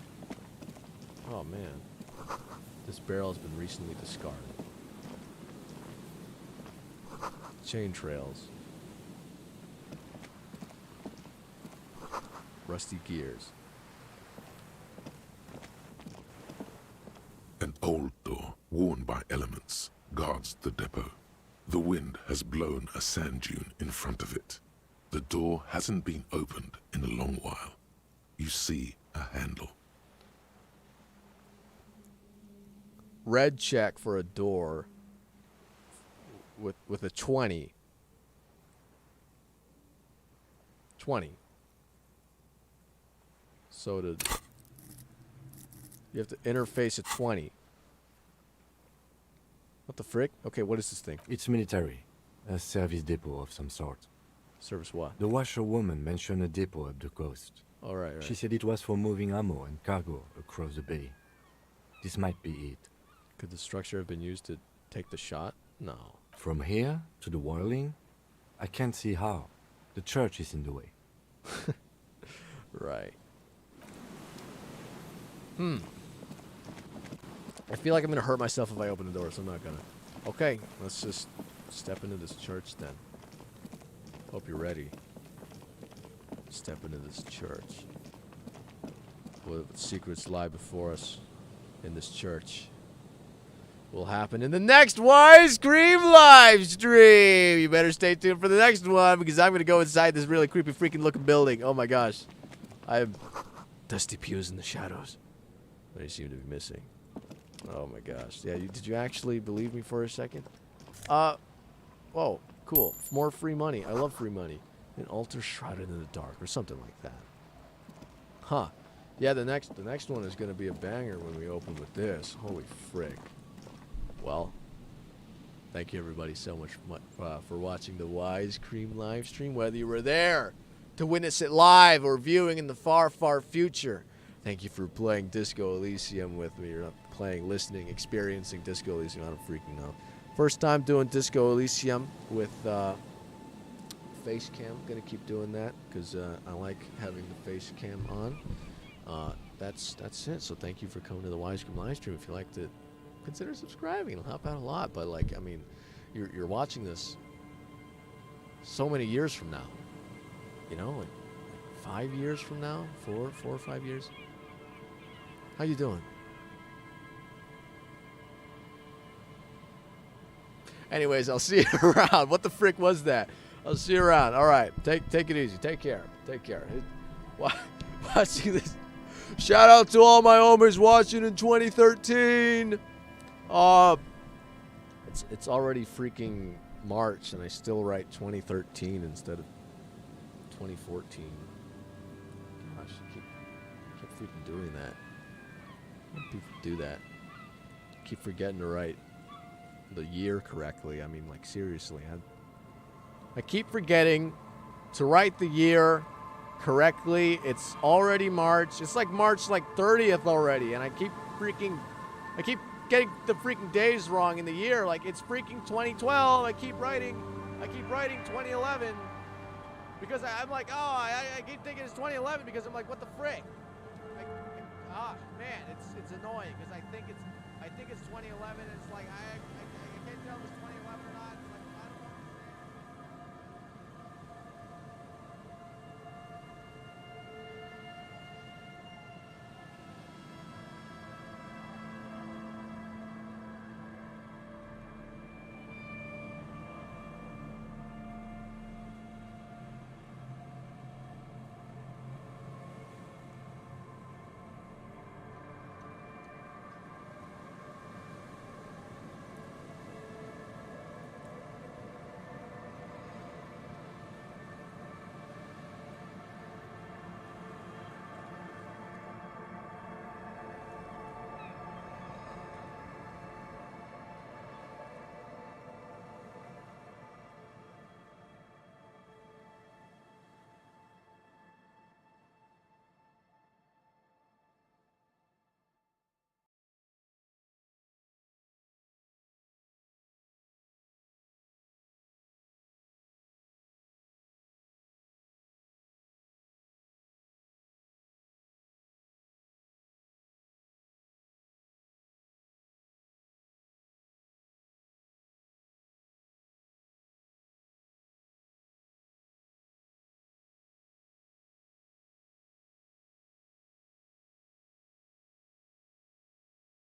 Oh, man. This barrel has been recently discarded. Chain trails. Rusty gears. An old door, worn by elements, guards the depot. The wind has blown a sand dune in front of it. The door hasn't been opened in a long while. You see a handle. Red check for a door with a 20. 20. So you have to interface a 20. What the frick? Okay, what is this thing? It's military. A service depot of some sort. Service what? The washerwoman mentioned a depot up the coast. All right, right. She said it was for moving ammo and cargo across the bay. This might be it. Could the structure have been used to take the shot? No. From here to the whirling, I can't see how. The church is in the way. Right. I feel like I'm gonna hurt myself if I open the door, so I'm not gonna. Okay, let's just step into this church then. Hope you're ready. Step into this church. What secrets lie before us in this church will happen in the next WISECREAM live stream. You better stay tuned for the next one because I'm gonna go inside this really creepy freaking looking building. Oh my gosh. I have dusty pews in the shadows. They seem to be missing. Oh my gosh. Yeah, did you actually believe me for a second? Whoa, cool. More free money. I love free money. An altar shrouded in the dark or something like that. Huh. Yeah, the next one is gonna be a banger when we open with this. Holy frick. Well, thank you everybody so much for watching the WISECREAM live stream, whether you were there to witness it live or viewing in the far, far future. Thank you for playing Disco Elysium with me. You're not playing, listening, experiencing Disco Elysium. I don't freaking know. First time doing Disco Elysium with face cam. Gonna keep doing that because I like having the face cam on. That's it. So thank you for coming to the WISECREAM live stream. If you liked it, consider subscribing. It'll help out a lot. But like, I mean, you're watching this so many years from now. You know, like 5 years from now, 4 or 5 years. How you doing? Anyways, I'll see you around. What the frick was that? I'll see you around. All right, take it easy. Take care. Take care. Watching this. Shout out to all my homies watching in 2013. It's already freaking March, and I still write 2013 instead of 2014. Gosh, I keep freaking doing that. Why do people do that? Keep forgetting to write the year correctly. I mean, like, seriously. I keep forgetting to write the year correctly. It's already March. It's like March 30th already, and I keep getting the freaking days wrong in the year. Like, it's freaking 2012. I keep writing 2011 because I'm like, oh, I keep thinking it's 2011 because I'm like, what the frick? Man, it's annoying because I think it's 2011. And it's like I can't tell if it's 2011 or not.